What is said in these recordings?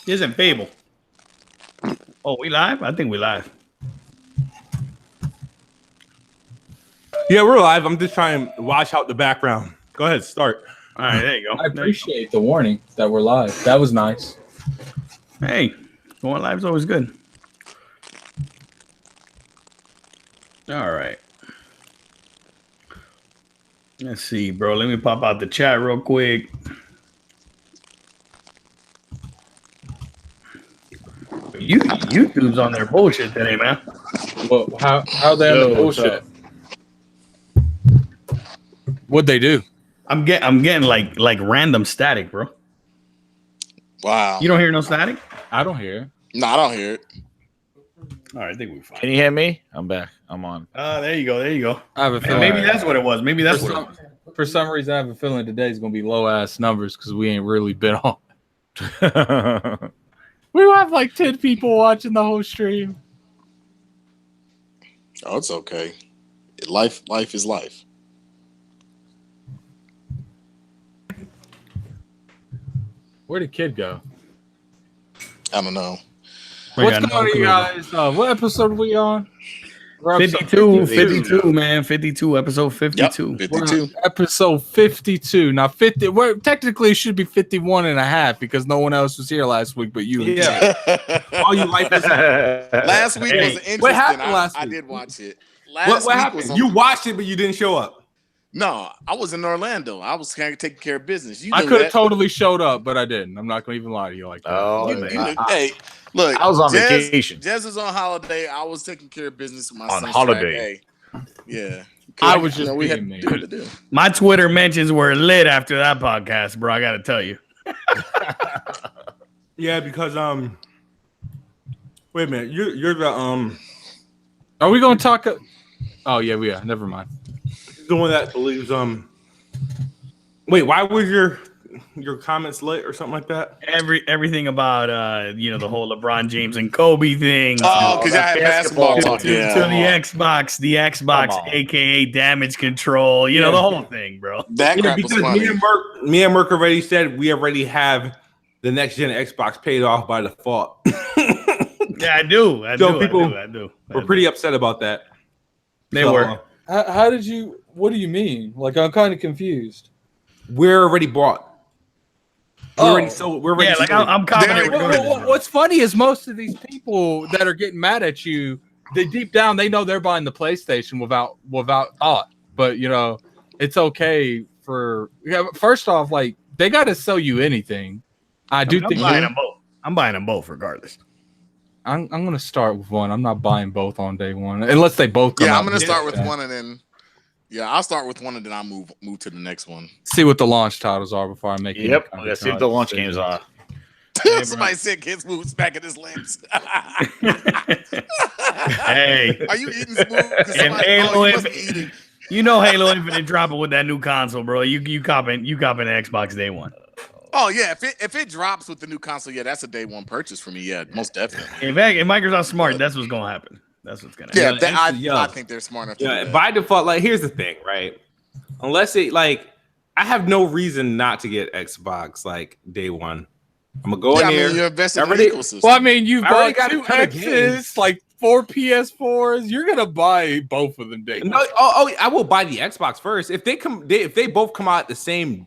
Isn't Fable? Oh, we live? I think we live. Yeah, we're live. I'm just trying to watch out the background. Go ahead, start. All right, there you go. I appreciate the warning that we're live. That was nice. Hey, going live is always good. All right. Let's see, bro. Let me pop out the chat real quick. YouTube's on their bullshit today, man. Well, how they on the bullshit? What'd they do? I'm getting like random static, bro. Wow. You don't hear no static? I don't hear it. No, I don't hear it. All right, I think we're fine. Can you hear me? I'm back. I'm on. There you go. There you go. I have a feeling. Maybe that's what it was. Maybe that's what it was. For some reason, I have a feeling today's gonna be low ass numbers because we ain't really been on. We have like 10 people watching the whole stream. Oh, it's okay. Life is life. Where'd the kid go? I don't know. What's going on, you guys? What episode are we on? 52, man. 52, episode 52. Yep, 52. Episode 52. Now, 50. Well, technically, it should be 51 and a half because no one else was here last week but you. Yeah. All you like this. Last week was interesting. What happened last week? I did watch it. What happened? You watched it, but you didn't show up. No, I was in Orlando. I was kind of taking care of business. I could have totally showed up, but I didn't. I'm not going to even lie to you like that. Oh, hey, look. I was on vacation. Jez was on holiday. I was taking care of business with my on son's holiday. Yeah. I was just we had being to do. My Twitter mentions were lit after that podcast, bro. I got to tell you. Yeah, because wait a minute. You're the Are we going to talk? Oh yeah, we are. Never mind. the one that believes Wait, why was your comments lit or something like that? Everything about the whole LeBron James and Kobe thing. Oh, because I had basketball talk. To the Xbox, aka damage control. The whole thing, bro. That crap was because funny. me and Merc already said we already have the next gen Xbox paid off by default. Yeah, I do. I do. We're pretty upset about that. They were. How did you? What do you mean? Like, I'm kind of confused. We're already bought. We're already sold. We're already sold. I'm confident. What's funny is most of these people that are getting mad at you, they deep down they know they're buying the PlayStation without thought. But it's okay for. First off, like they got to sell you anything. I'm buying them both. I'm buying them both regardless. I'm gonna start with one. I'm not buying both on day one unless they both come out. I'm gonna start with one and then. Yeah, I'll start with one and then I'll move to the next one. See what the launch titles are before I make it. Yep. Let's see what the launch games are. Somebody said kids moves back at his lips. Hey, are you eating smooth? Halo Infinite dropping with that new console, bro. You copping the Xbox day one. Oh yeah, if it drops with the new console, yeah, that's a day one purchase for me. Yeah, most definitely. In fact, if Microsoft's smart, that's what's gonna happen. That's what's gonna happen. I think they're smart enough. Yeah, by default, like here's the thing, right? Unless it I have no reason not to get Xbox like day one. I'm gonna go in there. You're invested in the ecosystem. Well, I mean, you bought got 2 X's, like 4 PS4s. You're gonna buy both of them day one. No, I will buy the Xbox first. If they both come out the same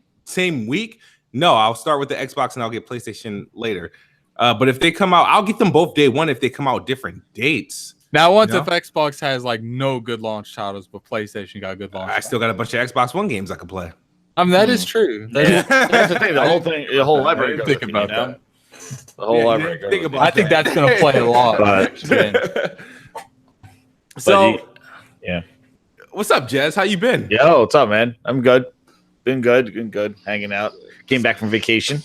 week, no, I'll start with the Xbox and I'll get PlayStation later. But if they come out, I'll get them both day one if they come out different dates. Now, if Xbox has like no good launch titles, but PlayStation got good launch. I still got a bunch of Xbox One games I can play. I mean, that is true. That's the thing. The whole library. Think about that. The whole library. I think that's going to play a lot. Yeah. What's up, Jez? How you been? Yo, what's up, man? I'm good. Been good. Hanging out. Came back from vacation.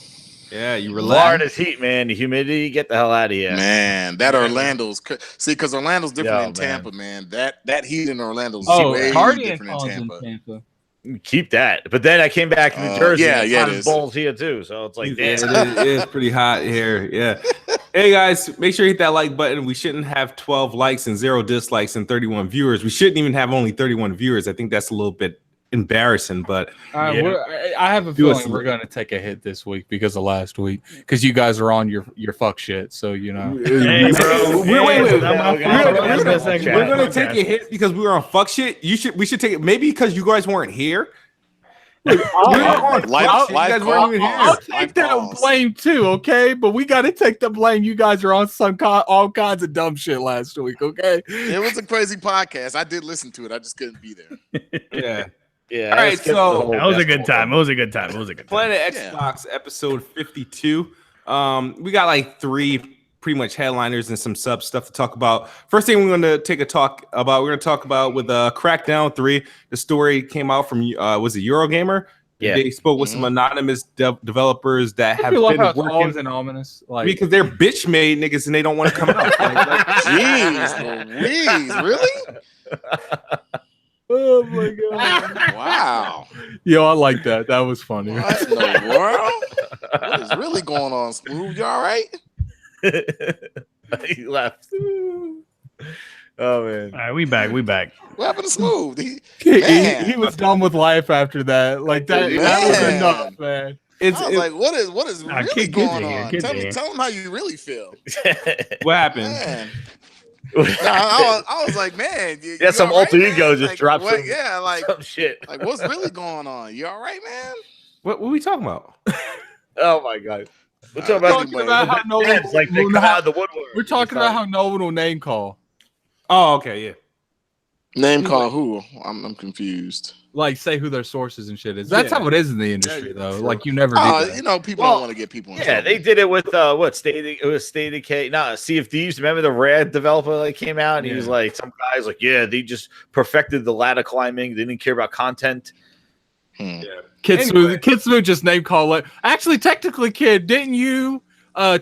Yeah, you relaxed. Florida's heat, man. The humidity. Get the hell out of here, man. That Orlando's because Orlando's different than Tampa, man. That heat in Orlando's way different in Tampa. Keep that. But then I came back to New Jersey. Yeah, it is. Balls here too. So it's like, it is pretty hot here. Yeah. Hey guys, make sure you hit that like button. We shouldn't have 12 likes and 0 dislikes and 31 viewers. We shouldn't even have only 31 viewers. I think that's a little bit embarrassing. But I have a feeling we're going to take a hit this week because of last week, because you guys are on your fuck shit. So Hey, bro. We're going to take a hit because we were on fuck shit. We should take it maybe because you guys weren't here. I'll take that blame too, okay? But we got to take the blame. You guys are on all kinds of dumb shit last week, okay? It was a crazy podcast. I did listen to it. I just couldn't be there. Yeah. All right, so that was a good time. It was a good time. Planet Xbox episode 52. We got like 3 pretty much headliners and some sub stuff to talk about. First thing we're going to talk about with Crackdown 3. The story came out from was it Eurogamer? Yeah, they spoke with some anonymous developers that have been working. And ominous, because they're bitch made niggas and they don't want to come out. Jeez, Louise, really? Oh my god! Wow. Yo, I like that. That was funny. What in the world? What is really going on, Smooth? You all right? He left. Oh man! All right, we back. What happened to Smooth? He was done with life after that. Like that was enough, man. I was like, what is really going on? Tell him how you really feel. What happened? Man. I was like, man, you some alter ego just like, dropped some shit. Like, what's really going on? You all right, man? What are we talking about? Oh my god. We're talking about how no one like they come out of the woodwork. We're talking about how no one will name call. Oh, okay, yeah. Name call who? I'm confused. Like say who their sources and shit is. That's how it is in the industry, though. Like you never do that. People don't want to get people in trouble. They did it with State of Decay. No, Sea of Thieves. Remember the Rad developer that came out and he was like, some guys like, they just perfected the ladder climbing. They didn't care about content. Yeah. Kid Smooth just name call it. Actually, technically, Kid, didn't you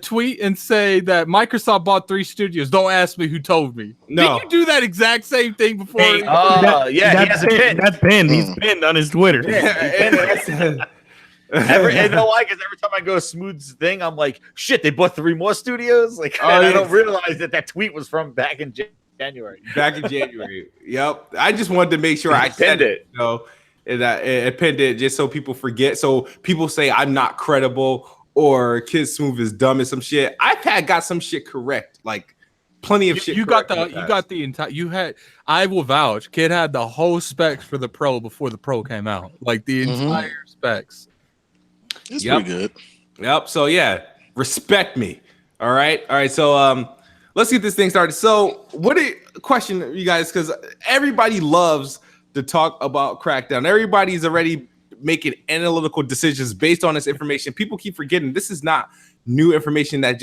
tweet and say that Microsoft bought 3 studios? Don't ask me who told me. No. Didn't you do that exact same thing before? He has a pin. That's pinned. He's pinned on his Twitter. And you know why? Because every time I go Smooth's thing, I'm like, shit, they bought 3 more studios. Like, I don't realize that tweet was from back in January. Yep. I just wanted to make sure I said it. And I pinned it just so people forget. So people say I'm not credible or Kid Smooth is dumb and some shit. I've got some shit correct, like plenty of shit. I will vouch. Kid had the whole specs for the Pro before the Pro came out, like the entire specs. It's pretty good. Yep. So respect me. All right. So let's get this thing started. So question you guys, because everybody loves to talk about Crackdown. Everybody's already making analytical decisions based on this information. People keep forgetting this is not new information that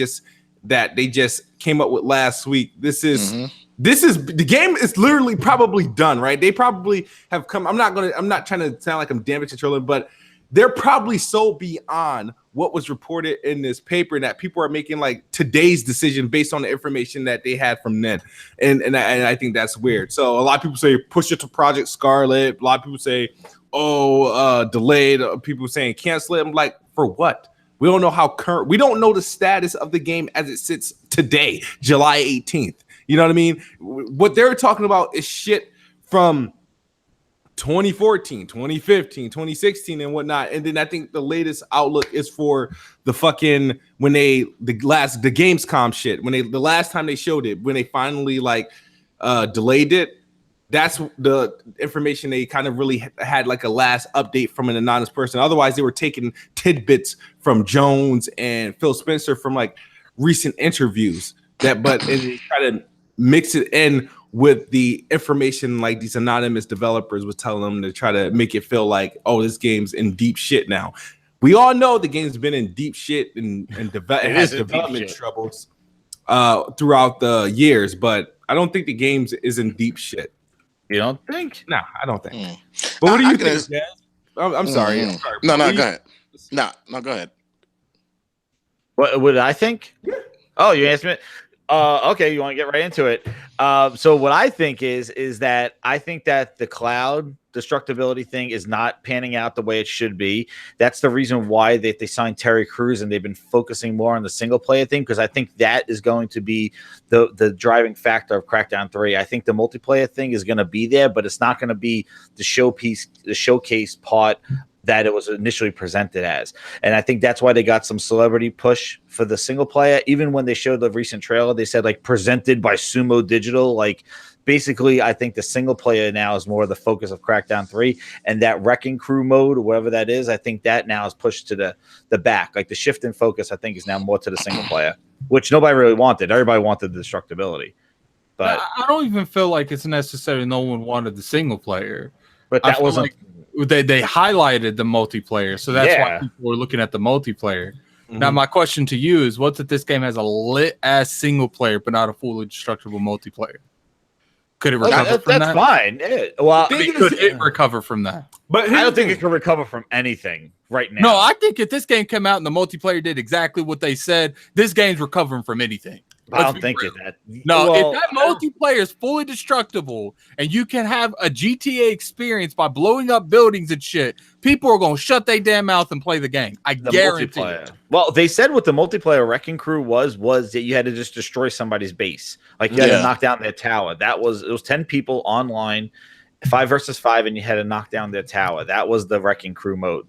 they just came up with last week. This is the game is literally probably done, right? They probably have come. I'm not trying to sound like I'm damage controlling, but they're probably so beyond what was reported in this paper that people are making like today's decision based on the information that they had from then. And I think that's weird. So a lot of people say push it to Project Scarlet. A lot of people say, delayed. People saying cancel it. I'm like, for what? We don't know we don't know the status of the game as it sits today, July 18th. You know what I mean? What they're talking about is shit from 2014, 2015, 2016 and whatnot. And then I think the latest outlook is for the fucking the Gamescom shit. The last time they showed it, when they finally delayed it, that's the information they kind of really had like a last update from an anonymous person. Otherwise, they were taking tidbits from Jones and Phil Spencer from like recent interviews and they try to mix it in with the information like these anonymous developers was telling them to try to make it feel like, oh, this game's in deep shit now. We all know the game's been in deep shit and development troubles throughout the years, but I don't think the game's is in deep shit. You don't think? No, I don't think. But what do you think, Jazz? I'm sorry. No, go ahead. No, go ahead. What would I think? Yeah. Oh, you asked me. Okay, you want to get right into it. So what I think is that I think that the cloud destructibility thing is not panning out the way it should be. That's the reason why they signed Terry Crews and they've been focusing more on the single player thing, because I think that is going to be the driving factor of Crackdown 3. I think the multiplayer thing is going to be there, but it's not going to be the showcase part that it was initially presented as. And I think that's why they got some celebrity push for the single player. Even when they showed the recent trailer, they said like presented by Sumo Digital. Like basically, I think the single player now is more of the focus of Crackdown 3, and that Wrecking Crew mode, or whatever that is, I think that now is pushed to the back. Like the shift in focus, I think, is now more to the single player, which nobody really wanted. Everybody wanted the destructibility. But I don't even feel like it's necessary. No one wanted the single player. But that wasn't. Like they highlighted the multiplayer, so that's why people were looking at the multiplayer. Mm-hmm. Now, my question to you is, what's if this game has a lit ass single player but not a fully destructible multiplayer? Could it recover from that? That's fine. Could it recover from that? But I don't think it can recover from anything right now. No, I think if this game came out and the multiplayer did exactly what they said, this game's recovering from anything. I don't think that. No, if that multiplayer is fully destructible and you can have a GTA experience by blowing up buildings and shit, people are going to shut their damn mouth and play the game. I guarantee it. Well, they said what the multiplayer Wrecking Crew was that you had to just destroy somebody's base. Like you had to knock down their tower. It was 10 people online, 5 versus 5, and you had to knock down their tower. That was the Wrecking Crew mode.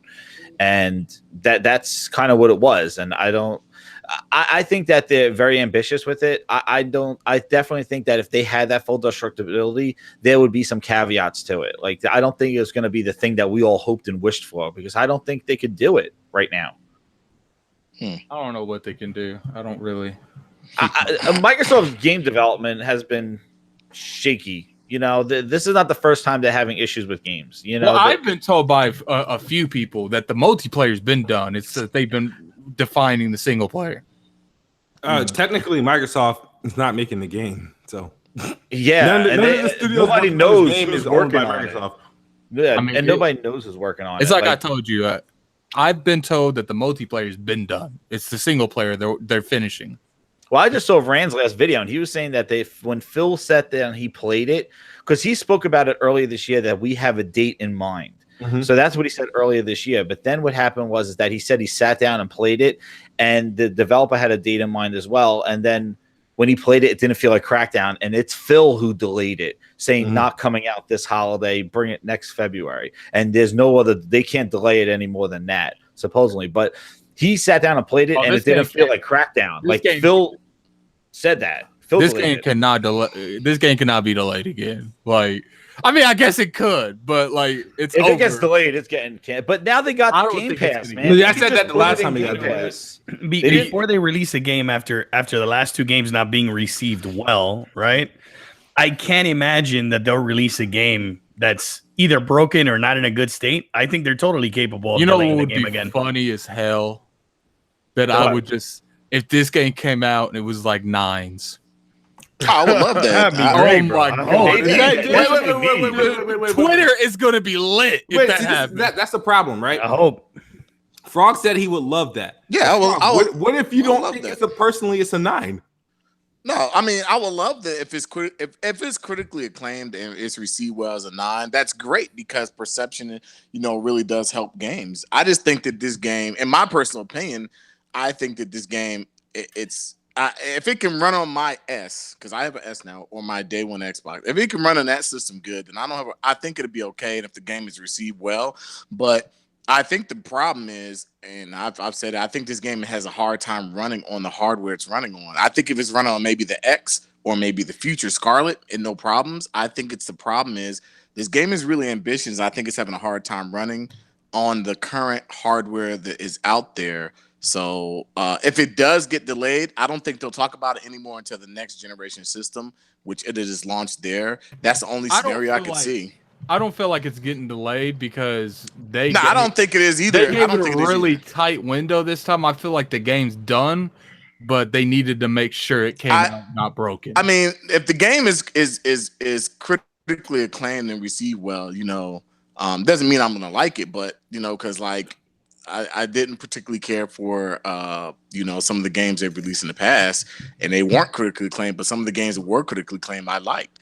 And that's kind of what it was. And I think that they're very ambitious with it. I definitely think that if they had that full destructibility, there would be some caveats to it. Like, I don't think it's going to be the thing that we all hoped and wished for, because I don't think they could do it right now. I don't know what they can do. I don't really. Microsoft's game development has been shaky. You know, this is not the first time they're having issues with games. You know, I've been told by a few people that the multiplayer's been done. It's that they've been defining the single player. Technically, Microsoft is not making the game, so nobody knows who's working on Microsoft. Yeah, and nobody knows who's working on it. It's like I told you. I've been told that the multiplayer's been done. It's the single player they're finishing. Well, I just saw Rand's last video, and he was saying that when Phil sat there and he played it, because he spoke about it earlier this year, that we have a date in mind. Mm-hmm. So that's what he said earlier this year. But then what happened was that he said he sat down and played it, and the developer had a date in mind as well. And then when he played it, it didn't feel like Crackdown, and it's Phil who delayed it, saying not coming out this holiday, bring it next February. And there's no other, they can't delay it any more than that, supposedly. But he sat down and played it, and it didn't feel like Crackdown. Like Phil said that. This game cannot delay. This game cannot be delayed again. Like, I mean, I guess it could, but like, it's if it gets delayed, it's getting canceled. But now they got Game Pass, man. I said that the last time they got Pass. Before they release a game after the last 2 games not being received well, right? I can't imagine that they'll release a game that's either broken or not in a good state. I think they're totally capable of delaying the game again. Funny as hell that I would just, if this game came out and it was like 9s. I would love that. Oh my god! Wait. Twitter is going to be lit if that happens. That's the problem, right? I hope. Frog said he would love that. Yeah, what if you don't think it's a 9? No, I mean, I would love that if it's critically acclaimed and it's received well as a 9. That's great, because perception, really does help games. I just think that this game, in my personal opinion, I think that this game, if it can run on my S, because I have an S now, or my day one Xbox, if it can run on that system good, then I think it'll be okay, and if the game is received well. But I think the problem is, and I've said it, I think this game has a hard time running on the hardware it's running on. I think if it's running on maybe the X or maybe the future Scarlet and no problems, I think the problem is this game is really ambitious. I think it's having a hard time running on the current hardware that is out there. So if it does get delayed, I don't think they'll talk about it anymore until the next generation system, which it is launched there. That's the only scenario I could see. I don't feel like it's getting delayed because I don't think it is either. They gave it a really tight window this time. I feel like the game's done, but they needed to make sure it came out not broken. I mean, if the game is critically acclaimed and received well, doesn't mean I'm gonna like it, but because like. I didn't particularly care for some of the games they've released in the past, and they weren't critically acclaimed, but some of the games that were critically acclaimed I liked.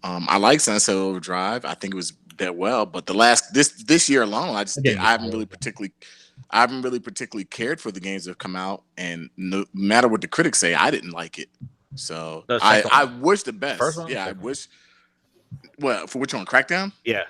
I like Sunset Overdrive. I think it was that well. But this year alone, I haven't really particularly cared for the games that have come out, and no matter what the critics say, I didn't like it. So I wish the best. First one? Yeah, I wish. Well, for which one? Crackdown? Yeah.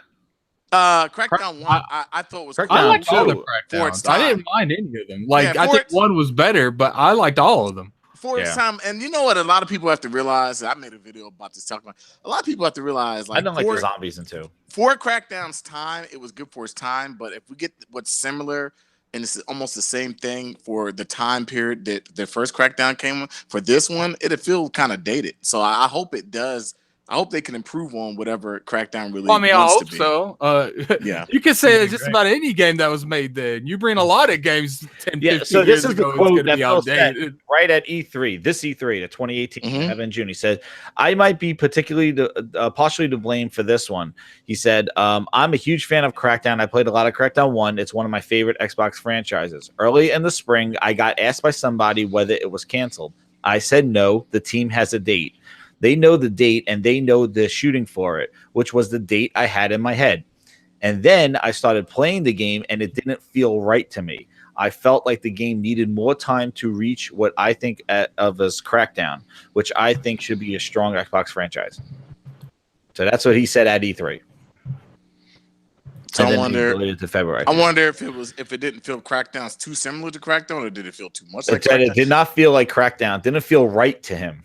Crackdown 1, I thought was Crackdown cool. I liked all the For its Crackdowns. I time. didn't mind any of them. Like Yeah, I think one was better, but I liked all of them. For its time. And you know what? A lot of people have to realize. I made a video about this talking about. A lot of people have to realize. Like, I don't like the zombies in 2. For Crackdown's time, it was good for its time. But if we get what's similar, and it's almost the same thing for the time period that the first Crackdown came on, for this one, it'll feel kind of dated. So I hope it does. I hope they can improve on whatever Crackdown really I mean, I wants hope to be. so. Yeah. You can say it's just about any game that was made then. You bring a lot of games 10, 15 So years this is ago, the quote it's that be Phil said outdated. right at E3, the 2018, Mhm. in June. He said, I might be partially to blame for this one. He said, I'm a huge fan of Crackdown. I played a lot of Crackdown 1. It's one of my favorite Xbox franchises. Early in the spring, I got asked by somebody whether it was canceled. I said no, the team has a date. They know the date and they know the shooting for it, which was the date I had in my head. And then I started playing the game and it didn't feel right to me. I felt like the game needed more time to reach what I think of as Crackdown, which I think should be a strong Xbox franchise. So that's what he said at E3. So And I then wonder. he related to February. I wonder if it didn't feel Crackdown's too similar to Crackdown, or did it feel too much like It said Crackdown? it did not feel like Crackdown. It didn't feel right to him.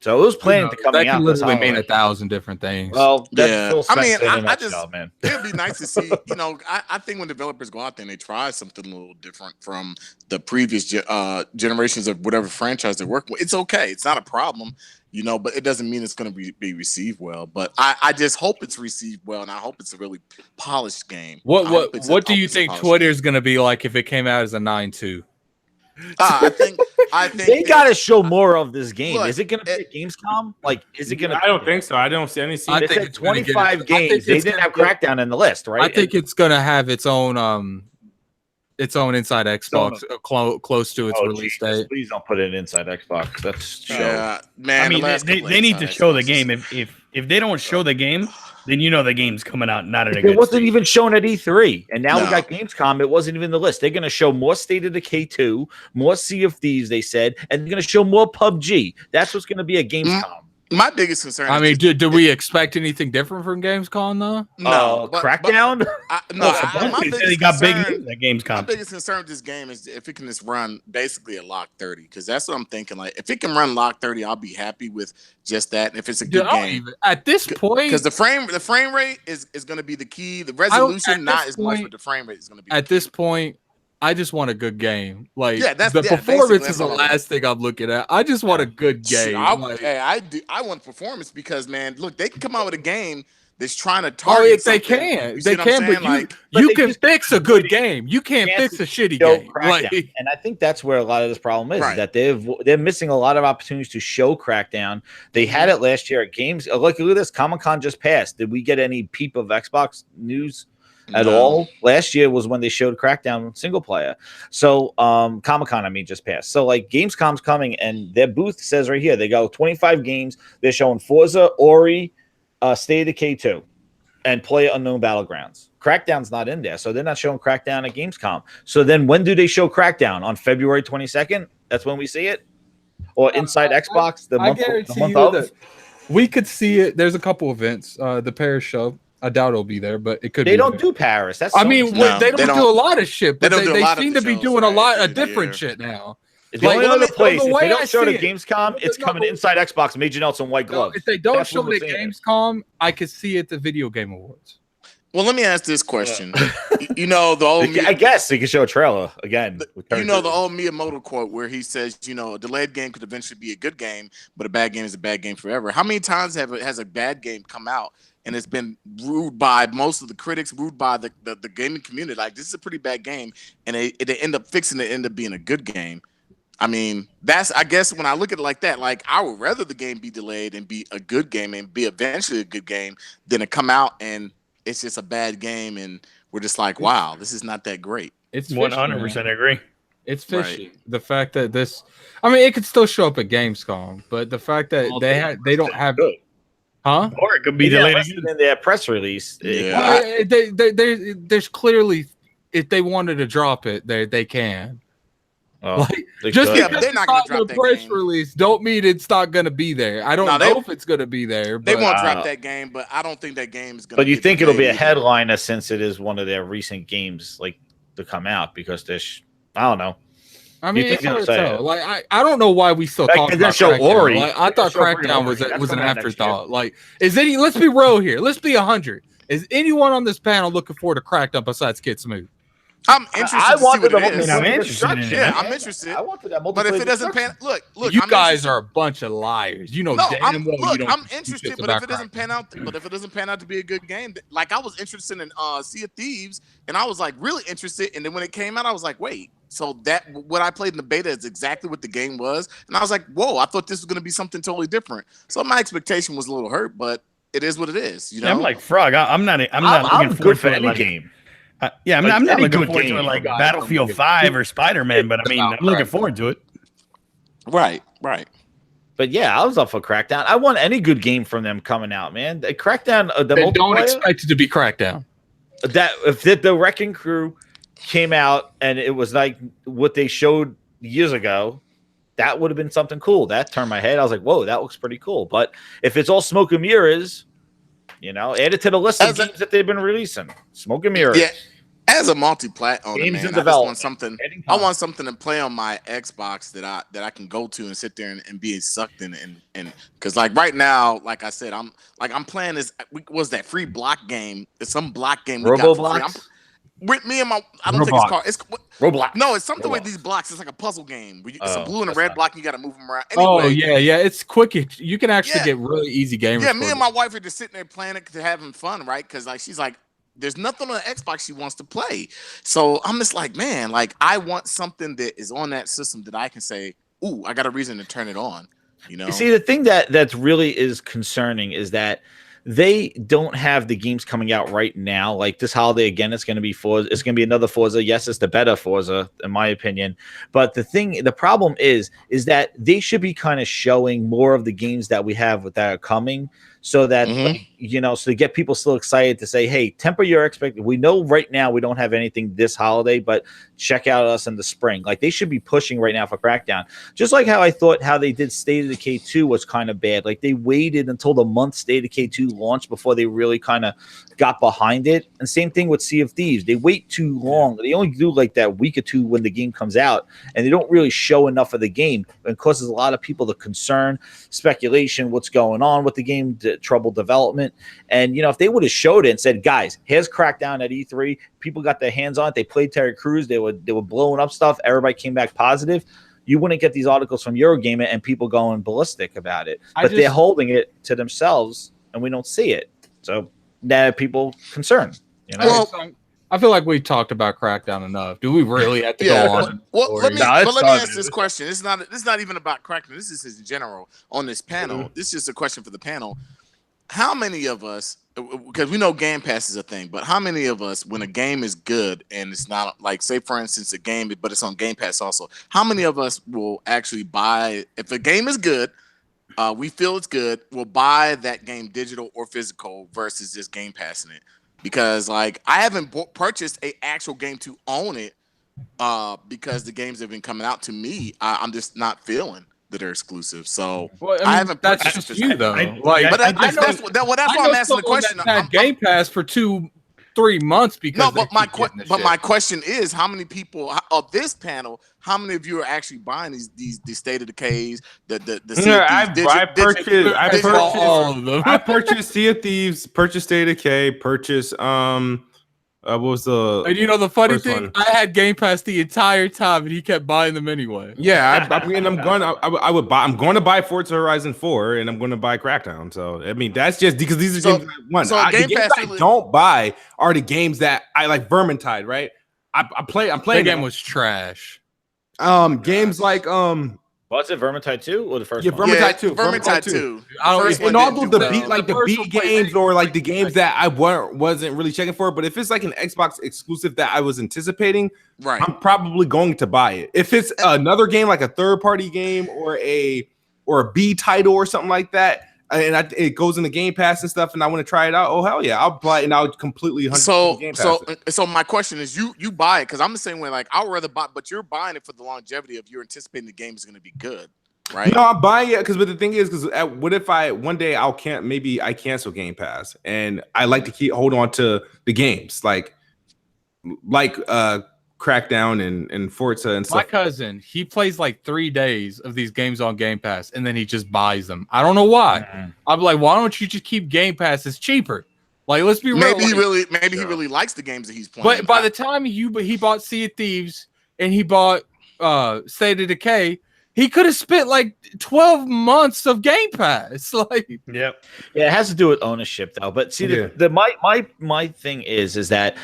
So it was planning to come That out. can this literally mean holiday. 1,000 different things. Well, that's Yeah. Phil I mean, Spencer in a I nutshell, just man. it'd be nice to see. I think when developers go out there and they try something a little different from the previous generations of whatever franchise they're working with, it's okay. It's not a problem, but it doesn't mean it's going to be received well. But I just hope it's received well, and I hope it's a really polished game. What do you think Twitter's going to be like if it came out as a 9.2? I think They got to show more of this game. Look, is it going to be a Gamescom? Like, is it going to? I don't think so. I don't see any. I They think said it's gonna get 25 it. games. They didn't have Crackdown in the list, right? I think it's going to have its own inside Xbox close to its release Jesus, date. please don't put it inside Xbox. That's Yeah, man. I mean, they need to show the game. If they don't show the game, then the game's coming out not in a good It wasn't state. even shown at E3, and now we No. got Gamescom. It wasn't even in the list. They're going to show more State of Decay 2, more Sea of Thieves, they said, and they're going to show more PUBG. That's what's going to be a Gamescom. My biggest concern. I mean, do we expect anything different from Gamescom though? No, Crackdown. My They biggest got big concern. news at My Gamescom. biggest concern with this game is if it can just run basically a lock 30, because that's what I'm thinking. Like, if it can run lock 30, I'll be happy with just that. And if it's a good game, At this point, because the frame rate is going to be the key. The resolution not as much, but the frame rate is going to be. At this point, I just want a good game. Like, basically, performance that's is the all I want. last thing I'm looking at. I just want a good game. I want performance because, man, look, they can come out with a game that's trying to target. They something. can. You see They what I'm can, saying? but you can fix a good game. You can't fix a shitty game. Like, And I think that's where a lot of this problem is, Right. that they're missing a lot of opportunities to show Crackdown. They had it last year at Games. Look at this. Comic-Con just passed. Did we get any peep of Xbox news at all? Last year was when they showed Crackdown single player. So Comic-Con, just passed. So like Gamescom's coming, and their booth says right here, they go 25 games. They're showing Forza, Ori, State of Decay 2, and PlayerUnknown Battlegrounds. Crackdown's not in there, so they're not showing Crackdown at Gamescom. So then when do they show Crackdown? On February 22nd? That's when we see it? Or inside Xbox the month of? that we could see it. There's a couple events. The Paris show. I doubt it'll be there, but it could be. They don't do Paris. That's I mean, No, they don't do a lot of shit, but they don't do a they lot of seem the to be shows, doing a right, lot through of the different year. shit now. It's the only Like, other the place. If way they I don't show it see at it- Gamescom, it's No, coming to Inside Xbox, Major Nelson White No, Gloves. if they don't That's show what it we're at saying. Gamescom, I could see it at the Video Game Awards. Well, let me ask this question. The old I guess they could show a trailer again. the old Miyamoto quote where he says, a delayed game could eventually be a good game, but a bad game is a bad game forever. How many times has a bad game come out and it's been rued by most of the critics, rued by the gaming community? Like, this is a pretty bad game, and they end up fixing it, end up being a good game. I mean, I guess when I look at it like that, like, I would rather the game be delayed and be a good game and be eventually a good game than to come out and it's just a bad game and we're just like, wow, this is not that great. It's 100% agree. It's fishy. The fact that it could still show up at Gamescom, but the fact that they don't have good. Huh? Or it could be Yeah, delayed listed again. in their press release. Yeah. There's clearly, if they wanted to drop it, they can. Well, Like, they just could. Yeah, because but they're it's not gonna not in drop the that press game. release, don't mean it's not gonna be there. I don't No, know if it's gonna be there. They But won't drop that game, but I don't think that game is gonna. But you get think it'll be a delayed either. headliner since it is one of their recent games, like to come out because there's. I don't know. I mean, think it's hard they'll to say tell. it. Like, I don't know why we still Like, talk they about show Crackdown. Ori. Like, I They thought show freaking Crackdown Ori. was That's an coming out next afterthought. Like, let's be real here. Let's be 100. Is anyone on this panel looking forward to Crackdown besides Kid Smooth? I'm interested I to see wanted what it the is. I'm interested in it. Yeah, man. I'm interested. I wanted that But if multiplayer it doesn't pan, destruction. look, You I'm guys interested. are a bunch of liars. You know No, damn I'm well you look, don't I'm give two interested, shits but about if it doesn't Crackdown. pan out to be a good game, like I was interested in Sea of Thieves, and I was like really interested, and then when it came out, I was like, wait, so that what I played in the beta is exactly what the game was, and I was like, whoa, I thought this was gonna be something totally different. So my expectation was a little hurt, but it is what it is, you know. Yeah, I'm like Frog. I'm not I'm looking good forward for to it. any Like, game. I'm Like, not any looking good forward to game. it like Guys, Battlefield I'm 5 or Spider-Man, but I mean, about I'm looking Crackdown. forward to it. Right. But yeah, I was up for Crackdown. I want any good game from them coming out, man. The Crackdown, the Then don't multiplayer. expect it to be Crackdown. That if the Wrecking Crew came out and it was like what they showed years ago, that would have been something cool. That turned my head. I was like, whoa, that looks pretty cool. But if it's all smoke and mirrors, add it to the list of As a- games that they've been releasing. Smoke and mirrors. Yeah. As a multi-plat owner, Games man, in I just want development. something. Anytime. I want something to play on my Xbox that I can go to and sit there and be sucked in and because like right now, like I said, I'm playing this. Was that free block game? It's some block game. We got for free. Roblox? With me and my, I don't think it's called. It's Roblox. no, it's something with Roblox. these blocks. It's like a puzzle game. It's a Oh, blue and a that's red not- block. And you got to move them around. Oh Anyway, yeah, it's quick. You can actually Yeah. get really easy gamers. yeah. for Me it. and my wife are just sitting there playing it to having fun, right? Because like she's like, there's nothing on the Xbox she wants to play. So I'm just like, man, like I want something that is on that system that I can say, ooh, I got a reason to turn it on. You know? You see, the thing that really is concerning is that they don't have the games coming out right now. Like this holiday, again, it's going to be Forza. It's going to be another Forza. Yes, it's the better Forza, in my opinion. But the problem is that they should be kind of showing more of the games that we have that are coming, so that so to get people still excited to say, hey, temper your expectations. We know right now we don't have anything this holiday, but check out us in the spring. Like they should be pushing right now for Crackdown. Just like how I thought how they did State of Decay 2 was kind of bad. Like they waited until the month State of Decay 2 launched before they really kind of got behind it. And same thing with Sea of Thieves. They wait too long. They only do like that week or two when the game comes out, and they don't really show enough of the game. It causes a lot of people the concern, speculation, what's going on with the game, trouble development. And if they would have showed it and said, guys, here's Crackdown at E3, people got their hands on it, they played Terry Crews, they were blowing up stuff, everybody came back positive, you wouldn't get these articles from Eurogamer and people going ballistic about it. But they're holding it to themselves and we don't see it. So that people concerned. Well, I feel like we talked about Crackdown enough. Do we really have to go on? Well, let me No, it's ask fine. this question. This is not even about Crackdown. This is in general on this panel. This is just a question for the panel. How many of us, because we know Game Pass is a thing, but how many of us, when a game is good and it's not like, say for instance, a game, but it's on Game Pass also, how many of us will actually buy, if a game is good, we feel it's good, we'll buy that game digital or physical versus just Game Passing it? Because like I haven't purchased a actual game to own it because the games have been coming out to me. I'm just not feeling that they're exclusive. So Well, I haven't That's purchased just it. you though. But that's why I'm asking the question. Had Game Pass for 2-3 months because No, but they keep my question is, how many people of this panel? How many of you are actually buying these State of Decays? I purchased Sea of Thieves, purchased State of Decay, purchased what was the And the funny first thing, one? I had Game Pass the entire time, and he kept buying them anyway. Yeah, I'm going to buy Forza Horizon 4, and I'm going to buy Crackdown. So I mean, that's just because these are games I want. so The Game games Pass I really- don't buy are the games that I like. Vermintide, right? I'm That playing game them. was trash. Games like Was it Vermintide 2 or the first Yeah, one? Vermintide 2. Vermintide 2. I don't First even- And one all didn't the do B well. like the first B one played games really or like the great. games that I wasn't really checking for, but if it's like an Xbox exclusive that I was anticipating, Right. I'm probably going to buy it. If it's another game like a third party game or a B title or something like that, and it goes in the Game Pass and stuff, and I want to try it out. Oh hell yeah, I'll buy it and I'll completely 100% Game Pass it. So my question is, you buy it because I'm the same way. Like I'd rather buy, but you're buying it for the longevity of you're anticipating the game is going to be good, right? No, I'm buying it but the thing is, because what if one day maybe I cancel Game Pass and I like to hold on to the games like Crackdown and Forza and stuff. My cousin, he plays like 3 days of these games on Game Pass, and then he just buys them. I don't know why. I'm like, why don't you just keep Game Pass? It's cheaper. Like, let's be real. Maybe he really likes the games that he's playing. But by the time he bought Sea of Thieves and he bought State of Decay, he could have spent like 12 months of Game Pass. Like, yeah, it has to do with ownership though. But see, my thing is that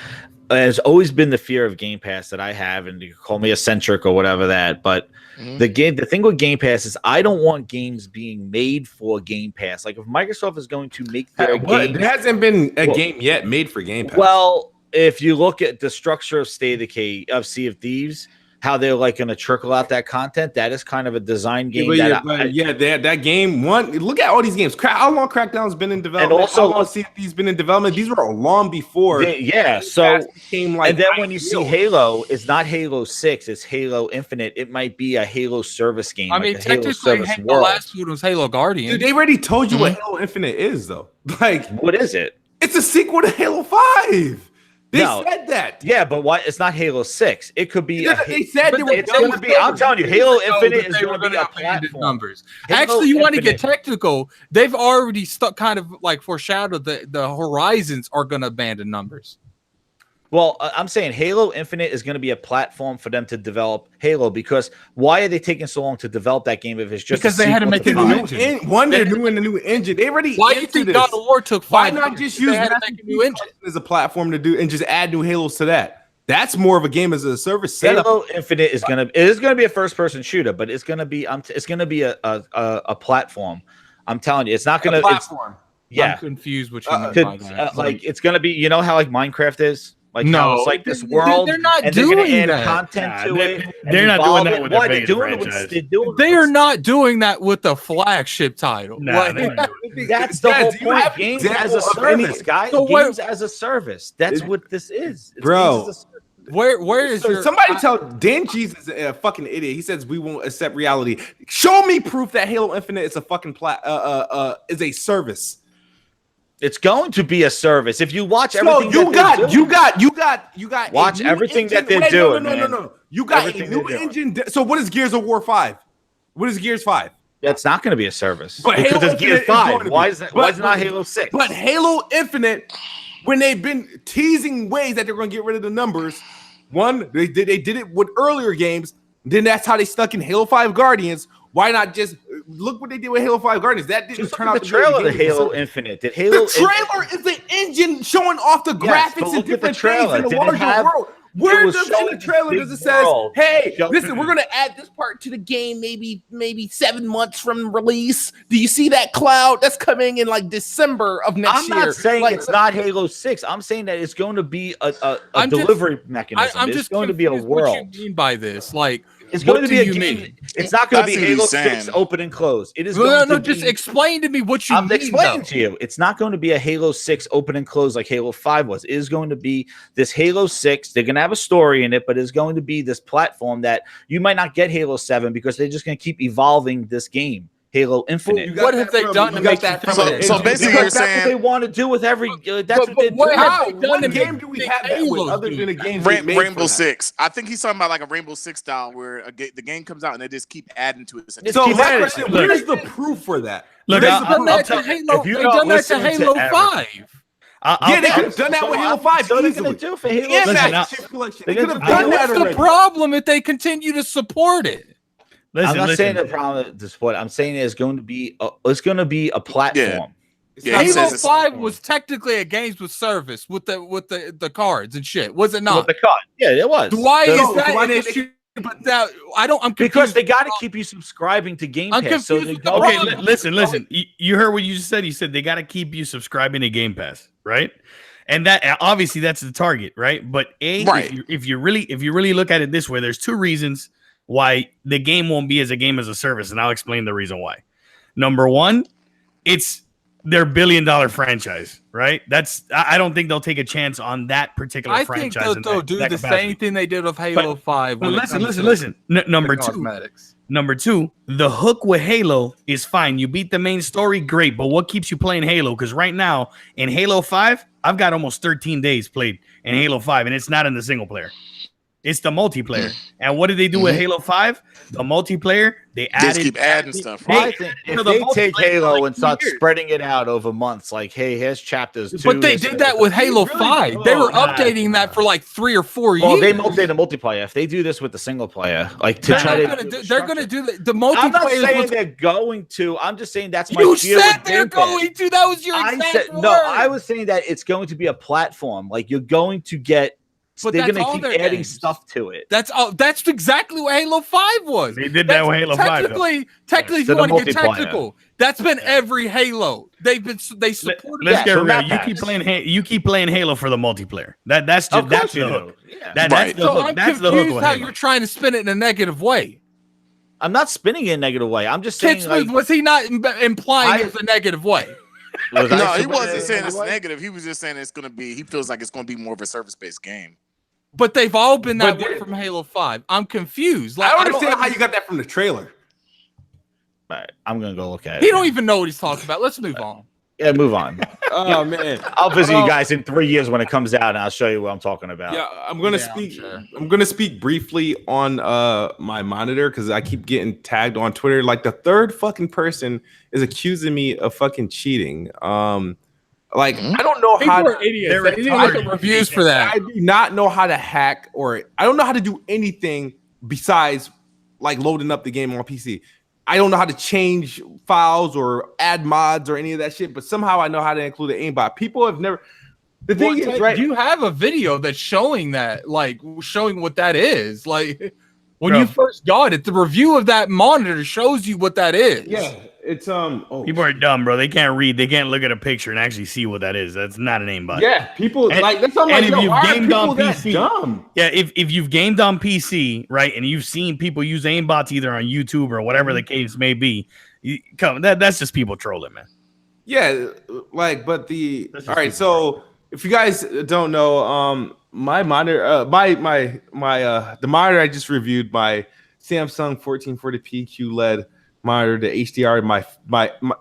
has always been the fear of Game Pass that I have, and you can call me eccentric or whatever that. But the thing with Game Pass is I don't want games being made for Game Pass. Like if Microsoft is going to make their game, there hasn't been a game yet made for Game Pass. Well, if you look at the structure of State of Decay of Sea of Thieves, how they're like going to trickle out that content, that is kind of a design game. That game one. Look at all these games. How long Crackdown's been in development? And also, how long Sea of Thieves been in development? These were long before. So and then when you see Halo, it's not Halo 6, it's Halo Infinite. It might be a Halo service game. I mean, technically, the last one was Halo Guardian. Dude, they already told you what Halo Infinite is, though. Like, what is it? It's a sequel to Halo 5. They said that. Yeah, but why? It's not Halo 6. It could be. They said it's going to be. I'm telling you, Halo Infinite is going to be a platform. Numbers. Actually, you want to get technical? They've already kind of like foreshadowed that the Horizons are going to abandon numbers. Well, I'm saying Halo Infinite is going to be a platform for them to develop Halo, because why are they taking so long to develop that game if it's just because they had to make a new engine? They're doing a new engine. They already. Why do you think God of War took 5 years? Why not just use a new engine as a platform to do and just add new Halos to that? That's more of a game as a service setup. Halo Infinite is going to be a first person shooter, but it's going to be a platform. I'm telling you, it's not going to platform. I'm confused what you mean by that. Like it's going to be, you know how like Minecraft is. Like no, it's like this world. They're not doing that. Content to it. They're not doing that with their main franchise. They are not doing that with the flagship title. That's the whole point. Games as a service, guys. Games as a service. That's what this is, bro. Where is your? Somebody tell Dan Cheese is a fucking idiot. He says we won't accept reality. Show me proof that Halo Infinite is a fucking is a service. It's going to be a service. If you watch everything, you got. Watch everything that they're doing. No. You got a new engine. So what is Gears of War 5? What is Gears 5? That's not going to be a service. But because Halo it's Gears 5. Why is it not Halo 6? But Halo Infinite, when they've been teasing ways that they're going to get rid of the numbers, one, they did it with earlier games. Then that's how they stuck in Halo 5 Guardians. Why not just look what they did with Halo 5 Guardians? That didn't turn out the trailer to Halo Infinite. The trailer is the engine showing off the graphics and different things in the larger world. Where does in the trailer does it says, "Hey, listen, we're going to add this part to the game maybe 7 months from release. Do you see that cloud? That's coming in like December of next year." I'm not saying it's not Halo 6. I'm saying that it's going to be a delivery mechanism. It's going to be a world. What do you mean by this? Like, it's going to be a game. It's not going to be Halo 6 open and close. It is going to be. Just explain to me what you mean. I'm explaining to you. It's not going to be a Halo 6 open and close like Halo 5 was. It is going to be this Halo 6. They're going to have a story in it, but it's going to be this platform that you might not get Halo 7 because they're just going to keep evolving this game. Halo Infinite. What have they done to make that? So basically, you're saying that's what they want to do with every. That's what they do. What game do we have that with other than a game? Rainbow Six. I think he's talking about like a Rainbow Six style where the game comes out and they just keep adding to it. So my question: where's the proof for that? Look, they've done that to Halo 5. They've done that with Halo 5 easily. Do for Halo. What's the problem if they continue to support it? I'm not saying the problem is what I'm saying is going to be a platform. Yeah, Halo 5 was technically a games with service with the cards and shit, was it not? With the card, yeah, it was. Why is that an issue? But now I don't. I'm confused. Because they got to keep you subscribing to Game Pass. So listen. You heard what you just said. You said they got to keep you subscribing to Game Pass, right? And that obviously that's the target, right? But if you really look at it this way, there's two reasons why the game won't be as a game as a service, and I'll explain the reason why. Number one, it's their billion-dollar franchise, right? I don't think they'll take a chance on that particular I franchise. think they'll do the same thing they did with Halo 5. But listen. Number two, the hook with Halo is fine. You beat the main story, great. But what keeps you playing Halo? Because right now in Halo 5, I've got almost 13 days played in Halo 5, and it's not in the single player. It's the multiplayer. And what did they do with Halo 5? The multiplayer, they just keep adding stuff. I think if they take Halo and start spreading it out over months, like, hey, here's chapters 2. But they did that with Halo 5. They were updating that for like 3 or 4 years. Well, they updated the multiplayer. If they do this with the single player, like to try to, they're going to do the multiplayer. I'm not saying they're going to. I'm just saying that's my you fear. said they're going to. That was your exact word. No, I was saying that it's going to be a platform. Like you're going to get. But they're going to keep adding stuff to it. That's exactly what Halo 5 was. They did that with Halo 5. Technically, if you want to get technical, that's been every Halo. They supported. Let's get real. You keep playing Halo for the multiplayer. That's the hook. That's the hook. I'm that's confused the hook. How you're trying to spin it in a negative way. I'm not spinning it in a negative way. I'm just saying. Like, was he not implying it was a negative way? No, he wasn't saying it's negative. He was just saying it's going to be. He feels like it's going to be more of a service-based game. But they've all been that way from Halo 5. I'm confused. Like, I don't understand how you got that from the trailer. All right, I'm gonna go look at it. He don't even know what he's talking about. Let's move on. Yeah, move on. Oh man, I'll visit you guys in 3 years when it comes out, and I'll show you what I'm talking about. Yeah, I'm gonna speak. I'm gonna speak briefly on my monitor because I keep getting tagged on Twitter. Like the third fucking person is accusing me of fucking cheating. Like I don't know how to idiots. They look at reviews for that. I do not know how to hack, or I don't know how to do anything besides like loading up the game on PC. I don't know how to change files or add mods or any of that shit, but somehow I know how to include an aimbot. People have never. The thing is, right? You have a video that's showing that, like showing what that is. Like when you first got it, the review of that monitor shows you what that is. Yeah, it's people are dumb, bro. They can't read. They can't look at a picture and actually see what that is. That's not an aimbot. Yeah, people like that's what I'm like. If you've gamed on PC, dumb? Yeah, if you've gamed on PC, right, and you've seen people use aimbots either on YouTube or whatever the case may be, that's just people trolling, man. Yeah, like, but all right. So if you guys don't know, my monitor, the monitor I just reviewed, my Samsung 1440p QLED monitor, the HDR, my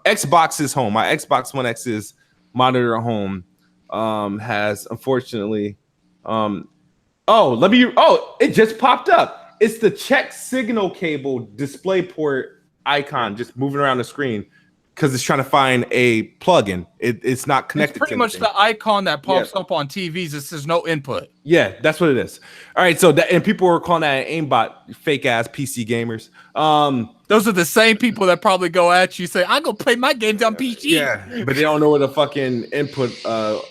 Xbox is home. My Xbox One X's monitor at home has unfortunately it just popped up. It's the check signal cable display port icon just moving around the screen because it's trying to find a plugin. It's not connected. It's pretty to much anything. the icon that pops up on TVs that says no input. Yeah, that's what it is. All right, so and people were calling that an aimbot, fake ass PC gamers. Those are the same people that probably go at you say, "I'm gonna play my games on PC." Yeah, but they don't know where the fucking input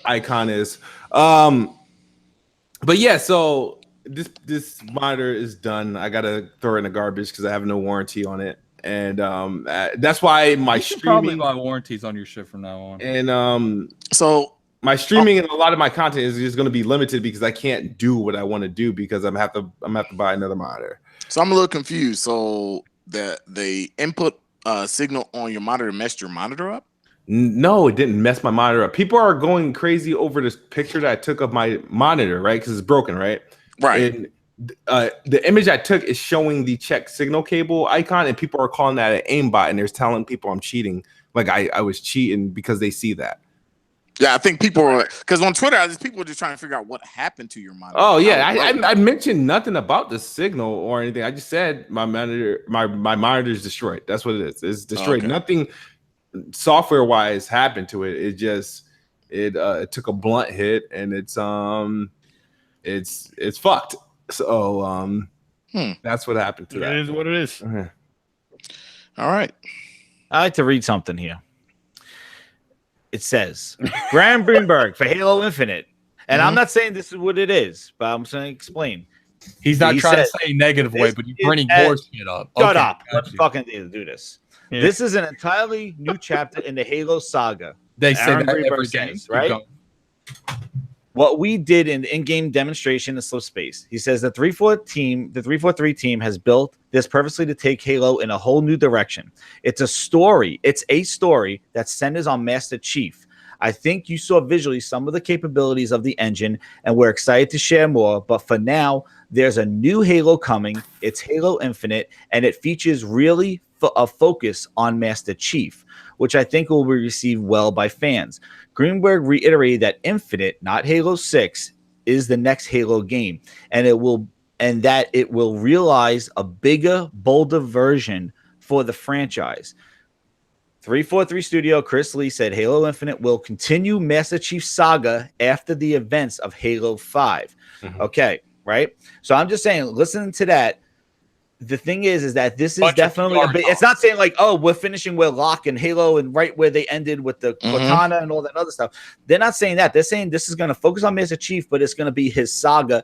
icon is. But yeah, so this monitor is done. I gotta throw it in the garbage because I have no warranty on it. And that's why my streaming probably buy warranties on your shit from now on. And so my streaming and a lot of my content is just going to be limited because I can't do what I want to do because I'm gonna have to buy another monitor. So I'm a little confused. So the input signal on your monitor messed your monitor up? No, it didn't mess my monitor up. People are going crazy over this picture that I took of my monitor, right? Because it's broken, right? Right. And the image I took is showing the check signal cable icon, and people are calling that an aimbot, and they're telling people I'm cheating. Like I was cheating because they see that. Yeah, I think people are because on Twitter, people are just trying to figure out what happened to your monitor. Oh yeah, I mentioned nothing about the signal or anything. I just said my monitor is destroyed. That's what it is. It's destroyed. Okay. Nothing software wise happened to it. It just it took a blunt hit, and it's fucked. So that's what happened to that. It is what it is. Uh-huh. All right. I like to read something here. It says Graham Greenberg for Halo Infinite. And I'm not saying this is what it is, but I'm just going to explain. He's not trying to say negative way, but you're bringing more shit up. Shut up. Let's fucking do this. Yeah. This is an entirely new chapter in the Halo saga. They say that every game, right? what we did in the in-game demonstration in Slip Space. He says the 343 team has built this purposely to take Halo in a whole new direction. It's a story that centers on Master Chief. I think you saw visually some of the capabilities of the engine, and we're excited to share more. But for now, there's a new Halo coming. It's Halo Infinite, and it features really a focus on Master Chief, which I think will be received well by fans. Greenberg reiterated that Infinite, not Halo 6, is the next Halo game, and that it will realize a bigger, bolder version for the franchise. 343 Studio Chris Lee said Halo Infinite will continue Master Chief's saga after the events of Halo 5. Okay, right? So I'm just saying, listening to that, the thing is that this is definitely a bit. It's not saying like, oh, we're finishing where Locke and Halo and right where they ended with the Cortana and all that other stuff. They're not saying that. They're saying this is going to focus on Master Chief, but it's going to be his saga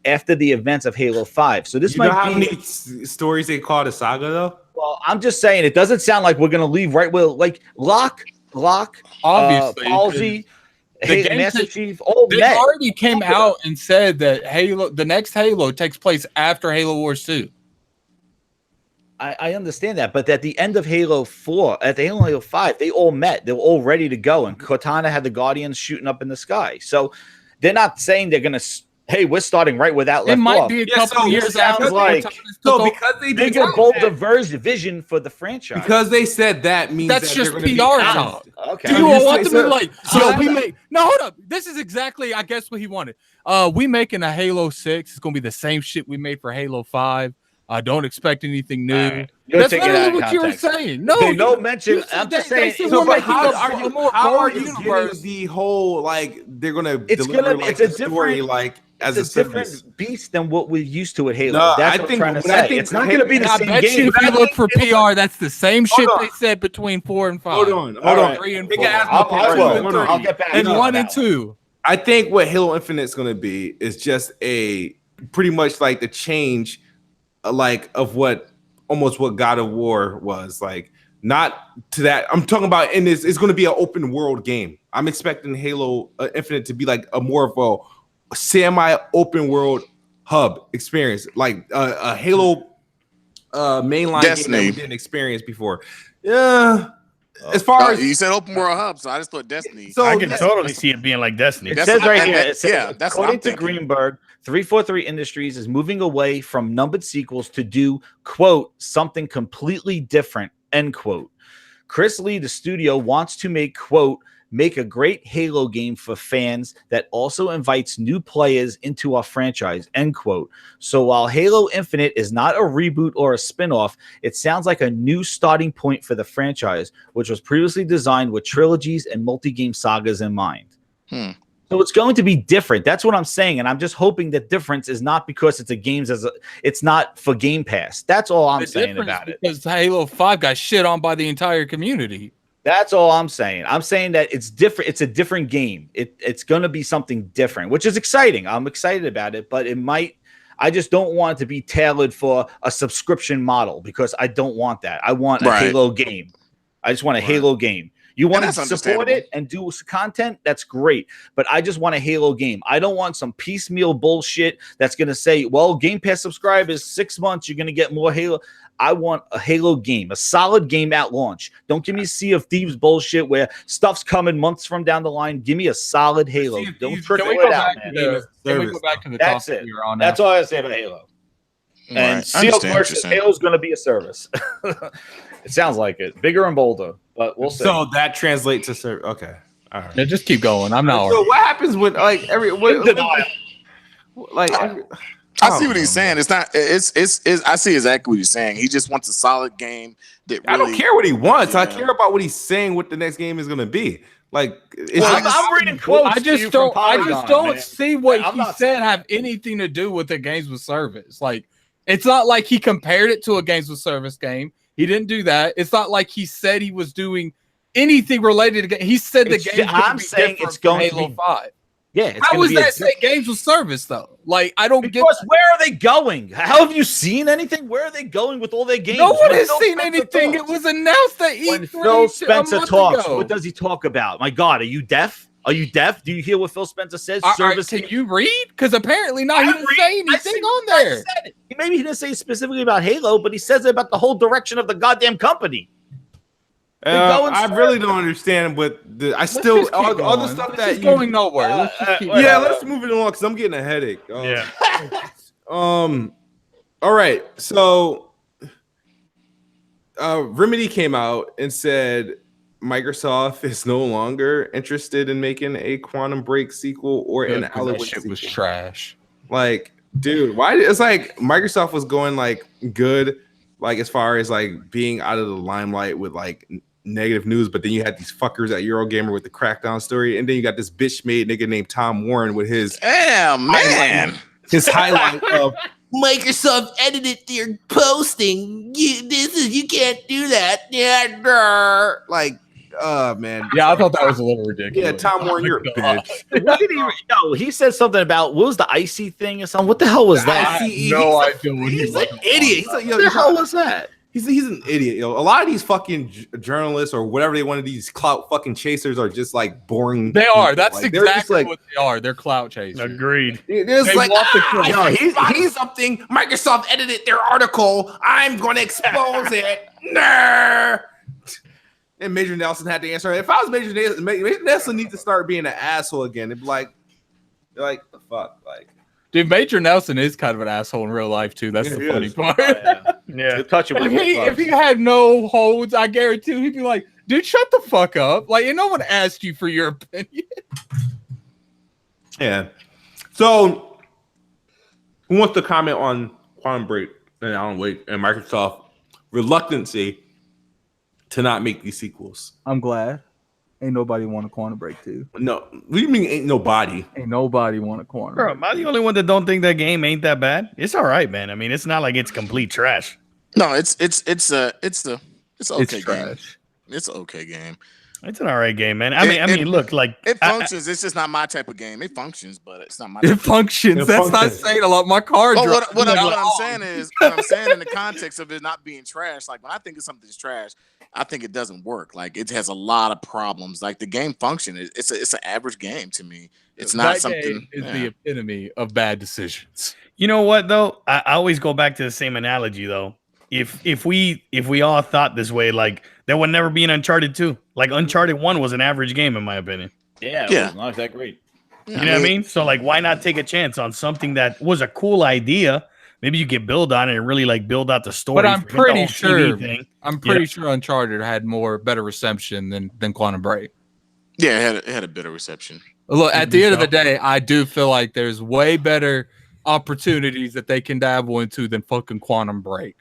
after the events of Halo 5. So this might be how many stories they call it a saga though? Well, I'm just saying it doesn't sound like we're going to leave right where like Locke, obviously, Palsy, Master Chief. They already came out and said that the next Halo takes place after Halo Wars 2. I understand that, but at the end of Halo 4, at the Halo 5, they all met. They were all ready to go, and Cortana had the Guardians shooting up in the sky. So they're not saying they're going to, hey, we're starting right where that left off. It might be a couple of years after. Like, because they did bigger, bolder vision for the franchise. Because they said that means that's that just they're PR talk. Okay. Do you want them to like, yo, we make, no, hold up. This is exactly, I guess, what he wanted. We making a Halo 6. It's going to be the same shit we made for Halo 5. I don't expect anything new. Right. That's literally what you were saying. No, they don't mention. I'm just saying. So, but how are you getting the whole like they're gonna deliver like a story like as a different beast than what we're used to at Halo? No, that's what I'm trying to say. It's not going to be the same game. game. If you look for PR, that's the same shit they said between 4 and 5. Hold on. 3 and 4. I'll get back. And 1 and 2. I think what Halo Infinite is going to be is just a pretty much like the change, like of what God of War was like. Not to that. I'm talking about in this. It's going to be an open world game. I'm expecting Halo Infinite to be like a more of a semi-open world hub experience, like a Halo mainline Destiny game that we didn't experience before. Yeah. As far as you said open world hub, so I just thought Destiny. So I can totally see it being like Destiny. It says right here. It says, yeah, that's according to Greenberg, 343 Industries is moving away from numbered sequels to do, quote, something completely different, end quote. Chris Lee, the studio, wants to make, quote, make a great Halo game for fans that also invites new players into our franchise, end quote. So while Halo Infinite is not a reboot or a spin-off, it sounds like a new starting point for the franchise, which was previously designed with trilogies and multi-game sagas in mind. So it's going to be different. That's what I'm saying, and I'm just hoping that difference is not because it's not for Game Pass. That's all I'm saying about it. Because Halo 5 got shit on by the entire community. That's all I'm saying. I'm saying that it's different. It's a different game. It's going to be something different, which is exciting. I'm excited about it, but I just don't want it to be tailored for a subscription model because I don't want that. I want a Halo game. I just want a Halo game. You want to support it and do content? That's great. But I just want a Halo game. I don't want some piecemeal bullshit that's going to say, well, Game Pass subscribers, 6 months, you're going to get more Halo. I want a Halo game, a solid game at launch. Don't give me Sea of Thieves bullshit where stuff's coming months from down the line. Give me a solid Halo. Don't trickle it out, man. Can we go back to the That's topic it. we were on? That's all I say about Halo. And Seal versus Halo is going to be a service. It sounds like it. Bigger and bolder, but we'll see. So that translates to service. Okay. All right. Yeah, just keep going. I'm not. So what happens when like I see what he's saying. It's not. It's. I see exactly what he's saying. He just wants a solid game. That really, I don't care what he wants. Yeah. I care about what he's saying. What the next game is going to be. Like, I'm reading quotes. I just don't see what he said have anything to do with the games with service. Like, it's not like he compared it to a games with service game. He didn't do that. It's not like he said he was doing anything related to. He said the game. I'm saying it's going to be 5. Yeah. How is that say games with service though? Like I don't get. Where are they going? How have you seen anything? Where are they going with all their games? No one has seen anything. It was announced that when Phil Spencer talks, what does he talk about? My God, are you deaf? Are you deaf? Do you hear what Phil Spencer says? Can you read? Because apparently not. He didn't say anything on there. Maybe he didn't say specifically about Halo, but he says it about the whole direction of the goddamn company. I really don't understand what I still all the stuff that is going nowhere. Let's move it along because I'm getting a headache. All right, so Remedy came out and said Microsoft is no longer interested in making a Quantum Break sequel or an Alan Wake sequel. Was trash. Like, dude, why? It's like Microsoft was going like good, like as far as like being out of the limelight with like negative news, but then you had these fuckers at Eurogamer with the Crackdown story, and then you got this bitch made nigga named Tom Warren with his his highlight of Microsoft edited their posting. You can't do that. Yeah, like, man. Yeah, I thought that was a little ridiculous. Yeah, Tom Warren, you're a bitch. What did he said something about what was the icy thing or something? What the hell was that? He's an idiot. What the hell was that? He's an idiot. A lot of these fucking journalists or whatever they want to be, these clout fucking chasers are just like boring. They are. That's like, exactly what they are. They're clout chasers. Agreed. It's like he's something. Microsoft edited their article. I'm going to expose it. Nah. And Major Nelson had to answer. If I was Major Nelson needs to start being an asshole again. It'd be like the fuck, like. Dude, Major Nelson is kind of an asshole in real life too. That's the funny part. Yeah. If he had no holds, I guarantee he'd be like, "Dude, shut the fuck up!" Like, no one asked you for your opinion. Yeah. So, who wants to comment on Quantum Break and Alan Wake and Microsoft reluctancy to not make these sequels? I'm glad. Ain't nobody want a Quantum Break 2. No, what do you mean ain't nobody? Ain't nobody want a Quantum Bro, Break. am I the only one that don't think that game ain't that bad? It's all right, man. I mean, it's not like it's complete trash. No, it's okay game. Trash. It's an okay game. It's an all right game, man. I mean, look, like It functions. It's just not my type of game. It functions, but it's not my. It functions. That's not saying a lot. My car But dropped. what I'm saying is, what I'm saying in the context of it not being trash. Like when I think of something that's trash, I think it doesn't work. Like it has a lot of problems. Like the game function, it's an average game to me. It's not that something. game is the epitome of bad decisions. you know what though? I always go back to the same analogy though. If we all thought this way, like there would never be an Uncharted 2. Like Uncharted 1 was an average game in my opinion. Yeah, it was not that great. You know what I mean? So like, why not take a chance on something that was a cool idea? Maybe you could build on it and really like build out the story. But I'm pretty sure thing. sure Uncharted had better reception than Quantum Break. Yeah, it had a better reception. Look, at the end of the day, I do feel like there's way better opportunities that they can dabble into than fucking Quantum Break.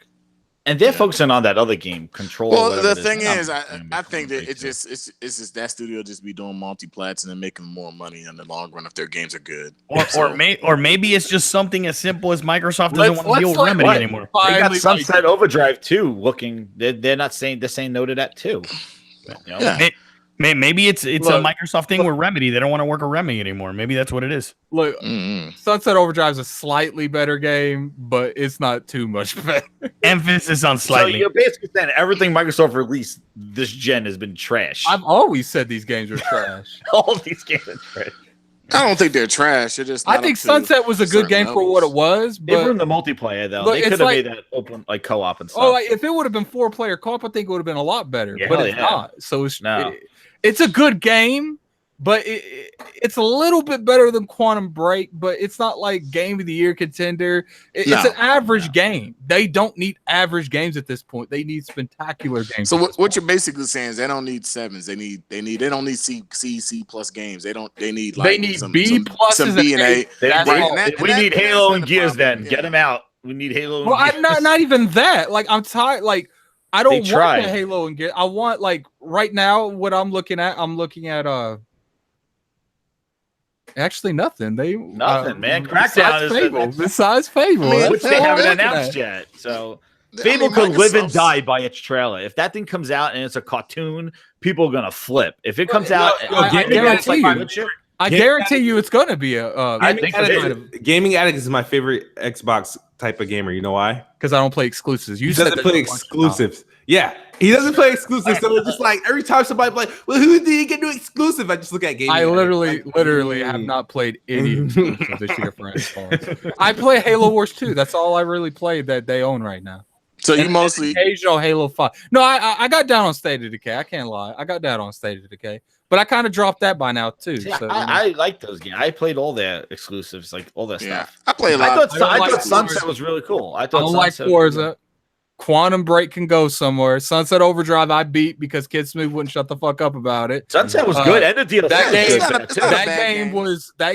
And they're focusing on that other game, Control. Well, the thing is, I think that it's just that studio just be doing multi-plats and then making more money in the long run if their games are good. Or maybe it's just something as simple as Microsoft doesn't want to deal with Remedy anymore. They got Sunset Overdrive too. Looking, they're not saying they're saying no to that too. You know? Yeah. Maybe it's a Microsoft thing with Remedy. They don't want to work with Remedy anymore. Maybe that's what it is. Look, Sunset Overdrive is a slightly better game, but it's not too much better. Emphasis on slightly. So you're basically saying everything Microsoft released this gen has been trash. I've always said these games are trash. All these games are trash. I don't think they're trash. They're just. I think Sunset was a good game for what it was. But they ruined the multiplayer though. They could have made that open like co-op and stuff. Oh, like, if it would have been 4-player co-op, I think it would have been a lot better. Yeah, but it's not. So it's a good game, but it's a little bit better than Quantum Break. But it's not like Game of the Year contender. It's an average game. They don't need average games at this point. They need spectacular games. So what you're basically saying is they don't need sevens. They don't need C plus games. They need like some B plus, some B and A. We need Halo and Gears. Then get them out. We need Halo. Well, not even that. Like I'm tired. Like I don't want the Halo and Gears. I want like right now what I'm looking at. Actually, nothing. Nothing, man. Crackdown is besides Fable, which they haven't announced yet. So Fable could live and die by its trailer. If that thing comes out and it's a cartoon, people are gonna flip. If it comes out, I guarantee you, it's gonna be a. Gaming Addict is my favorite Xbox type of gamer. You know why? Because I don't play exclusives. You He said doesn't that play a bunch of times. exclusives. Yeah, he doesn't play exclusives. So it's just like every time somebody like, well, who did he get to exclusive? I just look at gaming. I literally have not played any exclusives this year for Xbox. I play Halo Wars 2. That's all I really play that they own right now. So you And mostly occasional Halo 5. No, I got down on State of Decay. I can't lie. I got down on State of Decay. But I kind of dropped that by now too. Yeah, So, I like those games. I played all their exclusives, like all that yeah, stuff. I play a I lot. thought Sunset was really cool. I I thought don't like Sunset Forza. Quantum Break can go somewhere. Sunset Overdrive I beat because Kid Smooth wouldn't shut the fuck up about it. Sunset was good. And the DLC That was game, good. it's not a that bad game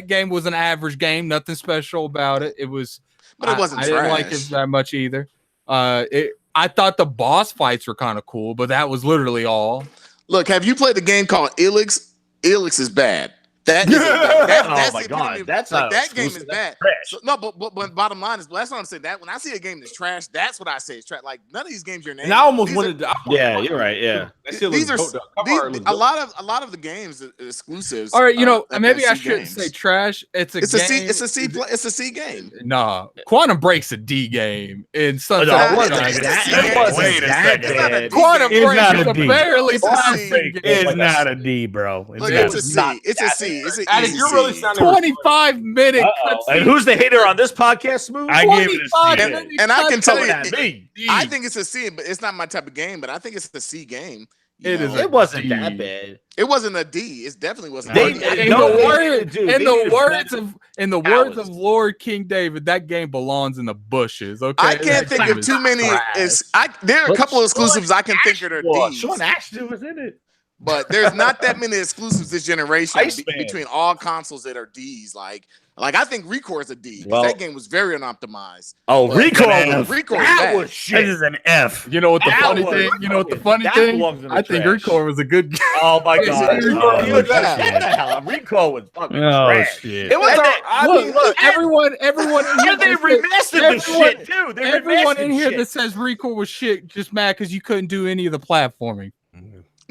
game. was an average game. Nothing special about it. It was, But it wasn't I didn't like trash. it that much either. I thought the boss fights were kind of cool, but that was literally all. Look, have you played the game called Ilix? Ilix is bad. That is that's Oh my the God, epitome of- that's like, not that game is exclusive, bad. that's trash. So, no, but bottom line is that's what I'm saying. That when I see a game that's trash, that's what I say is trash. Like none of these games you're naming. And I almost these wanted to. Yeah, you're right. Yeah. That shit These are looks dope, though. Cover these, art looks a dope. lot of the games exclusives. All right, you know, maybe I FSC shouldn't games. say trash. It's a game. It's a C game. Nah, Quantum Break's a D game. In Sunset No, it Overdrive, wasn't it's that. a It wasn't Wait a that second. bad. Quantum It's Break not is a a D. barely It's a passing C. game. It's not a D, bro. Look, It's it's a not. C. It's a C. It's an Addict, easy you're really C. sounding 25-minute And who's the hater on this podcast, Smooth? I gave it a C. 25 And I can tell Coming you, at me. I think it's a C, but it's not my type of game. But I think it's a C game. You It know? is It wasn't D. that bad. It wasn't a D. It definitely wasn't. They- a D. In No, the they words, didn't, dude. in They the didn't words spend of words hours. of Lord King David, that game belongs in the bushes. Okay, I can't That think game of is too many. trash. There are a But couple of Sean exclusives I can think of that are D's, Sean Ashton was in it. but there's not that many exclusives this generation Iceman. between all consoles that are D's. Like I think Recore is a D. 'Cause Well- that game was very unoptimized. Oh, But Rico. man, Recore is That bad. was This shit. is an F. You know what the That funny was- thing? You know what the funny that thing? belongs in the I think trash. Recore was a good game. Oh my God. Rico Oh, was shut bad. the hell up. Rico was fucking Oh trash. shit. It was. And I Look, mean, look, everyone in here And they that says- remastered this everyone- shit too. They everyone remastered in here shit. that says Recore was shit just mad because you couldn't do any of the platforming.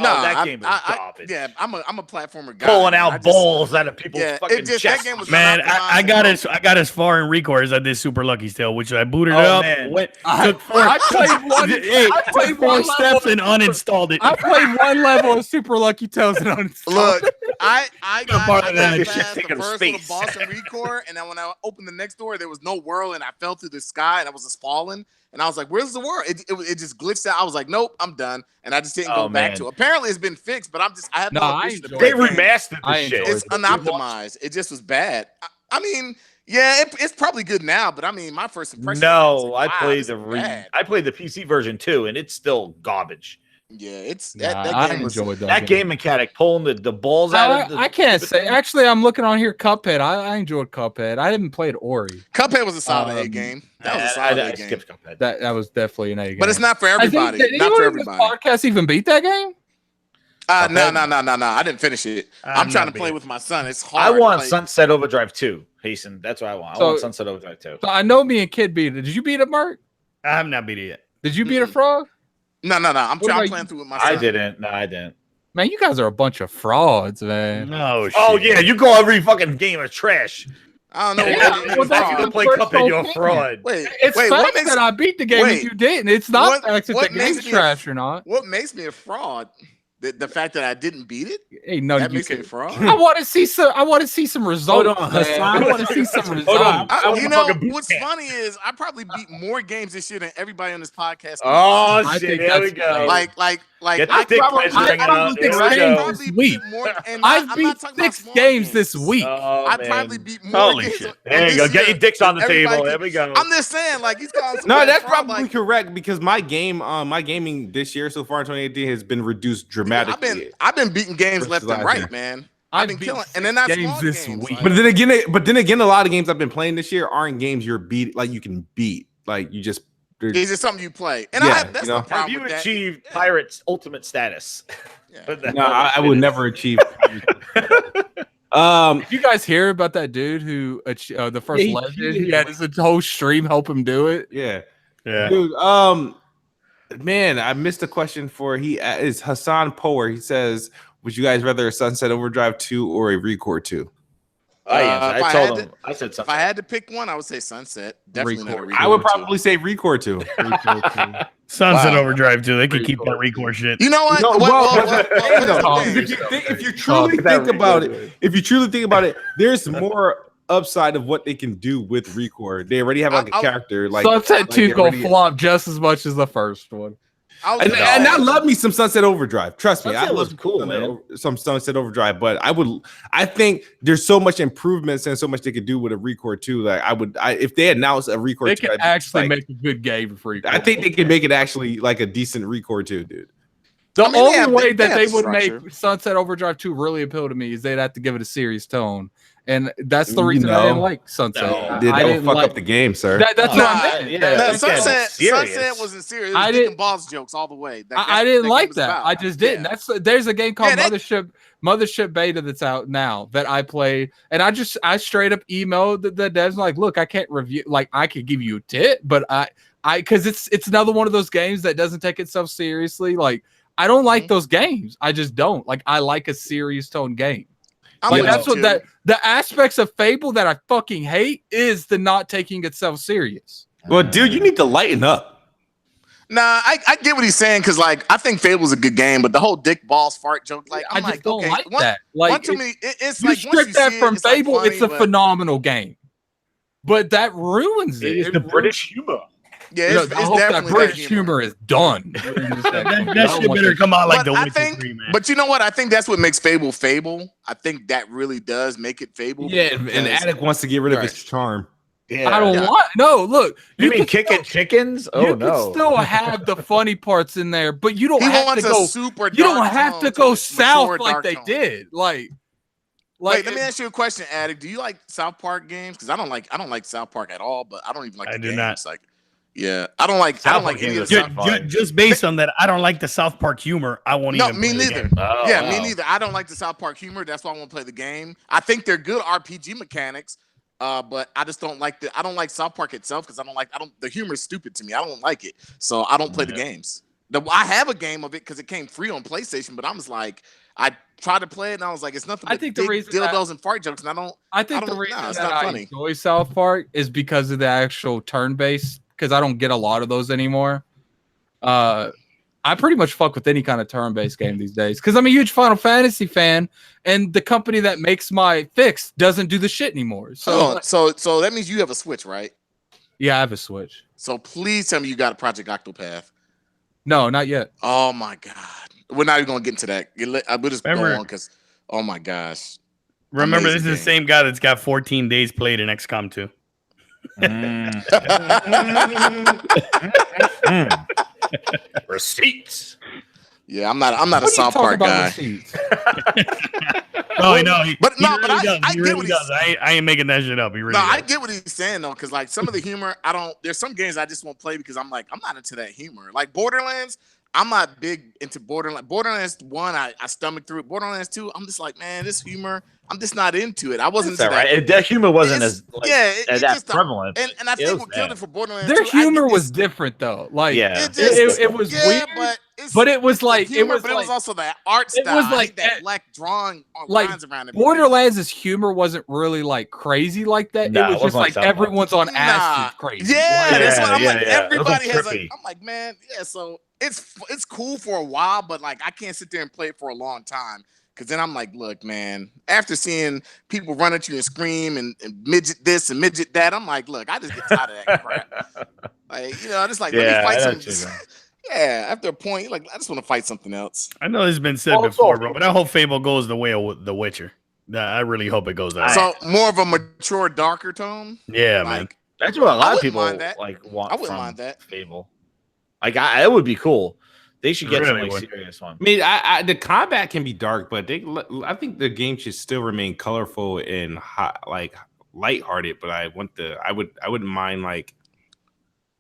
Oh, that game was garbage. yeah, I'm a platformer guy. Pulling man. I out just- balls out of people's Yeah, fucking it just that chests. game was Man, I got unoptimized. I got as far in Recore as I did Super Lucky's Tale, which I booted Oh, up, man. went, I took four, played one. hey, I took played 4 one steps level. and uninstalled it. I played one level of Super Lucky Tales and uninstalled. Look, I got part I of that got shit past the taking first space. little boss in Recore, and then when I opened the next door, there was no world, and I fell through the sky, and I was just falling, and I was like, "Where's the world?" It just glitched out. I was like, "Nope, I'm done," and I just didn't go Oh, back man. to it. Apparently, it's been fixed, but I have No, no I ambition to enjoyed They play the game. remastered I this shit. enjoyed It's it. unoptimized. It just was bad. I mean, yeah, it's probably good now, but I mean, my first impression. No, was like, I wow, played this the is bad. I played the PC version too, and it's still garbage. Yeah, it's Nah, that I game was. enjoyed That game mechanic pulling the balls out of the. I can't say. Actually, I'm looking on here. Cuphead. I enjoyed Cuphead. I haven't played Ori. Cuphead was a solid A Um, game. That was a solid A game. skipped Cuphead. That was definitely an A game. But it's not for I think- everybody. Did Not for anyone in this everybody. podcast even beat that game? No. I didn't finish it. I'm trying to not play big. with my son. It's I hard. to want play. Sunset Overdrive 2. Hasten. That's what I want. I So- want Sunset Overdrive 2. So I know me and Kid beat it. Did you beat it, Mark? I have not beat it yet. Did you beat a Mm-mm. frog? No. I'm What trying about playing you? through with my son. I didn't. No, I didn't. Man, you guys are a bunch of frauds, man. No shit. Oh yeah, you call every fucking game a trash. I don't know. Yeah, what it is. well, that's If you the don't play first Cuphead, you're a opinion. fraud. Wait, It's wait. facts What makes that I beat the game wait, and you didn't. It's not what- facts that what the makes game's me a- trash or not. what makes me a fraud? The fact that I didn't beat it. Hey, no, That you makes me a can. fraud. I want to see some. I want to see some results. Hold on, man. Hassan. I want to see some Hold results. on. I You wanna know fucking boot what's camp. funny is I probably beat more games this year than everybody on this podcast. Oh I shit! think Here we that's go. great. like Get the I dick probably, pleasure I hanging probably out. beat There we six go. games probably this beat week. more. And I've I'm beat not talking about 6 small games this week. Oh, I man. probably beat more Holy games. shit. on There you go. this Get year your dicks on the than table. everybody There we go. I'm just saying, like he's calling. No, somebody a that's fraud, probably like, correct because my gaming this year so far in 2018 has been reduced dramatically. I've been beating games Versus left and last right, year. man. I've I've been beat killing, and then not games small this games, week. like- But then again, a lot of games I've been playing this year aren't games you're beat like you can beat. Like you just it's just something you play, and Yeah, I have, that's you know. no Have problem you with that. achieved Pirate's ultimate status? Yeah. no, I would never achieve. Did you guys hear about that dude who the first Yeah, he legend? cheated. He had his whole stream help him do it. Yeah, Yeah. dude. Man, I missed a question for is Hassan Power. He says, "Would you guys rather a Sunset Overdrive 2 or a Recore 2?" I told him. I said If something. I had to pick one, I would say Sunset. Definitely not a Record. Record I would 2. probably say Record 2. Sunset Wow. Overdrive too. They could keep that Record. Recore shit. You know what? No, Well, hey, here's though, the thing. if you truly think about it, there's more upside of what they can do with Record. They already have like a character. Like Sunset 2 they gonna already- flop just as much as the first one. And I love me some Sunset Overdrive. Trust me, Sunset I was love cool, man. some Sunset Overdrive. But I think there's so much improvements and so much they could do with a Record 2. Like if they announce a Record They 2, can actually make a good game for Record. I think they can make it actually like a decent Record 2, dude. The I mean, only way that have they the would structure. make Sunset Overdrive 2 really appeal to me is they'd have to give it a serious tone. And that's the You reason I know. didn't like Sunset. No. I That would didn't fuck like up the game, sir. that's Nah, what I meant. yeah. No, Sunset Sunset serious. wasn't serious. It I was didn't- dick and balls jokes all the way. I didn't that like game was that. about. I just didn't. Yeah. There's a game called Yeah, Mothership Beta that's out now that I played, and I straight up emailed the devs like, look, I can't review, like I could give you a tip, but I because it's another one of those games that doesn't take itself seriously. Like I don't like those games. I just don't. Like I like a serious tone game. I'm Like with that's you, what too. the aspects of Fable that I fucking hate is the not taking itself serious. Well, dude, you need to lighten up. Nah, I get what he's saying because like I think Fable's a good game, but the whole dick balls fart joke, like I I'm just like, don't okay, like one that. Like to me, it's you like once strip that see from it's like Fable, funny, it's a but- phenomenal game. But that ruins it. It is It the ruins- British humor. Yeah, You know, it's I hope that definitely British humor is done. That shit better come out like But The I Witcher think, 3, man. but you know what? I think that's what makes Fable Fable. I think that really does make it Fable. Yeah, and because- Addict wants to get rid of Right. his charm. Yeah. I don't Yeah. want no. Look, You mean can kicking chickens? you Oh can no. still have the funny parts in there, but you don't he have wants to a go. super. You don't dark have to tone, go mature south like dark they tone. did. Like Wait, let me ask you a question, Addict. Do you like South Park games? Because I don't like South Park at all. But I don't even like. I the do games. not. Like, yeah, I don't like. I South don't Park like any games of are the so South fun. Just based on that, I don't like the South Park humor. I won't No, even. me play the neither. game. Oh, Yeah, wow. me neither. I don't like the South Park humor. That's why I won't play the game. I think they're good RPG mechanics, but I just don't like I don't like South Park itself because the humor is stupid to me. I don't like it, so I don't play the games. I have a game of it because it came free on PlayStation, but I'm just like, I tried to play it and I was like, it's nothing. I But think the big reason dildos and fart jokes, and I don't. I think I the don't- reason nah, it's that not I funny. enjoy South Park is because of the actual turn-based. Because I don't get a lot of those anymore. I pretty much fuck with any kind of turn-based game these days because I'm a huge Final Fantasy fan, and the company that makes my fix doesn't do the shit anymore. So So that means you have a Switch, right? yeah, I have a Switch. So please tell me you got a Project Octopath. No, not yet. Oh my god, we're not even gonna get into that. We'll just go Remember- on because, oh my gosh. Remember, this Amazing is the game. same guy that's got 14 days played in XCOM 2. Receipts. Yeah, I'm not a What are you South talking Park about guy. receipts? Oh, I know. But He no, really but I does. He get really what does. I ain't making that shit up. He really No, does. I get what he's saying though, because like some of the humor, there's some games I just won't play because I'm not into that humor. Like Borderlands, I'm not big into Borderlands. Borderlands 1, I stomach through it. Borderlands 2, I'm just like, man, this humor, I'm just not into it. I wasn't That's into all that. right. That humor wasn't It's- as like, yeah, as it that just prevalent. And I It think was what killed bad. it for Borderlands Their 2, I humor get was this- different though. Like Yeah. It just- it was yeah, weird, but it was the like humor, it was but it was like also that art it style. was I like hate that that- black drawing like lines around it. Borderlands' humor wasn't really like crazy like that. Nah, it it was just wasn't like like South Park. everyone's on acid crazy. Yeah, Like, that's what I'm Yeah, like. yeah. It was, like, Everybody has trippy. I'm like, man, yeah. So it's cool for a while, but like I can't sit there and play it for a long time because then I'm like, look, man. After seeing people run at you and scream and midget this and midget that, I'm like, look, I just get tired of that crap. Like I just like let Yeah, me fight I know some. what you mean. Yeah, after a point, like I just want to fight something else. I know this has been said Oh, before, so- bro, but I hope Fable goes the way of The Witcher. I really hope it goes that way. So more of a mature, darker tone. Yeah, man. Like That's what a lot of wouldn't people mind that. like want I wouldn't from mind that. Fable. Like, it would be cool. They should get some Really like would. serious one. I mean, the combat can be dark, but I think the game should still remain colorful and hot, like lighthearted. But I wouldn't mind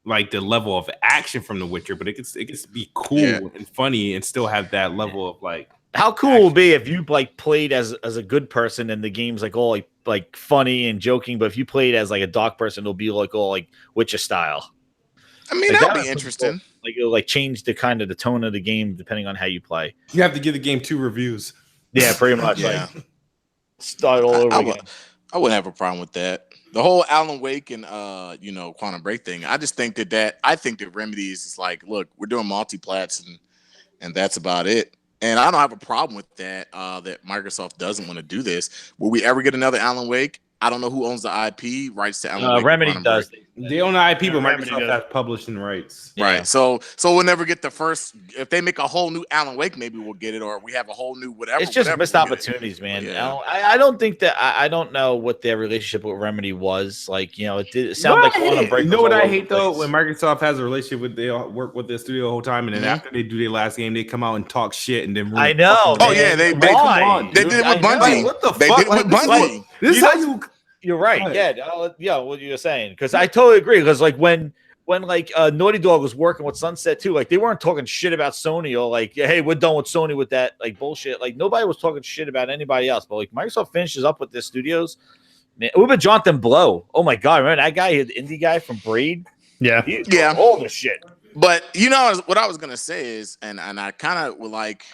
like the level of action from The Witcher, but it gets to be cool and funny and still have that level of like. How cool would be if you like played as a good person and the game's like all like funny and joking, but if you played as like a dark person, it'll be like all like Witcher style. I mean, Like, that'd that be would interesting. cool. Like it'll like change the kind of the tone of the game depending on how you play. You have to give the game 2 reviews. Yeah, pretty much. Yeah. Like start all over I again. I wouldn't have a problem with that. The whole Alan Wake and Quantum Break thing. I just think I think that Remedy is just like, look, we're doing multi-plats and that's about it. And I don't have a problem with that. That Microsoft doesn't want to do this. Will we ever get another Alan Wake? I don't know who owns the IP rights to Alan Wake. Remedy and does. They own the IP, but Remedy Microsoft does. has publishing rights. Yeah. Right. So we'll never get the first. If they make a whole new Alan Wake, maybe we'll get it, or we have a whole new whatever. It's just whatever, missed we'll get it. opportunities, man. Yeah. I don't think that I don't know what their relationship with Remedy was. Like, it sounded like Quantum Break. You know was what all I over hate the though? place. When Microsoft has a relationship with, they all work with the studio the whole time, and then after they do their last game, they come out and talk shit, and then I know. Oh man. yeah, they Why? come on, they dude. did it I with know. Bungie. What the They fuck? did it with Like, this is Bungie. This is You how guys- you. You're right. Right. Yeah, what you were saying, because I totally agree. Because like when like Naughty Dog was working with Sunset too, like they weren't talking shit about Sony or like, hey, we're done with Sony with that like bullshit. Like nobody was talking shit about anybody else. But like Microsoft finishes up with their studios. Man, what about Jonathan Blow? Oh my god, remember that guy, the indie guy from Braid? Yeah. Yeah. all the shit. But what I was gonna say is, and I kind of would like.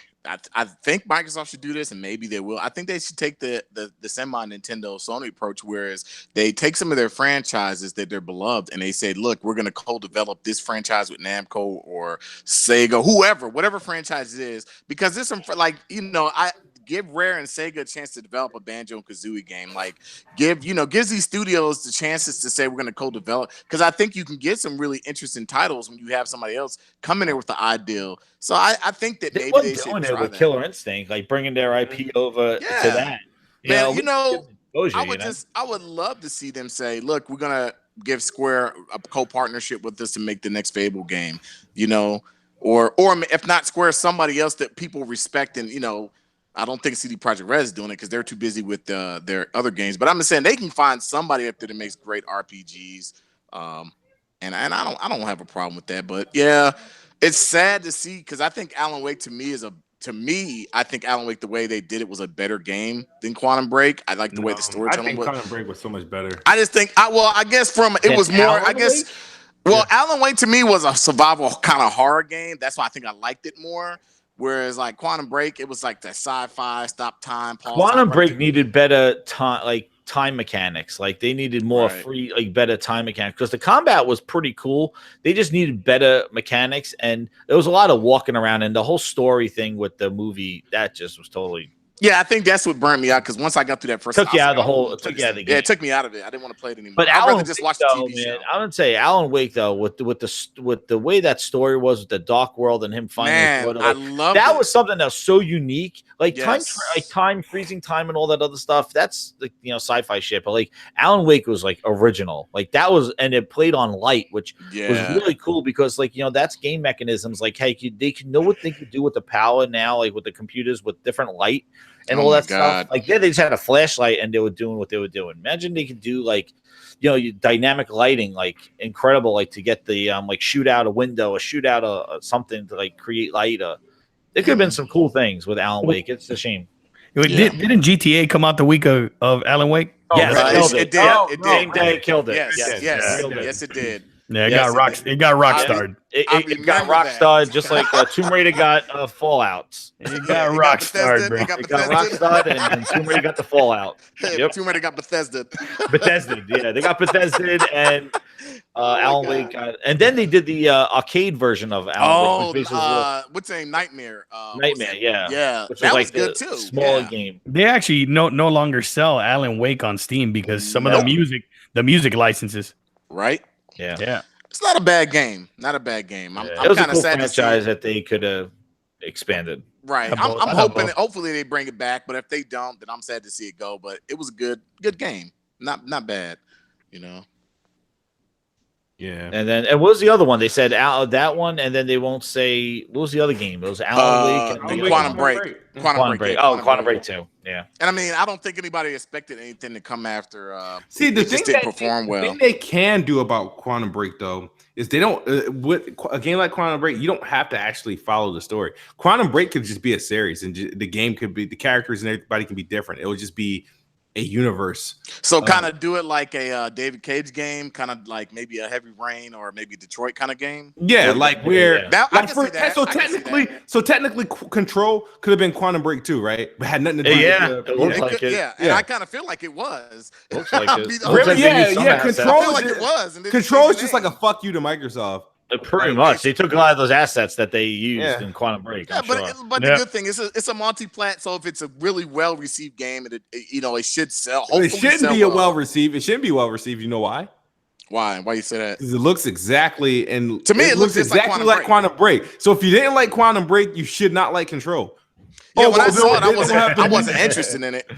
I think Microsoft should do this, and maybe they will. I think they should take the semi Nintendo Sony approach, whereas they take some of their franchises that they're beloved, and they say, "Look, we're going to co-develop this franchise with Namco or Sega, whatever franchise it is," because there's some I give Rare and Sega a chance to develop a Banjo and Kazooie game. Like, gives these studios the chances to say we're going to co-develop, because I think you can get some really interesting titles when you have somebody else come in there with the ideal. So I think that They maybe were they should doing it try with that. Killer Instinct, like bringing their IP over to Yeah. that. Man, Exposure, I would love to see them say, look, we're gonna give Square a co-partnership with us to make the next Fable game, or if not Square, somebody else that people respect. And I don't think CD Projekt Red is doing it because they're too busy with their other games. But I'm just saying they can find somebody up there that makes great RPGs. And I don't have a problem with that. But yeah, it's sad to see, because I think Alan Wake I think Alan Wake, the way they did it, was a better game than Quantum Break. I like the way the I storytelling think was. Quantum Break was so much better. I just think I guess it was more. Alan I guess. Wake? Well, Alan Wake to me was a survival kind of horror game. That's why I think I liked it more. Whereas like Quantum Break, it was like the sci-fi, stop time, pause. Quantum Break needed better time mechanics. Like they needed more Right. free, like better time mechanics, because the combat was pretty cool. They just needed better mechanics, and there was a lot of walking around, and the whole story thing with the movie, that just was totally. Yeah, I think that's what burned me out, because once I got through that first, Took you I was out of the like, I don't whole- wanna play took this you out of the thing. game. Yeah, it took me out of it. I didn't want to play it anymore. But I'd Alan rather just Wake, watch the though, TV man, show. I'm gonna say Alan Wake though, with the way that story was, with the dark world and him finding his Man, daughter, I like, love that it. was something that was so unique. Like Yes. time freezing time and all that other stuff. That's like sci-fi shit. But like Alan Wake was like original. Like that was, and it played on light, which was really cool, because like that's game mechanisms. Like hey, they can know what they could do with the power now, like with the computers with different light and all my that God. stuff. Like they just had a flashlight and they were doing what they were doing. Imagine they could do like dynamic lighting, like incredible, like to get the like shoot out a window or shoot out a something to like create light. There could have been some cool things with Alan Wake. It's a shame. Didn't GTA come out the week of Alan Wake? Yes, right. killed It did. Yeah, It did. Same day, killed it. Yes, yes, it did. Yeah, it Yes, got rock. it did. It got rock I- starred. It I got remember rock that. starred, just like Tomb Raider got Fallout. It got rock starred, bro. It got It got rock Bethesda. starred, and Tomb Raider got the Fallout. Yep. Tomb Raider got Bethesda. Bethesda, yeah, they got Bethesda, and Alan Wake got, and then they did the arcade version of Alan Wake, which basically What's the name? Nightmare. Nightmare, yeah, Yeah, which that was was like good the too. smaller Yeah. game. They actually no longer sell Alan Wake on Steam because some of the music licenses. Right? Yeah, Yeah. It's not a bad game. Not a bad game. I'm it was a kind of cool sad to see. franchise that they could have expanded. Right. I I'm bought hoping. both. Hopefully they bring it back. But if they don't, then I'm sad to see it go. But it was a good game. Not bad. Yeah. And what was the other one? They said that one, and then they won't say what was the other game. It was Alan Wake and the Quantum other one. Break. Quantum Break. yeah, Oh, Quantum Break too. Yeah. And I mean, I don't think anybody expected anything to come after. See, the it just thing didn't perform well. The thing they can do about Quantum Break though is they don't with a game like Quantum Break, you don't have to actually follow the story. Quantum Break could just be a series, and the game could be the characters and everybody can be different. It would just be a universe. So kind of do it like a David Cage game, kind of like maybe a Heavy Rain or maybe Detroit kind of game. Yeah, like where That, I like can for, see that. so I can see technically, that. Control could have been Quantum Break too, right? But had nothing to do. It looks It like could- it. yeah, and I kind of feel like it was. Looks like I'll it. be the- Looks like they Yeah, used some yeah, assets. I Control feel like is- it was. And they Control is changed just the like a name. fuck you to Microsoft. Pretty much. They took a lot of those assets that they used in Quantum Break. Yeah, I'm but sure. but the good thing is it's a multi-plat. So if it's a really well received game, it should sell. Hopefully It shouldn't sell be a well received. It shouldn't be well received. You know why? Why? Why you say that? Because it looks exactly and To me, it looks just like exactly Quantum Break. Quantum Break. So if you didn't like Quantum Break, you should not like Control. Yeah, when I well, saw it, they don't have I the- wasn't interested in it.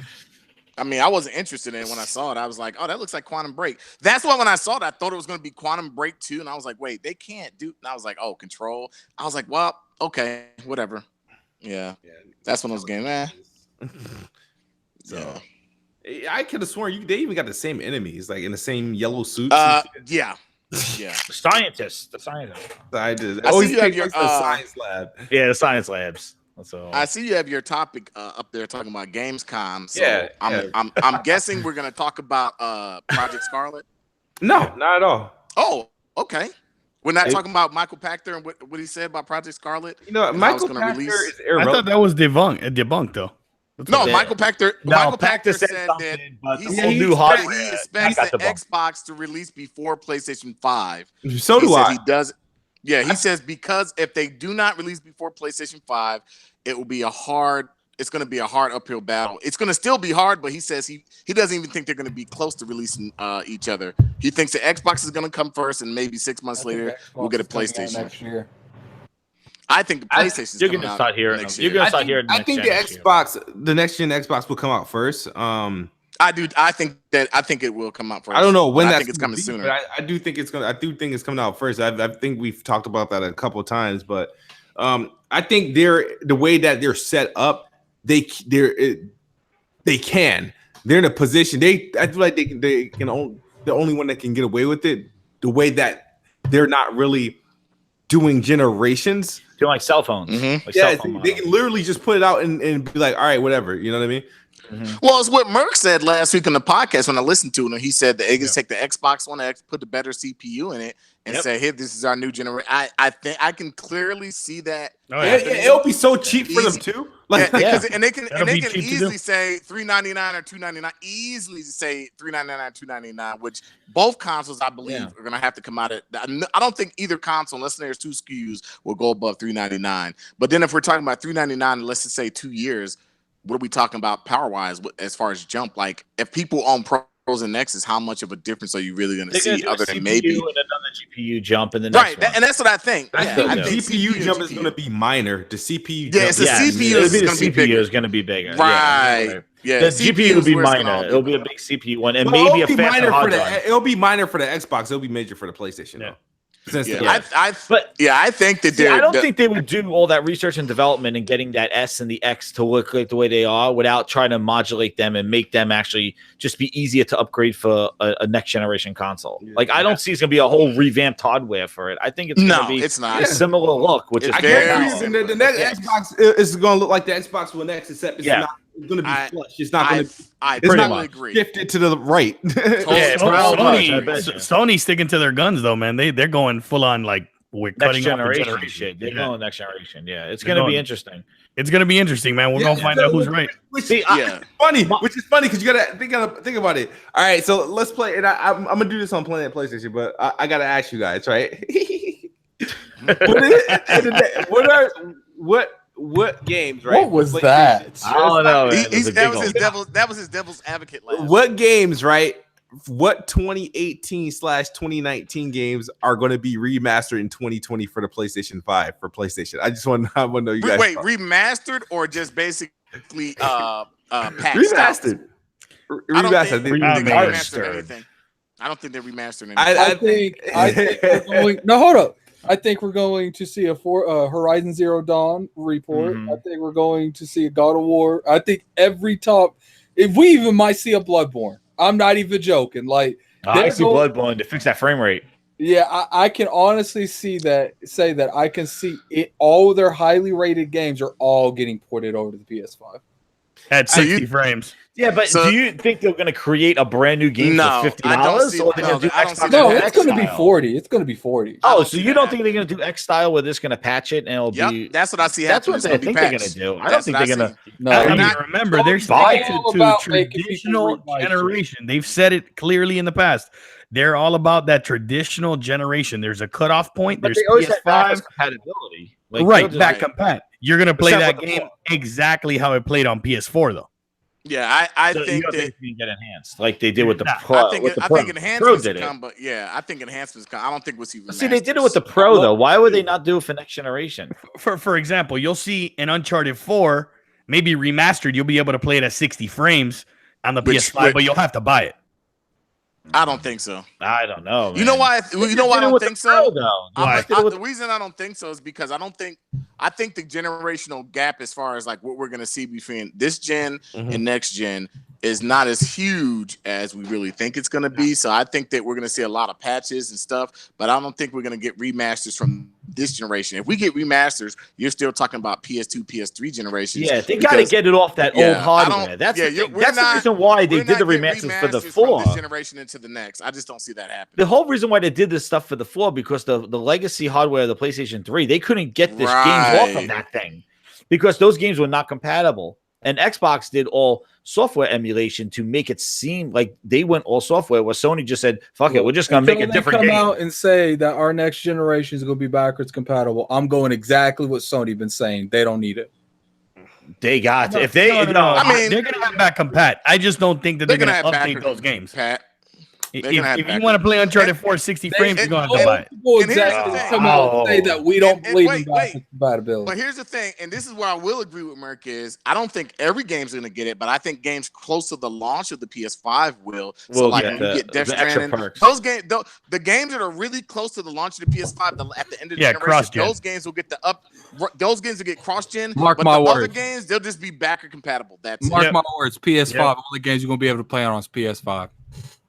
I mean, I wasn't interested in it when I saw it. I was like, oh, that looks like Quantum Break. That's why when I saw it, I thought it was going to be Quantum Break 2. And I was like, wait, they can't do. And I was like, oh, Control. I was like, well, okay, whatever. Yeah. That's one of those games, man. So I could have sworn they even got the same enemies, like in the same yellow suits. Yeah. The scientists. I did. I see you have your, the science lab. Yeah, the science labs. So I see you have your topic up there talking about Gamescom. So Yeah, I'm guessing we're gonna talk about Project Scarlet. No, not at all. Oh, okay. We're not talking about Michael Pachter and what he said about Project Scarlet. You know, and how it's Michael gonna Pachter release. is I irrelevant. thought that was debunked though. No, Yeah. Michael Pachter. No, Michael Pachter Pachter said said that something, but he the said whole he new expects- hardware, he that expects got the debunked. Xbox to release before PlayStation 5. So He do said I. he does. Yeah, he says because if they do not release before PlayStation 5, it will be it's going to be a hard uphill battle. It's going to still be hard, but he says he doesn't even think they're going to be close to releasing each other. He thinks the Xbox is going to come first, and maybe 6 months later we'll get a PlayStation next year. I think the PlayStation is you're coming gonna out start hearing next them. year. You're gonna start hearing. I think the next gen Xbox will come out first. I do. I think it will come out first. I don't know when but I that's think it's gonna coming be, sooner. but I do think it's coming out first. I think we've talked about that a couple of times, but I think the way that they're set up, they're in a position. I feel like they can the only one that can get away with it. The way that they're not really doing generations. Doing like cell phones. Mhm. Like Yeah, cell phone they models. can literally just put it out and be like, all right, whatever. You know what I mean? Well, it's what Merck said last week on the podcast when I listened to it. And he said that they can take the Xbox One X, put the better CPU in it, and say, "Here, this is our new generation." I think I can clearly see that. Oh, Yeah, yeah. it'll be so cheap for them Easy. too. Yeah, Like, and they can That'll be cheap to easily do. say $399 or $299. Easily say $399 $299, which both consoles I believe are gonna have to come out at. I don't think either console, unless there's 2 SKUs, will go above $399. But then if we're talking about $399, let's just say 2 years, what are we talking about power wise as far as jump? Like if people own Pros and Nexus, how much of a difference are you really gonna They're gonna see do a other than CPU maybe? and another GPU jump in the next Right, one. and that's what I think. I Yeah, think I the think GPU jump is GPU. going to be minor. The CPU Yeah, jump it's a Yes, CPU it'll is be the gonna be CPU bigger. is going to be bigger. Right. Yeah. Yeah, The GPU will is be where it's gonna all minor. It'll be a about. big CPU one, and Well, maybe a it'll be faster minor hard for drive. It'll be minor for the Xbox. It'll be major for the PlayStation. Yeah. Though. Since Yeah, the- I think that See, I they're. don't think they would do all that research and development and getting that S and the X to look like the way they are without trying to modulate them and make them actually just be easier to upgrade for a next generation console. Like, I don't see it's going to be a whole revamped hardware for it. I think it's going to No, be it's not. a similar look, which It's is I very guarantee similar. you the next Xbox is going to look like the Xbox One X, except it's not going to be I- flush. It's not going to. I It's totally not agree. shifted to the right. Yeah, it's Sony, real much, I bet you. Sony's sticking to their guns though, man. They're going full on like we're next cutting off the generation shit. They're Yeah. going next generation. Yeah, it's They're going to be going- interesting. It's gonna be interesting, man. We're gonna find out who's right. See, Yeah. Which is funny because you gotta think about it. All right, so let's play. And I'm gonna do this on PlayStation, but I gotta ask you guys, right? what games, right? What was PlayStation. that? I don't know. Man. That was his devil's advocate last. What games, right? What 2018/2019 games are going to be remastered in 2020 for the PlayStation 5 for PlayStation? I want to know you guys. Wait, remastered or just basically patched remastered. I don't Remastered. think they Remastered. remastered anything. I don't think they're remastering anything. I think we're going. No, hold up. I think we're going to see a Horizon Zero Dawn report. Mhm. I think we're going to see a God of War. I think every top. If we even might see a Bloodborne. I'm not even joking. Like, I see Bloodborne to fix that frame rate. yeah, I can honestly say that I can see it. All their highly rated games are all getting ported over to the PS5. at 60 frames. Yeah, but So- do you think they're going to create a brand new game No, for $50? Or they're going to do I don't see Xbox that. No, One it's going to be X-style? 40. It's going to be 40. I Oh, don't so see you that don't think they're happening. going to do X style where they're just going to patch it and it'll Yep, be? that's what I see That's happening. what It's I gonna be think they're going patched. to do. I don't That's think what they're going see. to. No, I They're mean, not- remember, they're Sony's sticking all to about making people traditional realize it. generation. They've said it clearly in the past. They're all about that traditional generation. There's a cutoff point. But There's they always have PS5. backwards compatibility. Like, Right, they'll just- back compat. You're gonna play Except that with the game exactly how it played on PS4, though. Yeah, I So you think don't that. think it's going to get enhanced like they did with the Nah, Pro? I think, with the I Pro. think Pro enhancements did will it. come, but yeah, I think enhancements come. I don't think we'll see. See, they did it with the remasters. Pro though. Why would they not do it for next generation? For example, you'll see in Uncharted 4, maybe remastered, you'll be able to play it at 60 frames on the PS5, but you'll have to buy it. I don't think so. I don't know. You know man. why? They You just know why I did it don't with the think Pro, so. though. Why? The reason I don't think so is because I think the generational gap as far as like what we're gonna see between this gen and next gen is not as huge as we really think it's gonna be. So I think that we're gonna see a lot of patches and stuff, but I don't think we're gonna get remasters from this generation. If we get remasters, you're still talking about PS2, PS3 generations. Yeah, they got to because- get it off that Yeah, old I hardware. don't- That's yeah, the thing. we're That's the not- reason why they We're did the not getting remasters for the remasters from 4. this generation into the next. I just don't see that happening. The whole reason why they did this stuff for the 4 because the legacy hardware of the PlayStation 3, they couldn't get this games off Right. of that thing because those games were not compatible. And Xbox did all software emulation to make it seem like they went all software. Where Sony just said, "Fuck it, we're just gonna make a Until they different come game." out and say that our next generation is going to be backwards compatible. I'm going exactly what Sony been saying. They don't need it. They got to. No, If they, no. I mean- they're gonna have back compat. I just don't think that they're gonna have update backwards those games. Pat. If, They're gonna have if you backwards. want to play Uncharted 4 60 frames, you're gonna have to buy it. People And here's the exactly thing. come out and say that we don't And believe wait, in backwards compatibility. But here's the thing, and this is where I will agree with Merck is I don't think every game's gonna get it, but I think games close to the launch of the PS5 will. So Will like get when you the- get Death the extra Stranding, perks. those games, the games that are really close to the launch of the PS5 at the end of the generation, cross-gen. those games will get those games will get cross-gen. Mark but my the other words. games, they'll just be backer compatible. That's Mark it. my words, PS5, Yep. all the games you're gonna be able to play on is PS5.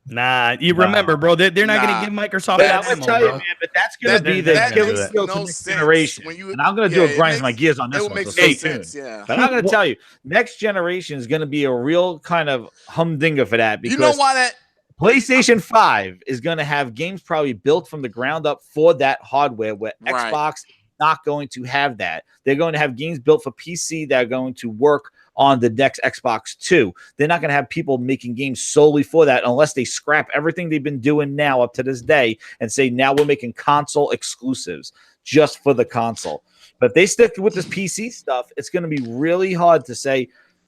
Nah, you remember, bro. They're not Nah. gonna give Microsoft But that I'm gonna demo, tell you, bro. man. But that's gonna be the that killing makes skill to no next sense generation. when you- And I'm gonna yeah, do a it grinds my makes- gears on It this would one. make So so stay sense, tuned. yeah. But I'm gonna tell you, next generation is gonna be a real kind of humdinger for that because You know why that? PlayStation 5 is going to have games probably built from the ground up for that hardware where Right. Xbox is not going to have that. They're going to have games built for PC that are going to work on the next Xbox 2. They're not going to have people making games solely for that unless they scrap everything they've been doing now up to this day and say, now we're making console exclusives just for the console. But if they stick with this PC stuff, it's going to be really hard to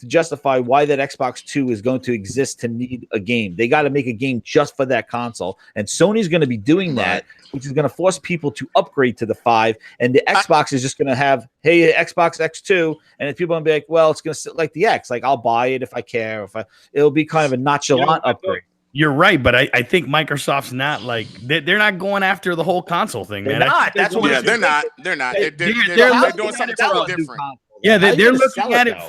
justify why that Xbox 2 is going to exist to need a game. They got to make a game just for that console. And Sony's going to be doing that, which is going to force people to upgrade to the 5. And the Xbox is just going to have, hey, Xbox X2. And if people are going to be like, well, it's going to sit like the X. Like, I'll buy it if I care. It'll be kind of a nonchalant upgrade. You're right, but I think Microsoft's not like they're not going after the whole console thing, man. They're I not. think That's they're what going- Yeah, they're not. They're not. They're they're doing something totally different. Yeah, How you they're gonna looking sell at it though?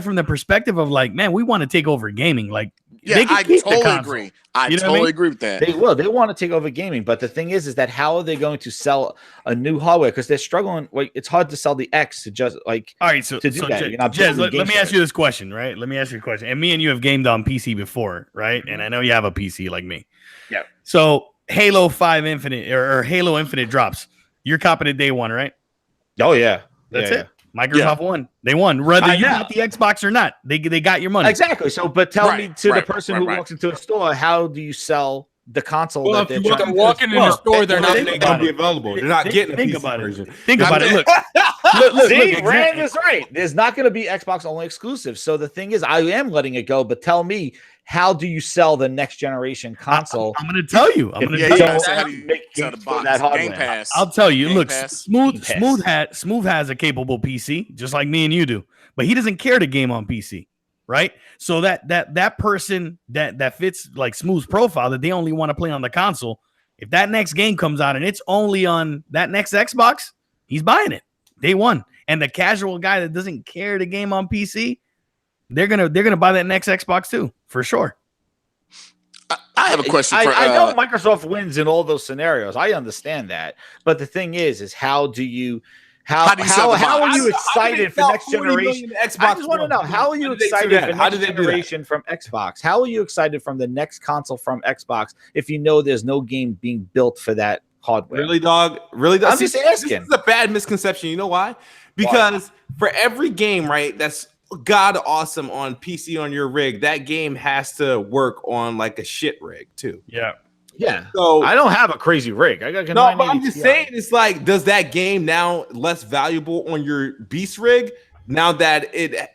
from the perspective of like, man, we want to take over gaming. Like, Yeah, they can I keep the totally console. agree. I You know what I totally mean? agree with that. They want to take over gaming, but the thing is that how are they going to sell a new hardware? Because they're struggling. Like, it's hard to sell the X to just like. All right, so To do that, you're not Jez, building let games me for ask it. you this question, right? Let me ask you a question. And me and you have gamed on PC before, right? And I know you have a PC like me. Yeah. So Halo 5 Infinite or Halo Infinite drops. You're copping it day one, right? Oh yeah, That's Yeah, it. Microsoft won. They won. Whether you know. got the Xbox or not, they got your money. Exactly. So, but tell me Right, to right, the person right, who right. walks into a store, how do you sell the console Well, that if they're you look trying at to walking in the store, they're not think going about to be it. available. They're not getting a Think PC about it. version. Think about it. Look, See, look, Rand is right. There's not going to be Xbox only exclusive. So the thing is, I am letting it go. But tell me, how do you sell the next generation console? I'm going to tell you. I'm going to Yeah, tell you you. gotta don't say how do you make sell the games for box. that hardware. Game Pass. I'll tell you. Game Look, Pass. Smooth has a capable PC, just like me and you do, but he doesn't care to game on PC, right? So that person that fits like Smooth's profile, that they only want to play on the console. If that next game comes out and it's only on that next Xbox, he's buying it day one. And the casual guy that doesn't care to game on PC, they're gonna buy that next Xbox too, for sure. I have a question I, for. I know Microsoft wins in all those scenarios. I understand that, but the thing is how do you How do you sell the how box? are you excited for next generation? Xbox I just want to know, how are you excited for How did next they do that? generation from Xbox? How are you excited from the next console from Xbox if you know there's no game being built for that hardware? Really, dog? Really, dog? I'm just asking. This is a bad misconception. You know why? Because for every game, right, that's god awesome on PC on your rig, that game has to work on like a shit rig too. Yeah. Yeah. So I don't have a crazy rig. I got a no, but I'm 980 just Ti. saying, it's like, does that game now less valuable on your beast rig now that it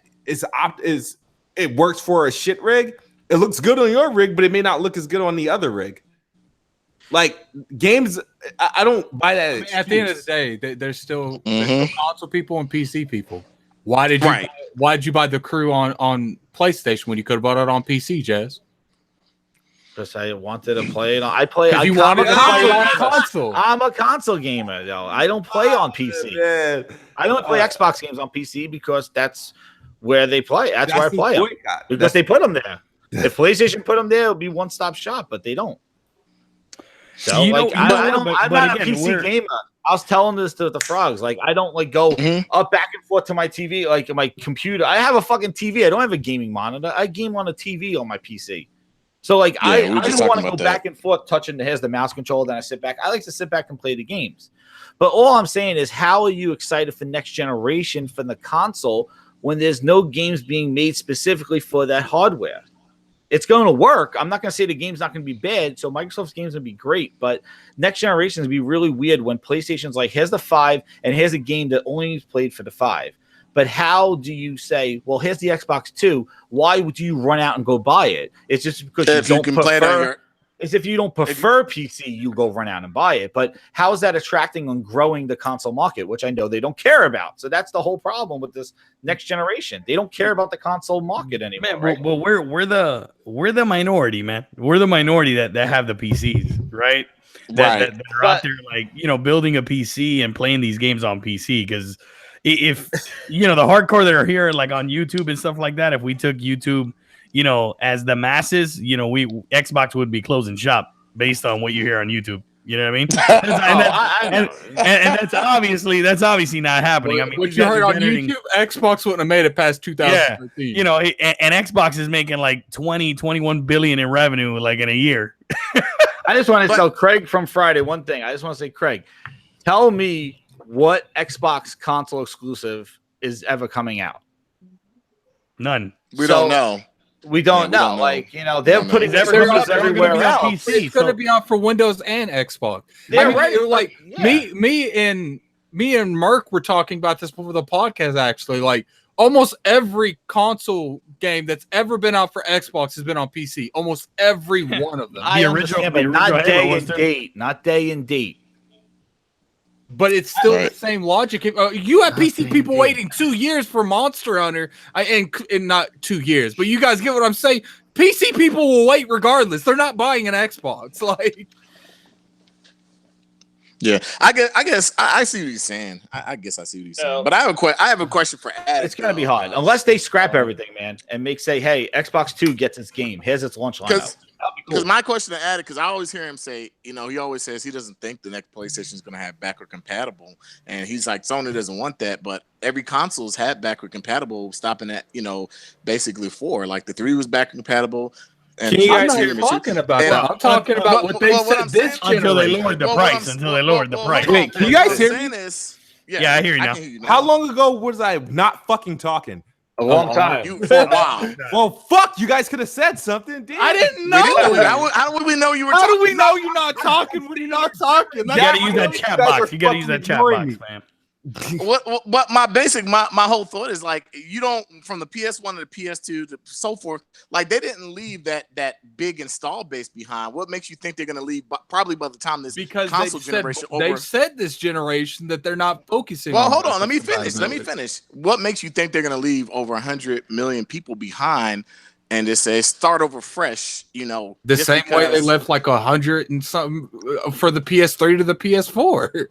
works for a shit rig? It looks good on your rig, but it may not look as good on the other rig. Like games, I don't buy that. I mean, at the end of the day, there's still console people and PC people. Why did you buy the crew on PlayStation when you could have bought it on PC, Jazz? Because I wanted to play it. I play. Because you I'm wanted a to play it on console. console. I'm a console gamer, though. I don't play on PC. Man. I don't play Xbox games on PC because that's where they play. That's where I play them. Because they put them there. If PlayStation put them there, it would be one-stop shop, but they don't. So I'm not a PC gamer. I was telling this to the frogs. Like, I don't like go up back and forth to my TV, like my computer. I have a fucking TV. I don't have a gaming monitor. I game on a TV on my PC. So like I don't want to go back and forth touching here's the mouse control, then I sit back. I like to sit back and play the games. But all I'm saying is, how are you excited for next generation for the console when there's no games being made specifically for that hardware? It's going to work. I'm not going to say the game's not going to be bad. So Microsoft's game's going to be great, but next generation is going to be really weird when PlayStation's like, here's the 5 and here's a game that only is played for the 5. But how do you say, well, here's the Xbox 2. Why would you run out and go buy it? It's just because you don't prefer. It's if you don't prefer PC, you go run out and buy it. But how is that attracting and growing the console market, which I know they don't care about? So that's the whole problem with this next generation. They don't care about the console market anymore. Man, right? well, we're the minority, man. We're the minority that have the PCs, right? That are out there, like, building a PC and playing these games on PC. Because if the hardcore that are here, like on YouTube and stuff like that, if we took YouTube, as the masses, Xbox would be closing shop based on what you hear on YouTube. You know what I mean? And that's obviously not happening. I mean, what you heard on YouTube, Xbox wouldn't have made it past 2013. Yeah, and Xbox is making like 21 billion in revenue like in a year. I just want to tell Craig from Friday one thing. I just want to say, Craig, tell me what Xbox console exclusive is ever coming out. None. We don't know. We don't know. Like, they're putting exclusives everywhere else. It's going to be out for Windows and Xbox. Me and Merc were talking about this before the podcast, actually. Like, almost every console game that's ever been out for Xbox has been on PC. Almost every one of them. I understand, but not day and date. Not day and date. But it's still the same logic. You have PC people waiting 2 years for Monster Hunter, and not 2 years, but you guys get what I'm saying. PC people will wait regardless. They're not buying an Xbox. Like, yeah, I guess I see what he's saying. I guess I see what he's saying. But I have a question for Addict. It's gonna be hard unless they scrap everything, man, and say, hey, Xbox 2 gets its game. Here's its launch lineup. Because my question to Addict, because I always hear him say, he always says he doesn't think the next PlayStation is going to have backward compatible, and he's like, Sony doesn't want that, but every console's had backward compatible, stopping at basically 4. Like the 3 was backward compatible. And I'm not even talking about that. I'm talking about what they said this generation. Until they lowered the price. Wait, can you guys hear me? Yeah, I hear you now. How long ago was I not fucking talking? A long time. For a while. Well, fuck, you guys could have said something. Damn. I didn't know. How would we know you were talking? How do we know you're not talking when you're not talking? You gotta use that chat box. You gotta use that chat box, man. What my whole thought is, like, you don't, from the PS1 to the PS2 to so forth, like, they didn't leave that big install base behind. What makes you think they're going to leave probably by the time this console generation over? They said this generation that they're not focusing on. Well, hold on, let me finish. What makes you think they're going to leave over 100 million people behind and just say start over fresh? The same way they left like 100 and something for the PS3 to the PS4.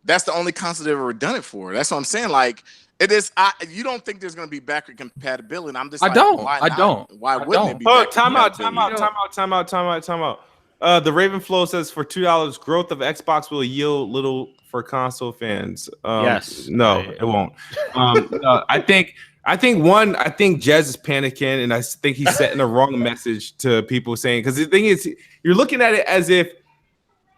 That's the only console they've ever done it for. That's what I'm saying. Like, it is. You don't think there's going to be backward compatibility? I'm just. I don't. Why wouldn't it be? Oh, time out. The Ravenflow says for $2, growth of Xbox will yield little for console fans. Yes. No, it won't. No, I think Jez is panicking, and I think he's setting the wrong message to people saying, because the thing is, you're looking at it as if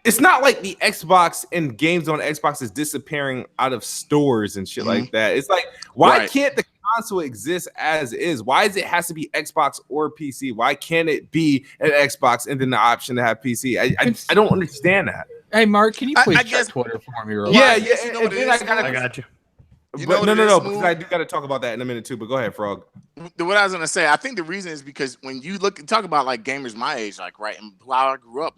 it's not like the Xbox and games on Xbox is disappearing out of stores and shit like that. It's like, why can't the console exist as is? Why does it has to be Xbox or PC? Why can't it be an Xbox and then the option to have PC? I don't understand that. Hey, Mark, can you please check guess Twitter for me? Real Yeah, quick? yeah. You know what it is? I got you. But no, because I do got to talk about that in a minute too. But go ahead, Frog. What I was gonna say, I think the reason is because when you talk about like gamers my age, like right, and how I grew up,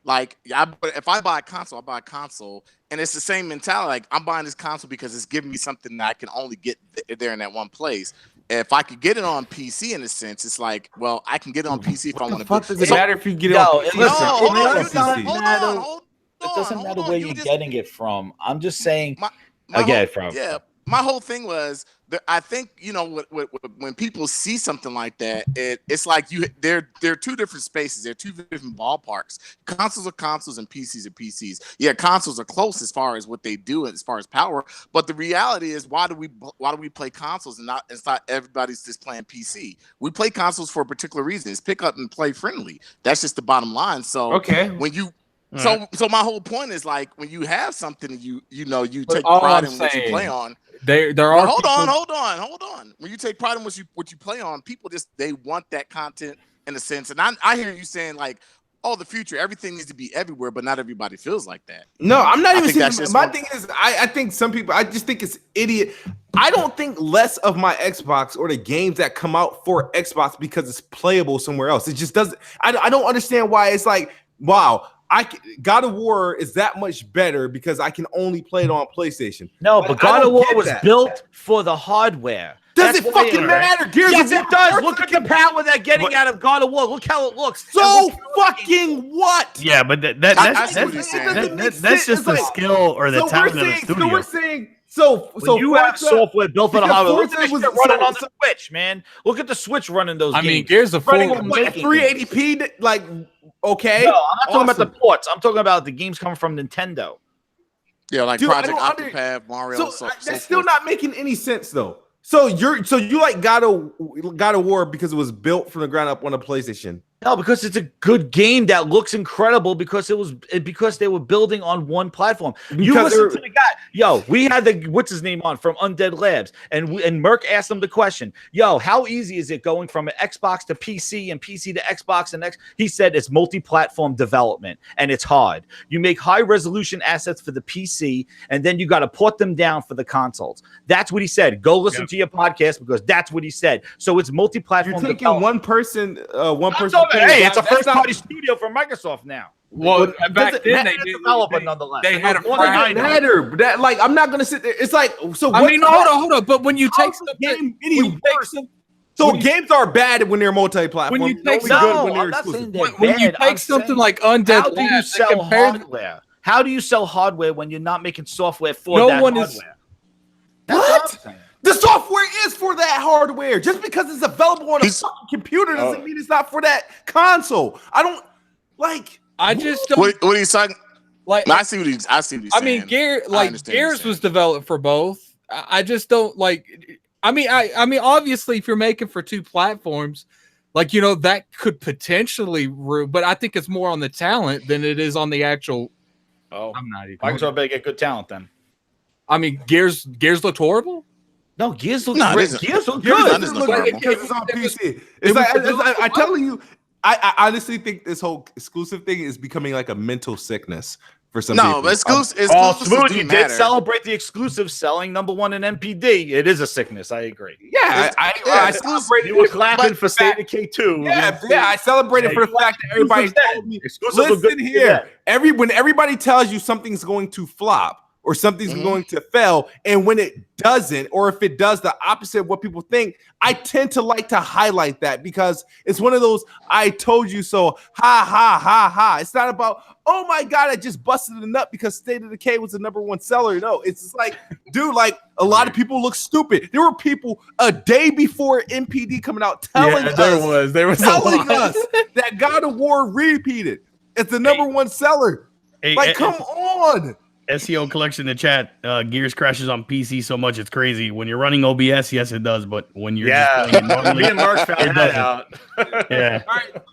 if I buy a console, I buy a console, and it's the same mentality. Like, I'm buying this console because it's giving me something that I can only get there in that one place. If I could get it on PC, in a sense, it's like, well, I can get it on PC if I want to. What does it matter if you get it on PC? It doesn't matter where you're getting it from. I'm just saying. My whole thing was that I think, you know, when people see something like that, it's like they're two different spaces. They're two different ballparks. Consoles are consoles and PCs are PCs. Yeah, consoles are close as far as what they do as far as power. But the reality is, why do we play consoles and it's not everybody's just playing PC? We play consoles for a particular reason. It's pick up and play friendly. That's just the bottom line. So when you So my whole point is, like, when you have something you take pride in what you play on. There are hold on. When you take pride in what you play on, people they want that content in a sense. And I hear you saying, like, oh, the future, everything needs to be everywhere, but not everybody feels like that. No, I'm not even saying. My thing is, I think some people, I just think it's idiot. I don't think less of my Xbox or the games that come out for Xbox because it's playable somewhere else. It just doesn't. I don't understand why it's like, wow, God of War is that much better because I can only play it on PlayStation. No, but God of War was built for the hardware. Does it fucking matter? Yes, it does. Look at the power they're getting out of God of War. Look how it looks. So fucking what? Yeah, but that's just the skill or the talent of the studio. So we're saying, so you have software built for the hardware. Look at this shit running on the Switch, man. Look at the Switch running those games. I mean, Gears of running War. what, 380p, like, okay. No, I'm not talking about the ports. I'm talking about the games coming from Nintendo. Yeah, like Project Octopath, Mario. So that's still not making any sense, though. So you like God of War because it was built from the ground up on a PlayStation? No, because it's a good game that looks incredible because they were building on one platform. You listen to the guy. Yo, we had what's his name on from Undead Labs, and Merc asked him the question. Yo, how easy is it going from an Xbox to PC and PC to Xbox and X? He said it's multi-platform development and it's hard. You make high resolution assets for the PC, and then you got to port them down for the consoles. That's what he said. Go listen to your podcast because that's what he said. So it's multi-platform. You're taking one person. Hey, it's a first-party studio from Microsoft now. Well, back then they did developer nonetheless. They had a doesn't matter. That, like, I'm not gonna sit there. It's like, so I mean, hold on. But when you take something, so games are bad when they're multi-platform. When you take when you take something like Undead, how do you sell hardware? How do you sell hardware when you're not making software for that hardware? What? The software is for that hardware. Just because it's available on a fucking computer doesn't mean it's not for that console. I don't like. I just don't. What are you saying? Like, I see what he's saying. I mean, Gears was developed for both. I just don't like. I mean, obviously, if you're making for two platforms, like, you know, that could potentially ruin. But I think it's more on the talent than it is on the actual. Oh, I'm not even. Microsoft better get good talent then. I mean, Gears looked horrible. No, Gears look great. Gears look good. Because it's on PC. It's like I'm telling you. I honestly think this whole exclusive thing is becoming like a mental sickness for some people. No, but exclusive Smoothie did celebrate the exclusive selling #1 in MPD. It is a sickness. I agree. Yeah, I celebrated. You were clapping for State of K2. Yeah, I celebrated for the fact that everybody told me, listen here. When everybody tells you something's going to flop, or something's going to fail, and when it doesn't, or if it does the opposite of what people think, I tend to like to highlight that because it's one of those I told you so, ha ha ha ha. It's not about, oh my god, I just busted a nut because State of Decay was the #1 seller. No, it's just like, dude, like, a lot of people look stupid. There were people a day before MPD coming out telling us that God of War repeated. It's the #1 seller. Like, come on. SEO collection in the chat. Gears crashes on PC so much it's crazy. When you're running OBS, yes, it does. But when you're just playing it normally, me and Mark found that doesn't. out. Yeah. All right,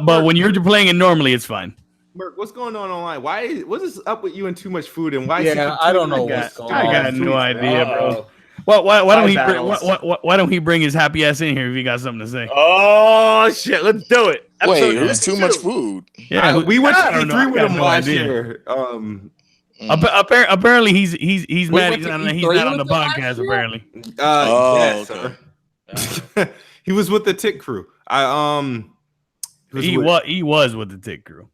But when you're playing it normally, it's fine. Merc, what's going on online? What is up with you and too much food? And why? Yeah, I don't know what's going on. I got no idea, bro. Uh-oh. Well, why don't he Five bring, battles. why don't he bring his happy ass in here if he got something to say? Oh shit! Let's do it. Wait, Episode who's too much 52. food? Yeah, we went to I don't know. I E3 with got him no last idea. year. Apparently he's We mad. went He's to not, he's E3 not on the with him last podcast. year? Apparently, Yes, okay. sir. He was with the Tick Crew. he was with the Tick Crew.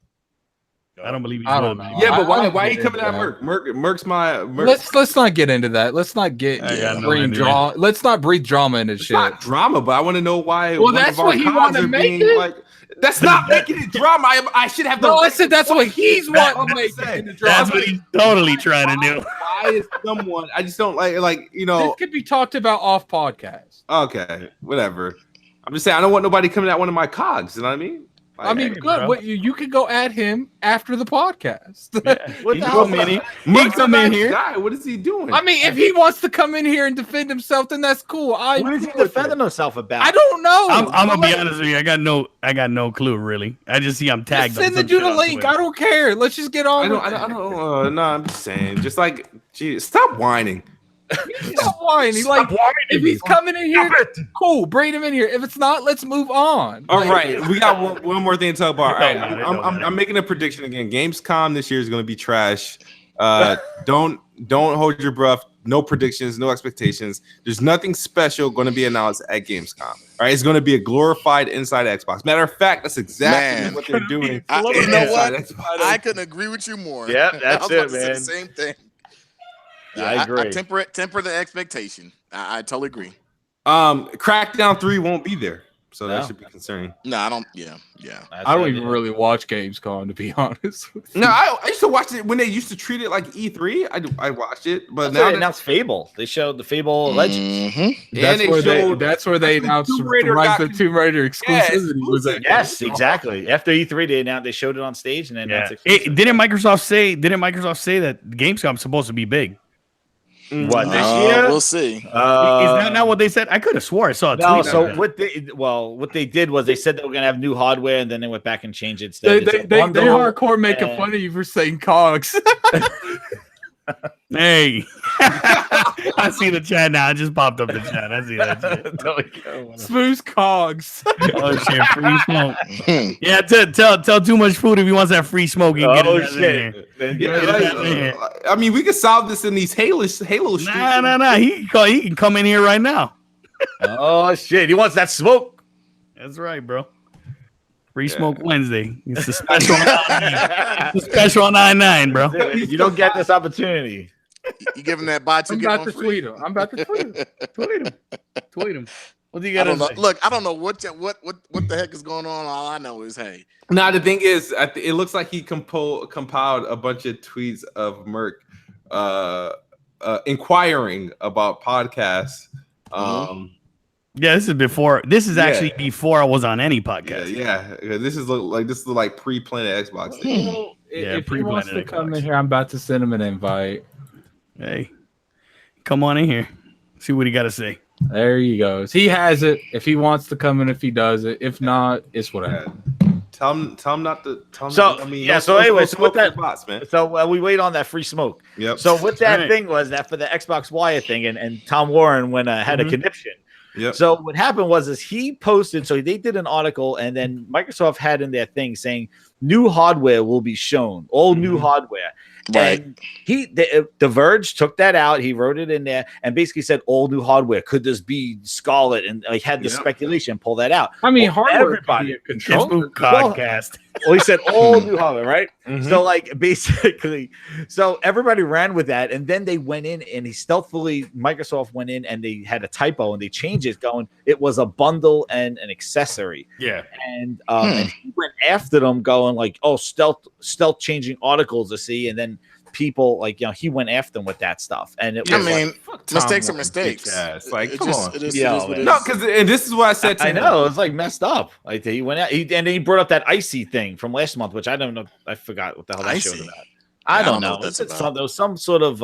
I don't believe he's I don't with know. me. Yeah, but I don't why he get coming into at that. Merc? Merc's my. Let's not get into that. Let's not get I got no bring idea. drama. Let's not breathe drama into It's shit. not drama, but I want to know why. Well, one that's of our what he cons wanna are make being it. like. That's not making it drama. I should have. No, the I said that's what he's wanting to That's make what I'm it into saying. That's drama. what he's totally trying to do. Why is someone? I just don't like you This know. could be talked about off podcast. Okay, whatever. I'm just saying I don't want nobody coming at one of my cogs. You know what I mean? I mean, hey, good. bro. What you can go at him after the podcast. What the the hell? hell, Minnie? He Merc's a come in nice here. guy. What is he doing? I mean, if he wants to come in here and defend himself, then that's cool. What is he defending himself about? I don't know. I'm gonna be honest with you. I got no clue really. I just see I'm Just tagged. on send some the dude shit a on link. Twitter. I don't care. Let's just get on. I don't. No, I'm just saying. Just like, geez, stop whining. Stop whining. Like, if he's coming in here, cool. Bring him in here. If it's not, let's move on. All Like, right, we got one more thing to talk about. All right, It don't matter. I'm making a prediction again. Gamescom this year is going to be trash. Don't hold your breath. No predictions, no expectations. There's nothing special going to be announced at Gamescom. All right, it's going to be a glorified Inside Xbox. Matter of fact, that's exactly Man. what they're doing. You know Inside what? Xbox. I couldn't agree with you more. Yeah, I that's was about it, to say man. the same thing. I agree. I temper the expectation. I totally agree. Crackdown 3 won't be there, so No. that should be concerning. No, I don't. Yeah. I don't even really watch Gamescom, to be honest. With you. No, I used to watch it when they used to treat it like E3. I watched it, but Now now they announced Fable. They showed the Fable Legends. Mhm. That's where they announced Tomb Raider Rise got- of the Tomb Raider exclusivity. Was exclusive. it? Yes, exactly. After E3, they showed it on stage, and then Yeah. that's exclusive. Didn't Microsoft say that Gamescom's supposed to be big? What this year? We'll see. Is that not what they said? I could have swore I saw a tweet. No, on so that. what they did was they said they were gonna have new hardware, and then they went back and changed it. They Instead, it's a they bundle. hardcore making and- fun of you for saying cogs. Hey, I see the chat now. I just popped up the chat. I see that shit. Smooth cogs. Oh shit, free smoke. Hmm. Yeah, tell too much food if he wants that free smoke. He can get Oh his ass in shit! here. Then Yeah, get like- it out there. I mean, we could solve this in these Halo streets. Nah. He can come in here right now. Oh shit! He wants that smoke. That's right, bro. Free Smoke Wednesday. It's the special. It's the special 99, bro. You don't get this opportunity. You give him that buy two I'm get about one to free. tweet him. I'm about to tweet him. Tweet him. What do you I got don't to know. say? Look, I don't know what the heck is going on. All I know is, hey, Now the thing is, it looks like he compiled a bunch of tweets of Merc inquiring about podcasts. Yeah, this is before. This is actually Yeah. before I was on any Yeah, podcast. yeah. This is like pre-planted Xbox. You Thing. know, Yeah, if he wants to pre-planning come Xbox. in here, I'm about to send him an invite. Hey, come on in here. See what he got to say. There he goes. He has it. If he wants to come in, if he does it. If not, it's whatever. Tell him not to. Tell him So, I mean, yeah, no so smoke- anyway, no so with smoke that- for bots, man. So we wait on that free smoke. Yep. So what that Right. thing was that for the Xbox Wire thing, and Tom Warren had a Mhm. conniption. Yep. So what happened was he posted. So they did an article, and then Microsoft had in their thing saying new hardware will be shown, all new hardware. right. And the Verge took that out. He wrote it in there and basically said all new hardware. Could this be Scarlet? And like had the Yep. speculation, pull that out. I mean, Well, hardware everybody. could be a It's controller. Moot podcast. Well, he said all new hardware, right? Mhm. So like basically, so everybody ran with that, and then they went in and Microsoft went in and they had a typo and they changed it, going it was a bundle and an accessory, Yeah. and he went after them, going like, oh, stealth changing articles to see, and then people like he went after them with that stuff, and it I was like, mean, Tom mistakes are Warren, mistakes. bitch ass. Like, It come just- on. It is, Yeah, it is what it man. is. No, because and this is what I said to I him. know it's like messed up. Like he went out, and then he brought up that icy thing from last month, which I don't know. I forgot what the hell that show was Icy? about. I don't know know. what that's It's about. there was some sort of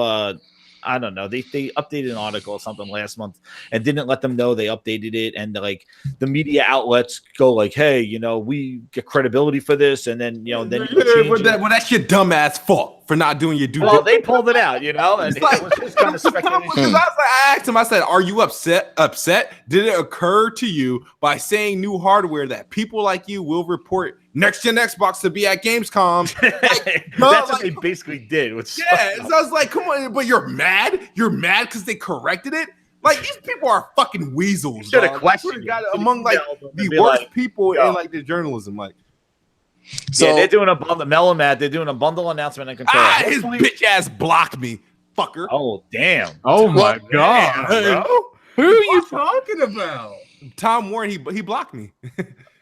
I don't know. They updated an article or something last month and didn't let them know they updated it. And like the media outlets go like, hey, we get credibility for this, and then then you change it. Well, that's your dumbass fault for not doing your due Well, diligence. they pulled it out, and It's like, it was just kind of speculation. because I asked him, I said, "Are you upset? Did it occur to you by saying new hardware that people like you will report next gen Xbox to be at Gamescom?" That's what they basically did. Which Yeah, so I was like, "Come on," but you're mad. You're mad because they corrected it. Like these people are fucking weasels. Should have dog. questioned Got it. among like the Be worst like, people yo. in like the journalism. Like, So they're doing a bundle. Melomat, they're doing a bundle announcement and control. his bitch ass blocked me, fucker. Oh damn! Oh my god, Damn, bro. who are you talking about? Tom Warren, he blocked me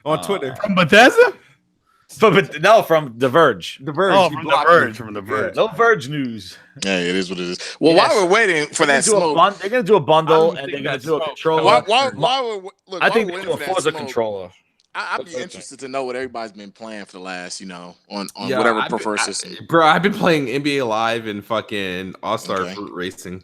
on Twitter. From Bethesda? But no, from The Verge. The Verge. Oh, he from the blocked Verge. me. From the Verge. No Verge news. yeah, it is what it is. Well, Yes. while we're waiting for that smoke, They're gonna do a bundle I don't and think they're gonna that's do a smoke. controller. look, I while think we're they waiting do a for that Forza smoke, controller. I'd be interested to know what everybody's been playing for the last, on Yeah, whatever I've been- preferred system. Bro, I've been playing NBA Live and fucking All Star Okay. Fruit Racing.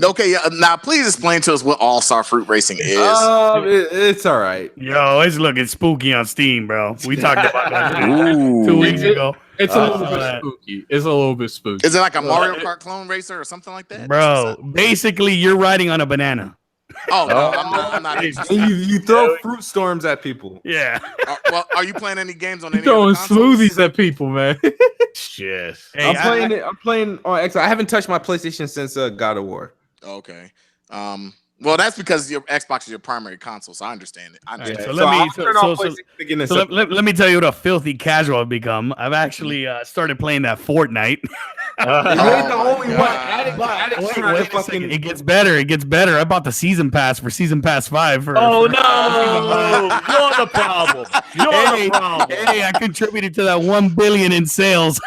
Okay, yeah, now please explain to us what All Star Fruit Racing is. It's all right. Yo, it's looking spooky on Steam, bro. We talked about that Ooh. 2 weeks ago. It's a little Uh, bit spooky. It's a little bit spooky. Is it like a Mario Kart clone racer or something like that? Bro, basically, you're riding on a banana. Oh no, I'm not interested. And you throw fruit storms at people. Yeah. Are you playing any games on You any throwing other consoles? smoothies at people, man. Shit. Hey, I'm playing on Xbox. I haven't touched my PlayStation since God of War. Okay. Well, that's because your Xbox is your primary console, so I understand it. I understand. so let me- I'll so- turn so- off so- PlayStation again in So let me tell you what a filthy casual I've become. I've actually started playing that Fortnite. You ain't the Oh, only my one. God. Addict Wait trying to a second. fucking. It gets better. It gets better. I bought the season pass for Season Pass 5 for. Oh for- no! You're the problem. You're Hey, the problem. hey, I contributed to that 1 billion in sales.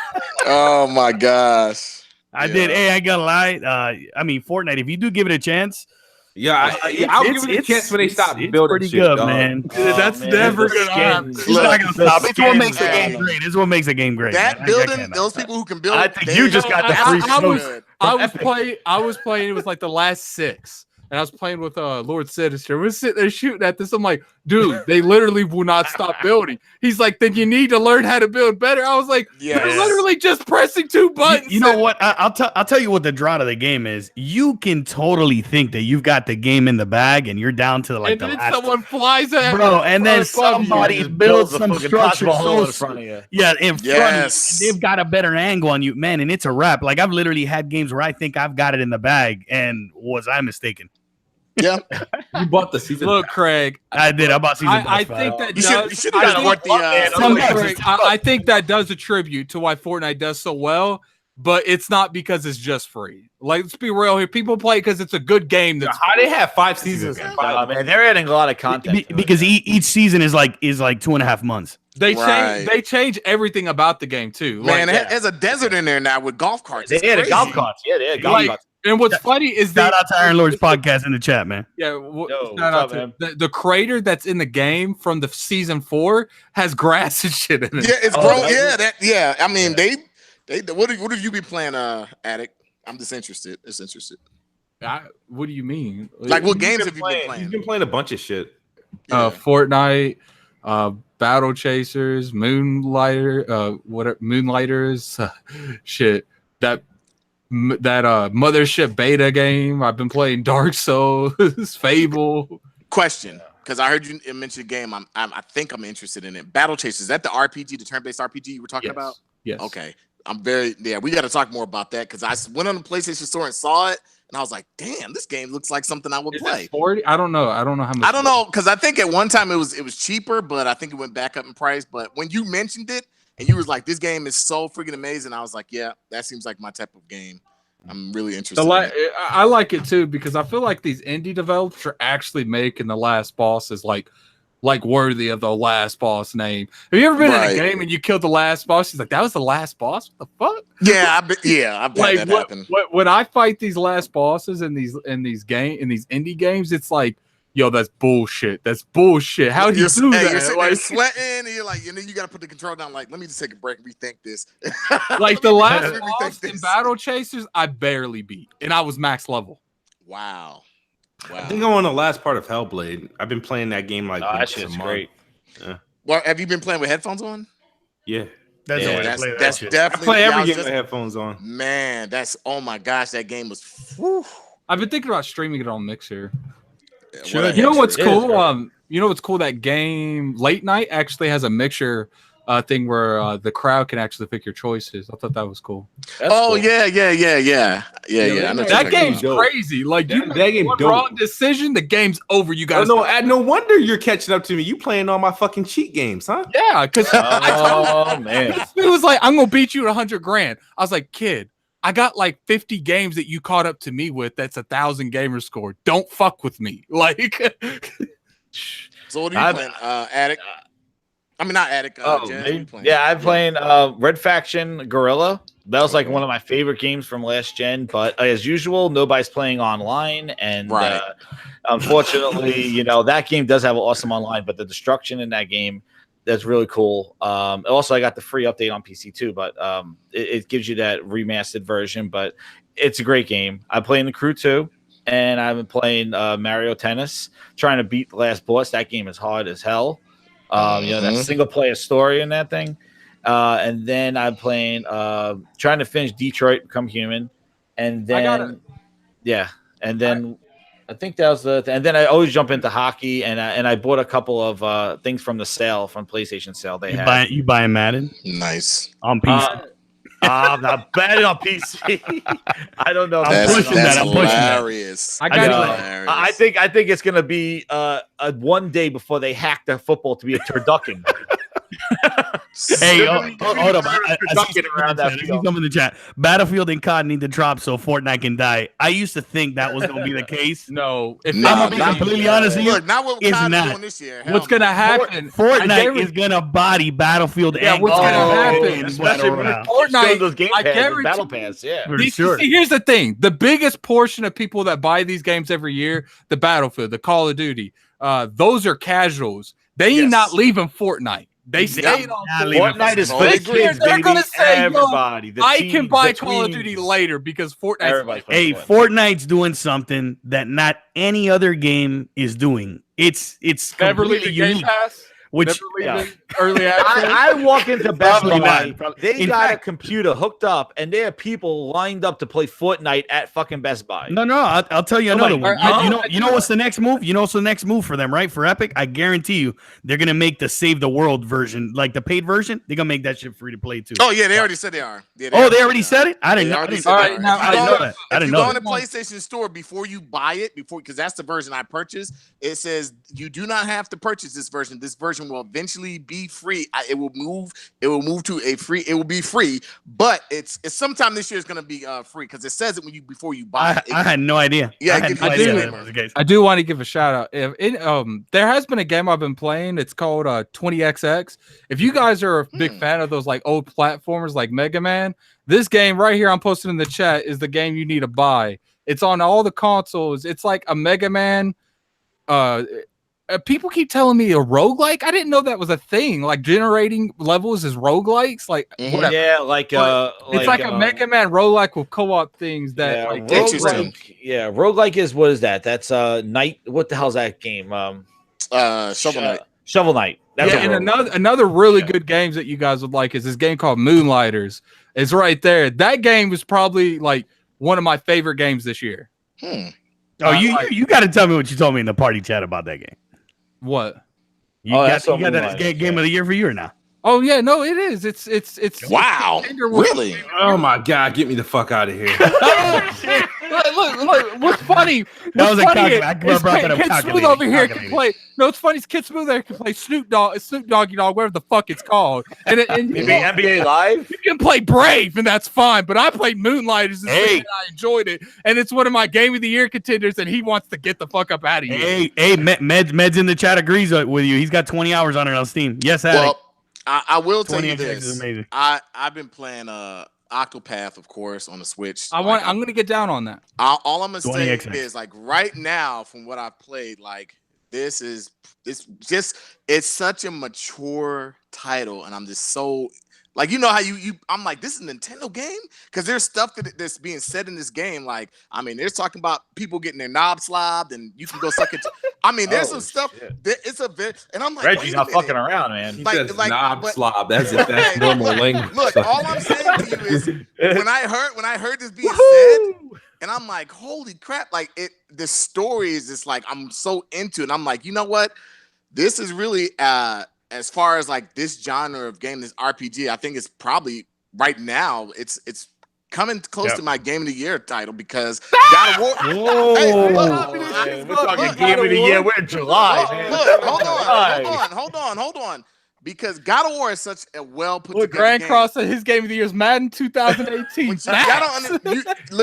Oh my gosh. I did. Hey, I gotta lie. I mean, Fortnite. If you do give it a chance, Yeah, I'll give it a chance when they stop it's building pretty shit, good, dog. man. That's man, never the gonna happen. skins. It's not gonna stop. It's what makes the skins, game man. great. It's what makes the game great. That man. I building, can't- those people who can build. I think you just got the I- free I was- smoke. I was Epic. playing. It was like the last 6, and I was playing with Lord Sinister. We're sitting there shooting at this. I'm like, dude, they literally will not stop building. He's like, then you need to learn how to build better. I was like, Yes. you're literally just pressing 2 buttons. You know what? I'll tell you what the draw to the game is. You can totally think that you've got the game in the bag and you're down to like and the then last. someone flies at Bro, and then above you. somebody Just builds a some fucking structure Taj Mahal in so front of you. yeah, in front Yes. of you. They've got a better angle on you, man, and it's a wrap. Like I've literally had games where I think I've got it in the bag, and was I mistaken? Yeah. You bought the season. Look, Craig. I did. I bought season I pass 5. think that You does. should I have think- bought the. Some Look, games Craig, I think that does attribute to why Fortnite does so well, but it's not because it's just free. Like, let's be real here. People play because it's a good game. That's How they have 5 seasons? Okay. Man, they're adding a lot of content. to it. because each season is like 2.5 months. They Right. change everything about the game too. Man, Like, there's a desert in there now with golf carts. They It's added crazy. golf carts. Yeah, they had golf Like, carts. and what's funny is Shout out to Iron Lord's podcast in the chat, man. Yeah, Yo, shout what's out up, to man? the crater that's in the game from the season 4 has grass and shit in it. Yeah, it's Oh, grown. that's Yeah, I mean, they. What have you been playing, Addict? I'm just interested. What do you mean? Like, what games have you been He's playing? been playing a bunch of shit. Fortnite, Battle Chasers, Moonlighters, shit. That Mothership beta game. I've been playing Dark Souls, Fable. Question, because I heard you mention a game. I think I'm interested in it. Battle Chasers. Is that the RPG, the turn-based RPG you were talking Yes. about? Yes. Okay. We got to talk more about that because I went on the PlayStation Store and saw it, and I was like, damn, this game looks like something I would Is play. it 40? I don't know. I don't know how much. I don't know, because I think at one time it was cheaper, but I think it went back up in price. But when you mentioned it and you was like, this game is so freaking amazing, I was like, yeah, that seems like my type of game. I'm really interested. in it. I like it too because I feel like these indie developers are actually making the last bosses like worthy of the last boss name. Have you ever been in Right. a game and you killed the last boss? She's like, that was the last boss? What the fuck? Yeah, I've had that happen. When I fight these last bosses in these indie games, it's like yo, that's bullshit. That's bullshit. How do you do that? You're sitting there Like, sweating, and you're like, and then you got to put the control down. Like, let me just take a break and rethink this. like the last Let me rethink boss in this. Battle Chasers, I barely beat, and I was max level. Wow. I think I'm on the last part of Hellblade. I've been playing that game like that once a shit's month. great. Well, have you been playing with headphones on? Yeah, That's Yeah, the way to play that that's shit. I definitely. play yeah, every I was game just- with headphones on. Man, that's oh my gosh, that game was. Whew. I've been thinking about streaming it on Mixer. Should. What a You know what's heck It is, cool? bro. You know what's cool? That game Late Night actually has a Mixer thing where the crowd can actually pick your choices. I thought that was cool. That's Oh cool. yeah. I know That what you're game's talking dope. crazy. Like That- you that make game one dope. wrong decision, the game's over. You guys, No wonder you're catching up to me. You playing all my fucking cheat games, huh? yeah, because Oh man. it was like I'm gonna beat you at 100 grand. I was like, kid, I got like 50 games that you caught up to me with. That's 1,000 gamer score. Don't fuck with me. Like, So what are you I've- playing? Addict. I mean, not Addict. Oh, Jazz, what me? you playing? Yeah, I'm playing Red Faction Gorilla. That was like Okay. one of my favorite games from last gen, but as usual, nobody's playing online, and Right. unfortunately, you know that game does have awesome online, but the destruction in that game that's really cool. Also, I got the free update on PC too, but it gives you that remastered version. But it's a great game. I'm playing the Crew 2, and I've been playing Mario Tennis, trying to beat the last boss. That game is hard as hell. You know, that Mhm. single player story in that thing. And then I'm playing, trying to finish Detroit Become Human. And I got then, yeah. And then I think that was and then I always jump into hockey. And I bought a couple of things from the sale, from PlayStation sale they had. You buying Madden Nice. on PC? I'm not bad on PC. I don't know. I'm pushing that, I'm pushing that. hilarious. I I, got know. it. Hilarious. I think it's gonna be a one day before they hack the football to be a turducken. Hey, They're hold up. I see Ducking around that I see field. something in the chat. Battlefield and COD need to drop so Fortnite can die. I used to think that was going to be the case. no. If Nah, I'm going to be not- completely honest with you. Look, not what It's COD is not. doing this year. Hell what's no. gonna happen? Fortnite is going to body Battlefield Yeah, and what's COD gonna happen? in Especially Battle when Royale. Fortnite, those game I pads and guarantee- battle pass. Yeah. For See, sure. here's the thing: the biggest portion of people that buy these games every year, the Battlefield, the Call of Duty, those are casuals. They ain't Yes. not leaving Fortnite. They stayed on not Fortnite. leaving Fortnite is for Totally the agree. kids, They're baby. gonna say, yo, Everybody. The I teens, can buy the Call of tweens. Duty later because Fortnite's Everybody. Hey, Fortnite's doing something that not any other game is doing. It's never completely leaving Game unique. Pass. Which Never yeah. leaving early access. I walk into Best Probably Buy. not. Probably- They in got fact- a computer hooked up, and there are people lined up to play Fortnite at fucking Best Buy. No, I'll tell you another one. I You know what's the next move? You know what's the next move for them, right? For Epic, I guarantee you, they're gonna make the Save the World version, like the paid version. They're gonna make that shit free to play too. Oh yeah, they already said they are. Yeah, Oh, they already said it. I didn't They know. I already didn't said know they All are. right, now, If I you didn't go know on- that. I If didn't you know go in that. the PlayStation Store before you buy it, because that's the version I purchased, it says you do not have to purchase this version. This version will eventually be free. It will move. It will move to a free. It will be free, but it's sometime this year is going to be free because it says it before you buy it. I had no idea. Yeah, I it had gives no you a idea disclaimer. that was the case. I do want to give a shout out. If there has been a game I've been playing. It's called 20XX. If you guys are a big fan of those like old platformers like Mega Man, this game right here I'm posting in the chat is the game you need to buy. It's on all the consoles. It's like a Mega Man. People keep telling me a roguelike. I didn't know that was a thing. Like generating levels is roguelikes. Like Mhm. whatever. Yeah, like It's like a Mega Man roguelike with co-op things that Yeah, like Interesting. roguelike. Yeah, roguelike is what is that? That's Night. What the hell's that game? Shovel Knight. Shovel Knight. That's yeah, a and roguelike. another really Yeah. good games that you guys would like is this game called Moonlighters. It's right there. That game was probably like one of my favorite games this year. Oh, you got to tell me what you told me in the party chat about that game. What? You Oh, got, that's you what got that as Moonlight is, game yeah. of the year for you or not? Oh yeah, no, it is. It's Wow, really? Oh my god, get me the fuck out of here. Look, what's funny? That was a funny calculator. I is brought that up Kid Smooth calculated. over here can Calculated. play. No, it's funny. Is Kid Smooth there can play Snoop Doggy Dog, whatever the fuck it's called. And Maybe NBA Live. you can play Brave, and that's fine. But I played Moonlighters, and Hey. I enjoyed it, and it's one of my Game of the Year contenders. And he wants to get the fuck up out of here. Hey, Meds in the chat agrees with you. He's got 20 hours on it on Steam. Yes, Addict. Well, I will tell 20 you XX is this. amazing. I've been playing Octopath, of course, on the Switch. I'm gonna get down on that. All I'm gonna 20 say XX. is like right now, from what I've played, like it's such a mature title, and I'm just so like, you know how I'm like, this is a Nintendo game, because there's stuff that's being said in this game. Like, I mean, they're talking about people getting their knob slobbed, and you can go suck it. I mean, there's some stuff that it's a bit, and I'm like, Reggie's not fucking around, man. He says knob slob as if that's Hey, normal language. Look, all I'm saying to you is when I heard this being said, and I'm like, holy crap! Like the story is just like, I'm so into it. I'm like, you know what? This is really as far as like this genre of game, this RPG, I think it's probably right now it's coming close to my Game of the Year title, because God of War. Whoa, Hey, we're talking Game of the Year. We're in July. Man. Look, hold on. Because God of War is such a well put together Grand game. Cross said his game of the year is Madden 2018.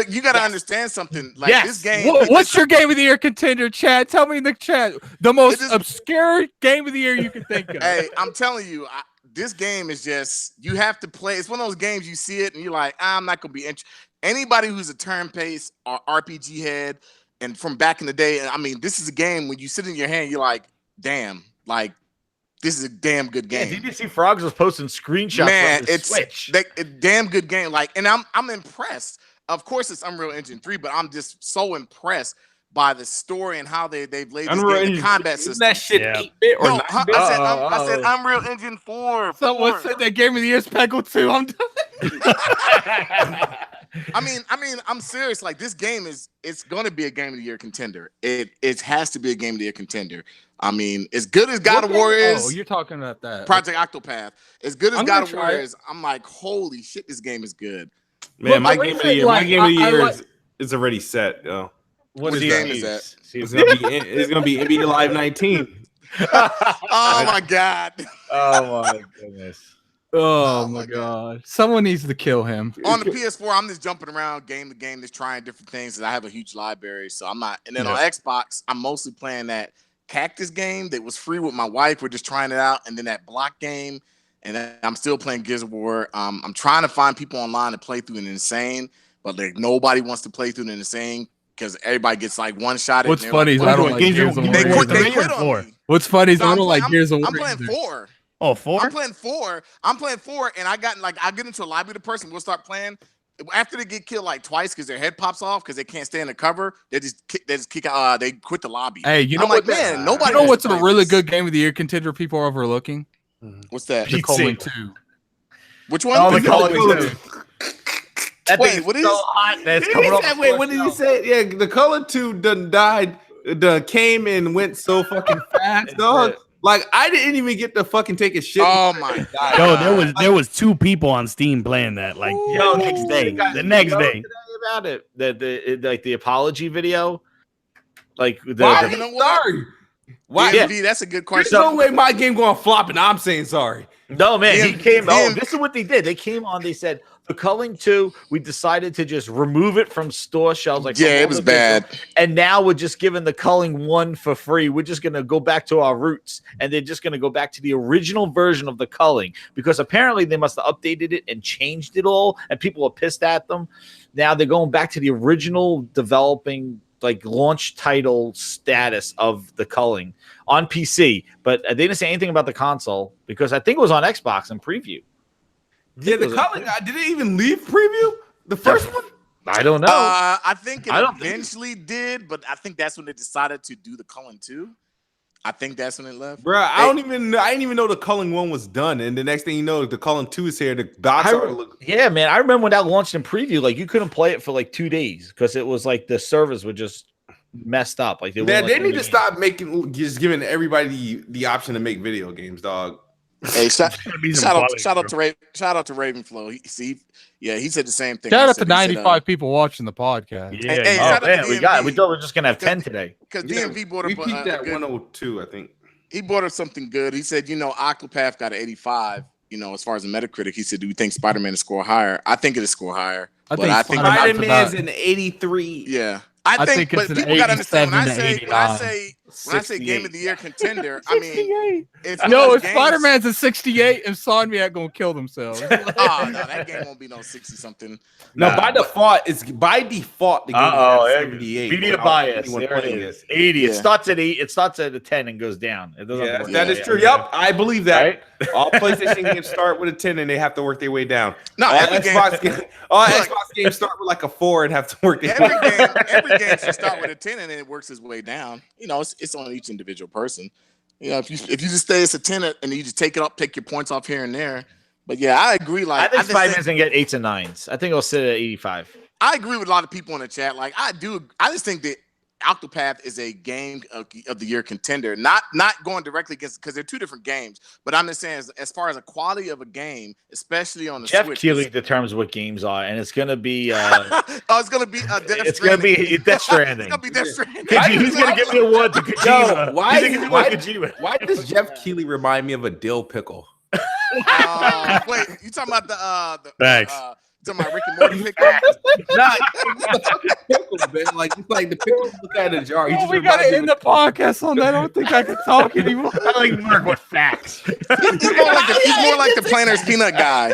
You gotta understand something. Like this game. What's your game of the year contender, Chad? Tell me in the chat. The most obscure game of the year you can think of. Hey, I'm telling you, this game is just, you have to play. It's one of those games you see it and you're like, I'm not gonna be interested. Anybody who's a turn-based or RPG head, and from back in the day, I mean, this is a game when you sit in your hand, you're like, damn, like. This is a damn good game. Yeah, DDC Frogs was posting screenshots. Man, of the it's Switch. a damn good game. Like, and I'm impressed. Of course, it's Unreal Engine 3, but I'm just so impressed by the story and how they've laid this game, the combat system. That shit 8-bit or No, 9-bit? I said Unreal Engine 4. Someone said that game of the year is Peggle 2. I'm done. I mean, I'm serious. Like, this game it's going to be a Game of the Year contender. It has to be a Game of the Year contender. I mean, as good as God of War is. Oh, you're talking about that. Project Octopath. As good as God of War is, I'm like, holy shit, this game is good. Man, my game of the year is already set. Yo. What game is that? It's gonna be NBA Live 19. Oh my god. Oh my goodness. Oh my god. Someone needs to kill him. On the PS4, I'm just jumping around game to game, just trying different things. I have a huge library, so I'm not. And then on Xbox, I'm mostly playing that Cactus game that was free with my wife. We're just trying it out, and then that block game, and then I'm still playing Gears of War. I'm trying to find people online to play through an Insane, but like nobody wants to play through an Insane because everybody gets like one shot. What's funny is I don't like Gears of War. They quit on me. What's funny is I don't like Gears of War. I'm playing 4. Oh, 4? I'm playing 4, and I get into a lobby with the person. We'll start playing. After they get killed like twice because their head pops off because they can't stay in the cover, they just kick out. They quit the lobby. Hey, you know what? Man, nobody. You know what's a really good Game of the Year contender people are overlooking? What's that? The Calling 2. Which one? Oh, the Calling 2. Wait, what is? So hot. That's coming up. Wait, what did you say? Yeah, the Calling 2 done died. Came and went so fucking fast, dog. Like, I didn't even get to fucking take a shit. Oh my god! Yo, there was 2 people on Steam playing that. Like, the next day. About it, the apology video, like you know what? Sorry. Why? Yeah. That's a good question. There's no way my game going flop, and I'm saying sorry. No, man, he came. This is what they did. They came on. They said the Culling 2. We decided to just remove it from store shelves. Like, yeah, it was bad. And now we're just giving the Culling 1 for free. We're just gonna go back to our roots, and they're just gonna go back to the original version of the Culling because apparently they must have updated it and changed it all, and people are pissed at them. Now they're going back to the original developing, like, launch title status of the Culling on PC, but they didn't say anything about the console because I think it was on Xbox in preview. Yeah, the Culling, did it even leave preview? The first one? I don't know. I think it eventually did, but I think that's when they decided to do the Culling 2. I think that's when it left. Bro, I didn't even know the Culling 1 was done. And the next thing you know, the Culling 2 is here. The box art yeah, man. I remember when that launched in preview, like you couldn't play it for like 2 days because it was like the servers were just messed up. Like they need to stop just giving everybody the option to make video games, dog. Hey, shout out to Ravenflow. He said the same thing. Shout out to 95 people watching the podcast. Yeah, we thought we were just gonna have 10 today. Because DMV bought up that 102, I think. He bought up something good. He said, Octopath got an 85. As far as a Metacritic, he said, "Do we think Spider-Man will score higher?" I think it'll score higher. I think Spider-Man's an 83. Yeah. I think but people gotta understand when I say when I say game of the year contender, I mean it's No, if games- Spider-Man's a 68 and Insomniac gonna kill themselves. Oh no, that game won't be no 60 something. No, Nah. by default, the game Uh-oh, is 78. media without bias. anyone There it playing is. 80. Yeah. It starts at 8. It starts at a 10 and goes down. It doesn't Yeah, work that is way true. down. Yep, I believe that. Right? All PlayStation games start with a 10 and they have to work their way down. No, all every game- Xbox games start with like a 4 and have to work their way down. Every game should start with a 10 and then it works its way down. You know, it's on each individual person. You know, if you just say it's a 10 and you just take it up, take your points off here and there. But yeah, I agree. Like I think just Spider-Man's going to get 8s and 9s. I think it'll sit at 85. I agree with a lot of people in the chat. Like I just think that Octopath is a game of the year contender. Not going directly against, because they're two different games. But I'm just saying, as far as a quality of a game, especially on the Jeff Switch, Keighley determines what games are, and it's going to be it's gonna be Death it's going to be Death Stranding. It's gonna be Death Stranding. He's going to give the award to Kojima. Yo, why- He's gonna give the award to Kojima. Why does Jeff Keighley remind me of a dill pickle? Wait, you talking about the Thanks. you talking about Rick and Morty pickle? Pickle, man. Like it's like the pickle look at a jar. He Oh, just we reminds gotta me end the podcast on that. I don't think I can talk anymore. I like Mark with facts. He's more like the Planters peanut guy.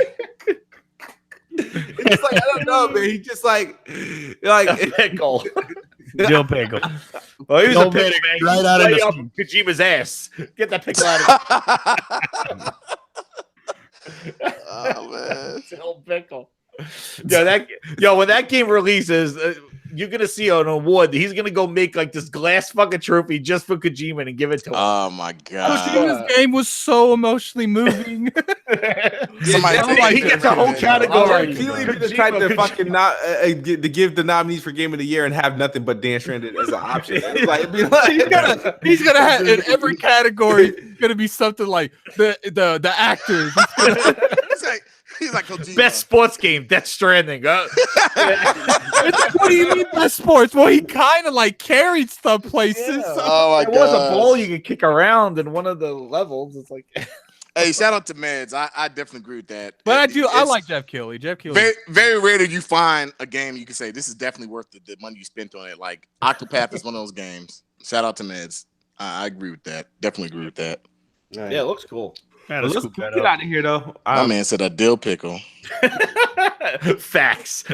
It's like I don't know, man. He just like Pickle. Dill pickle. Well, he was Don't a pickle, get it man. right He's out of right the up sun. Kojima's ass. Get that pickle out of Oh man. Dill pickle. When that game releases, you're gonna see an award. He's gonna go make like this glass fucking trophy just for Kojima and give it to him. Oh my god. Kojima's game was so emotionally moving. Somebody he gets a whole category. Keighley be the type to fucking not to give the nominees for Game of the Year and have nothing but Dan Stranded as an option. It's like, it'd be like He's gonna have in every category gonna be something like the actors. He's like Kojima. Best sports game, Death Stranding. It's like, what do you mean best sports? Well, he kind of like carried stuff places. Yeah. Oh my There was a god. ball you could kick around in one of the levels. It's like Hey, shout out to Meds. I definitely agree with that. But I It's like Jeff Keighley. Jeff Keighley. very, very rare that you find a game you can say this is definitely worth the money you spent on it. Like Octopath is one of those games. Shout out to Meds. I agree with that. Definitely agree with that. yeah, it looks cool. Man, let's let's scoop that get up. out of here though. My man said a dill pickle. Facts.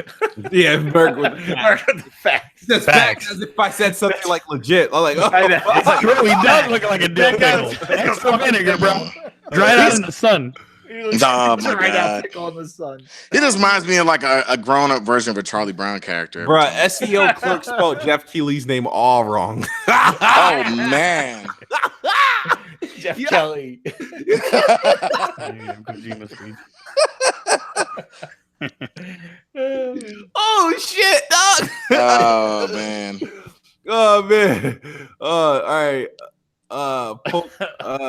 Yeah, Merc with the Mark with the facts. That's facts. As if I said something like legit. I'm like, I know. oh, It's true. He does look like a dill That pickle. guy's- Extra vinegar, bro. Dry it out in the sun. Oh, my Right out God. pickle in the sun. It just reminds me of like a grown up version of a Charlie Brown character. Bruh, SEO clerk spelled Jeff Keighley's name all wrong. Oh man. Jeff Kelly. Oh shit, dog. Oh man. Oh man. All right.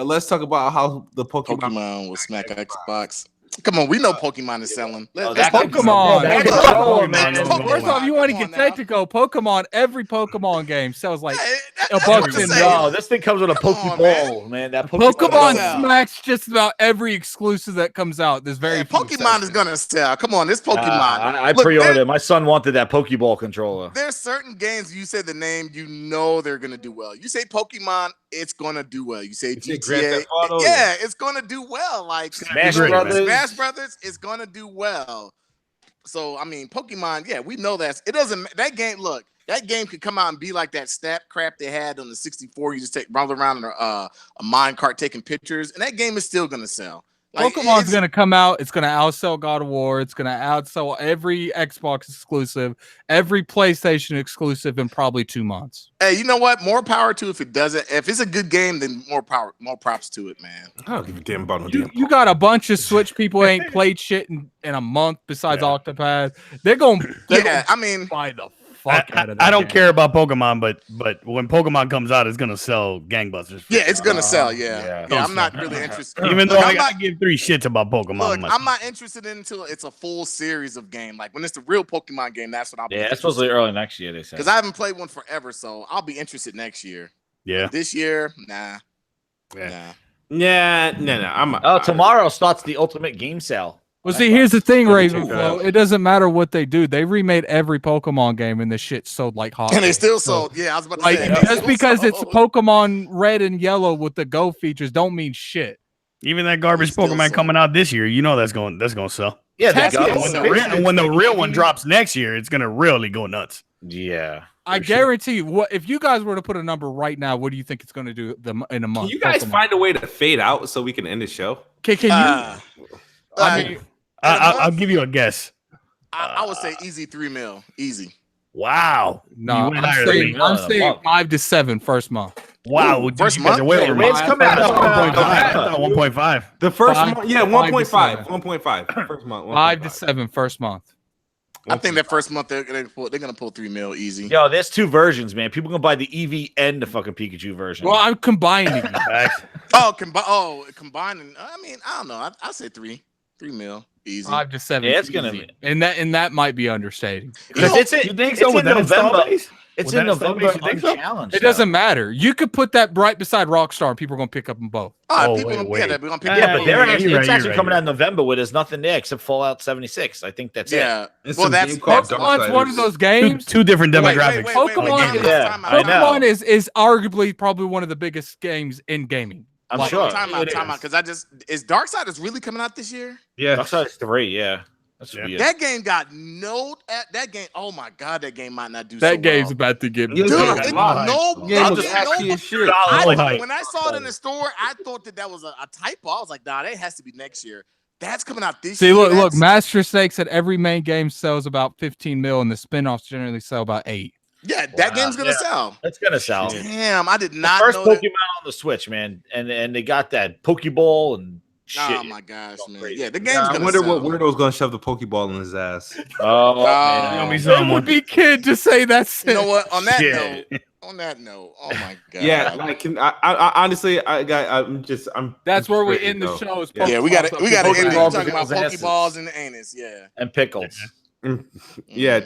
Let's talk about how the Pokemon. Pokemon will smack Xbox. Come on, we know Pokemon is selling. Oh, Let's that- Pokemon. That Let's could go. go, Pokemon. man. First off, you want to Come get on now. technical. Pokemon, every Pokemon game sells like That's buck what I'm in saying. No, this thing comes with a Come on, Pokeball, man. That Pokemon sell. smacks just about every exclusive that comes out. There's very Yeah, few Pokemon is exceptions. gonna sell. Come on, this Pokemon. I Look, pre-ordered there- it. My son wanted that Pokeball controller. There's certain games you say the name, you know they're gonna do well. You say Pokemon, it's gonna do well. You say say Grand GTA, Theft Auto? yeah, it's gonna do well. Like Smash Great, man. Brothers. Smash Brothers is gonna do well. So I mean, Pokemon, yeah, we know that it doesn't. That game, look, that game could come out and be like that snap crap they had on the 64. You just roll around in a mine cart taking pictures, and that game is still gonna sell. Like, Pokemon's it's- gonna come out. It's gonna outsell God of War. It's gonna outsell every Xbox exclusive, every PlayStation exclusive in probably 2 months. Hey, you know what? More power to if it doesn't. If it's a good game, then more power, more props to it, man. I don't give a damn about no You, damn. you got a bunch of Switch people ain't played shit in a month besides Octopath. They're gonna Yeah, I mean, buy the fuck out of that. I don't game. care about Pokemon, but when Pokemon comes out, it's gonna sell gangbusters. yeah, it's gonna sell. yeah. Yeah, I'm not really interested. Even though Look, I I'm gotta not- give 3 shits about Pokemon. Look, myself. I'm not interested in until it's a full series of game. Like when it's the real Pokemon game, that's what I'll be. Yeah, it's supposed to be early next year, they said. Because I haven't played one forever, so I'll be interested next year. Yeah. This year, nah. Yeah. Yeah, no. Oh, tomorrow starts the Ultimate Game Sale. Well, see, here's the thing, Let me check Ravenflow. that out. It doesn't matter what they do. They remade every Pokemon game, and this shit sold like hot. And they still sold. Yeah, I was about to Like, say. they just still because it's sold. Pokemon Red and Yellow with the Go features, don't mean shit. Even that garbage Still Pokemon sold. coming out this year, you know that's going to sell. Yeah, Test they it. got When the, one. real, when the real one drops next year, it's going to really go nuts. Yeah. I guarantee you, what if you guys were to put a number right now, what do you think it's going to do in a Can month? you guys Pokemon? find a way to fade out so we can end the show? Can you? I mean, I'll give you a guess. I would say easy 3 mil. Easy. Wow. no, You went higher than me. I'm in a saying month. 5 to 7 first month. Wow. Ooh, Dude, first you guys are month? way Wait, over when's mine. coming out? I thought 1.5. I November. thought 1.5. The first Five- month, yeah, 5 to 1.5. 1.5. First month. 5 to 1.5. 7 first month. I think that first month they're gonna pull 3 mil easy. Yo, there's 2 versions, man. People can buy the Eevee and the fucking Pikachu version. Well, I'm combining. Facts. Combining. I mean, I don't know. I say 3 mil easy. 5 to 7. Yeah, it's gonna easy. be- and that might be understating. Because it's in, You think it's so? in With that install November. base? It's With in that install November base, you think so? unchallenged. It doesn't matter. You could put that right beside Rockstar, and people are gonna pick up them both. Oh, People wait, gonna, wait. yeah, they're gonna pick Yeah, up. but they're Yeah, actually, you're it's right, actually you're coming right. out in November where there's nothing there except Fallout 76. I think that's it. Yeah. It's Well, some that's game called Pokemon's one of those Two, games. two different Wait, wait, demographics. wait, Pokemon- wait, Yeah, time out, I time out. know. Pokemon is arguably probably one of the biggest games in gaming. I'm Like, sure. Time out, It time is. out. Because is Darksiders really coming out this year? Yeah. Darksiders 3, yeah. That's Yeah. weird. That game got no. That game. Oh my god, that game might not do. so That game's well. about to get Yeah, Dude, yeah, it, yeah. no, Game I was didn't ashy know- as shit. Low hype. When I saw it in the store, I thought that was a typo. I was like, nah, that has to be next year. That's coming out this See, year. look, That's- Master Snake said every main game sells about 15 mil, and the spin-offs generally sell about 8. Yeah, that Wow. game's gonna Yeah. sell. That's going to sell. Damn, I did The not first know Pokemon that. on the Switch, man. And they got that Pokeball and shit. Oh my gosh, Going man. crazy. Yeah, the game's I gonna wonder sell. what weirdo's gonna shove the Pokeball in his ass. Oh, man. Gonna be It someone. would be kid to say that's You know what? On that Shit. note, oh my god. Yeah, like I honestly, I'm. That's where we frustrated, end the though. show. Is Yeah, we got to end it. Pokeball We're talking about people's asses. Pokeballs and the anus. Yeah. And pickles. Yeah,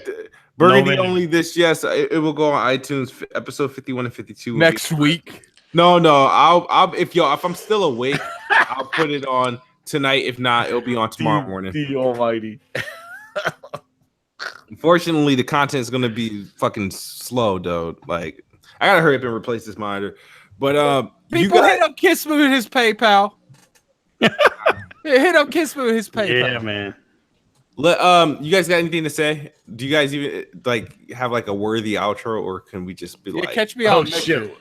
Burgundy No, man. only this. Yes, it will go on iTunes. Episode 51 and 52 will be- next week. No, I'll if I'm still awake, I'll put it on tonight. If not, it'll be on tomorrow morning. The Almighty. Unfortunately, the content is gonna be fucking slow, though. Like, I gotta hurry up and replace this monitor. But you People got hit up Kissman with his PayPal. Hit up Kissman with his PayPal. Yeah, man. you guys got anything to say? Do you guys even like have like a worthy outro, or can we just be Yeah, like, catch me Oh, out. next shit. week.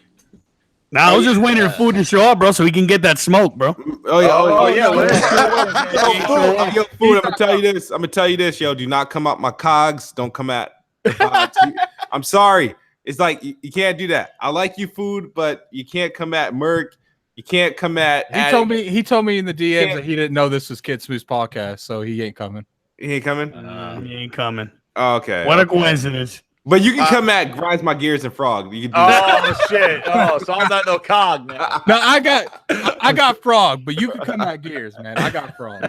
Now I was just waiting for food to show up, bro, so we can get that smoke, bro. oh yeah, yeah. Yo, food, I'm gonna tell you this, yo. Do not come at my cogs. Don't come at. I'm sorry. It's like you can't do that. I like you, food, but you can't come at Merc. You can't come at. He told me in the DMs Can't- that he didn't know this was Kid Smooth's podcast, so he ain't coming. He ain't coming. He ain't coming. Oh, okay. What a okay. coincidence. But you can come at grinds my gears and frog. You can do that. Oh, shit. Oh, so I'm not no cog, man. No, I got Frog, but you can come at Gears, man. I got Frog.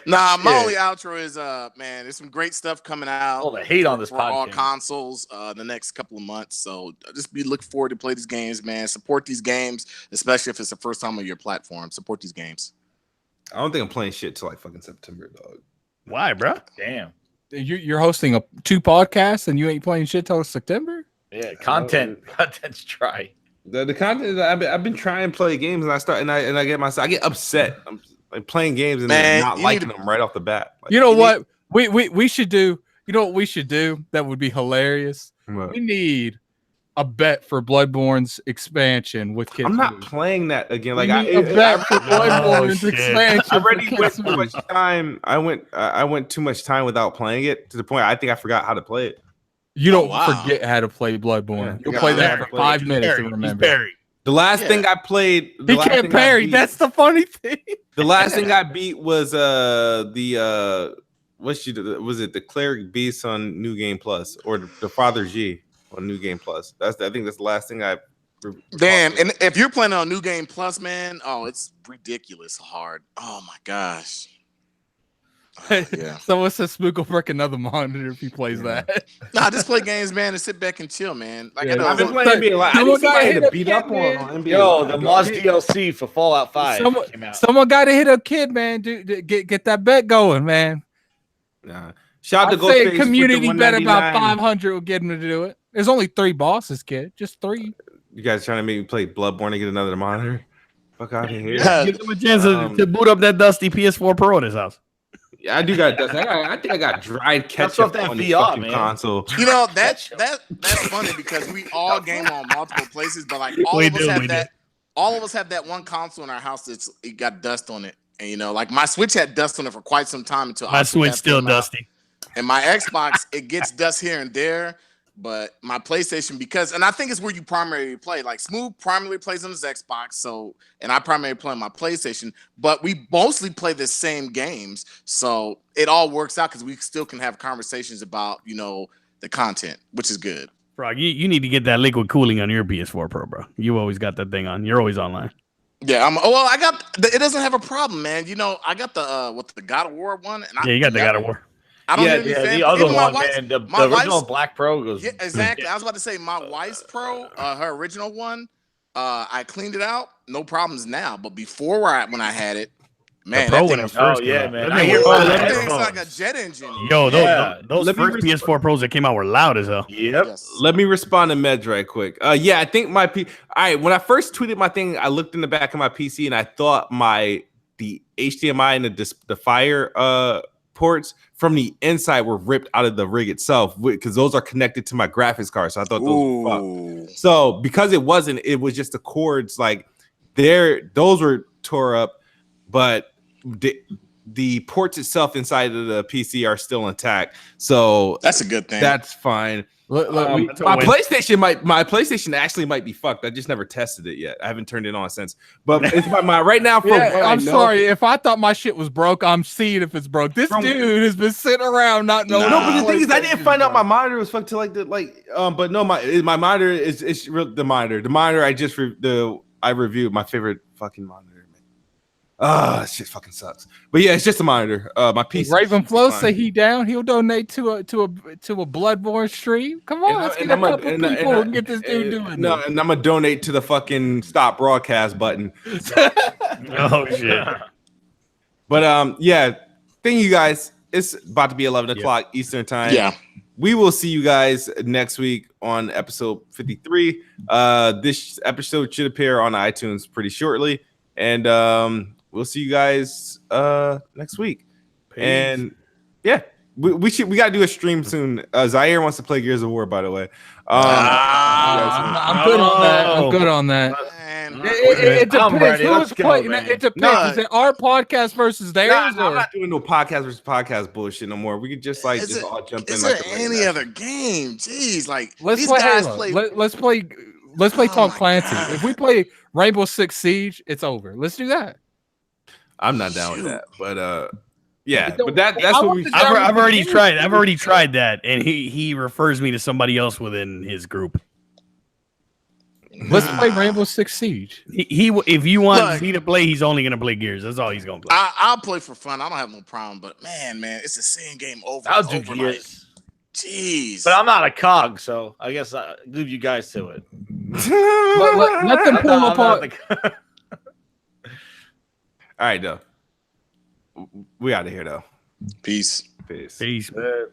Nah, my Shit. only outro is man, there's some great stuff coming out. All the hate on this for all podcast. consoles the next couple of months. So just be looking forward to play these games, man. Support these games, especially if it's the first time on your platform. Support these games. I don't think I'm playing shit till like fucking September, dog. Why, bro? Damn. You're hosting 2 podcasts and you ain't playing shit till September? Yeah, content's dry. The content is I've been trying to play games and I get upset. I'm like playing games and Man, not you liking need them right off the bat. Like, You know You what? We should do. You know what we should do? That would be hilarious. what? We need a bet for Bloodborne's expansion with Kid I'm not Smooth. playing that again. We Like need a bet for Bloodborne's shit. expansion. I for already Kid went too Smooth. much time. I went too much time without playing it to the point I think I forgot how to play it. You don't Oh, wow. forget how to play Bloodborne. Yeah. You'll Yeah, play I that never for played. 5 minutes Barry. and He's remember. Barry. The last Yeah. thing I played, He can't parry. That's the funny thing. the last thing I beat was was it the Cleric Beast on New Game Plus or the Father G on New Game Plus? I think that's the last thing I. Damn, and if you're playing on New Game Plus, man, oh, it's ridiculous hard. Oh my gosh. Yeah. Someone says Spook will break another monitor if he plays that. Nah, just play games, man, and sit back and chill, man. Like Yeah, I I've been know, playing NBA Live. I Someone need somebody got to hit beat up, up man. on NBA Yo, Live. the Moz DLC for Fallout 5 came out. Someone got to hit a kid, man. Dude, get that bet going, man. Nah. Shout out to I'd say Ghostface a community with the bet about 199. 500 will get him to do it. There's only 3 bosses, kid. Just 3. You guys trying to make me play Bloodborne to get another monitor? Fuck out of here. Give them a chance to boot up that dusty PS4 Pro in his house. Yeah, I do got dust. I think I got dried ketchup that on the VR, fucking man. console. you know that's funny because we all game on multiple places, but like all We of us do, have we that. All of us have that one console in our house that's it got dust on it, and you know, like my Switch had dust on it for quite some time until My I Switch still dusty. and my Xbox, it gets dust here and there, but my PlayStation, because, and I think it's where you primarily play. Like Smooth primarily plays on his Xbox, so, and I primarily play on my PlayStation, but we mostly play the same games, so it all works out because we still can have conversations about, you know, the content, which is good. Frog, you need to get that liquid cooling on your PS4 Pro, bro. You always got that thing on. You're always online. Yeah, I got, it doesn't have a problem, man. You know, I got the God of War one, and Yeah, you got the God of War. I don't Yeah, hear any fan- the other even my one, wife's- man. The my original wife's- Black Pro goes. Yeah, exactly. I was about to say my wife's Pro, her original one. I cleaned it out, no problems now. But before when I had it, man, Pro that when thing, it first yeah, came out. man. That I thing hear was about loud. that. that thing's like a jet engine. Yo, Yeah. those Let me first PS4 Pros that came out were loud as hell. Yep. Yes. Let me respond to Meds right quick. Yeah, I think all right, when I first tweeted my thing, I looked in the back of my PC and I thought the HDMI and the Fire ports from the inside were ripped out of the rig itself because those are connected to my graphics card. So I thought those were fucked. Ooh. So because it wasn't, it was just the cords like those were tore up, but the ports itself inside of the PC are still intact. So That's a good thing. that's fine. Look, That's a My win. PlayStation actually might be fucked. I just never tested it yet. I haven't turned it on since. But it's my right now. From yeah, what I I'm know- sorry. If I thought my shit was broke, I'm seeing if it's broke. This From- dude has been sitting around not knowing. No, but the thing is, I PlayStation didn't find out my broke. monitor was fucked till but no, my monitor is the monitor. The monitor I reviewed my favorite fucking monitor. Shit fucking sucks. But yeah, it's just a monitor. My PC. Raven Flow say he down. He'll donate to a Bloodborne stream. Come on, let's get a couple people and get this dude doing No, this. and I'm gonna donate to the fucking stop broadcast button. Oh shit. But yeah, thank you guys. It's about to be 11 o'clock Eastern time. yeah. We will see you guys next week on episode 53. This episode should appear on iTunes pretty shortly, and we'll see you guys next week. Peace. And yeah, we gotta do a stream soon. Zaire wants to play Gears of War, by the way. I'm good on that. I'm good on that. Man, It I'm depends ready. who's Let's go, playing. man. It depends. No. Is it our podcast versus theirs? I'm or- not doing no podcast versus podcast bullshit no more. We could just Is just it- all jump in is like there a any other game? Jeez, like Let's these play guys Halo. play. Let's play Oh Tom my Clancy. God. If we play Rainbow Six Siege, it's over. Let's do that. I'm not down with Shoot. that, but yeah, Don't- but that's I what want we. the I've already tried. I've already tried that, and he refers me to somebody else within his group. Let's play Rainbow Six Siege. He if you want Look. me to play, he's only gonna play Gears. That's all he's gonna play. I'll play for fun. I don't have no problem. But man, it's the same game over I'll and do over. Like, Gears. jeez. But I'm not a cog, so I guess I leave you guys to it. Let them pull I'm not apart. All right, though. We out of here, though. Peace. Peace. Peace. the-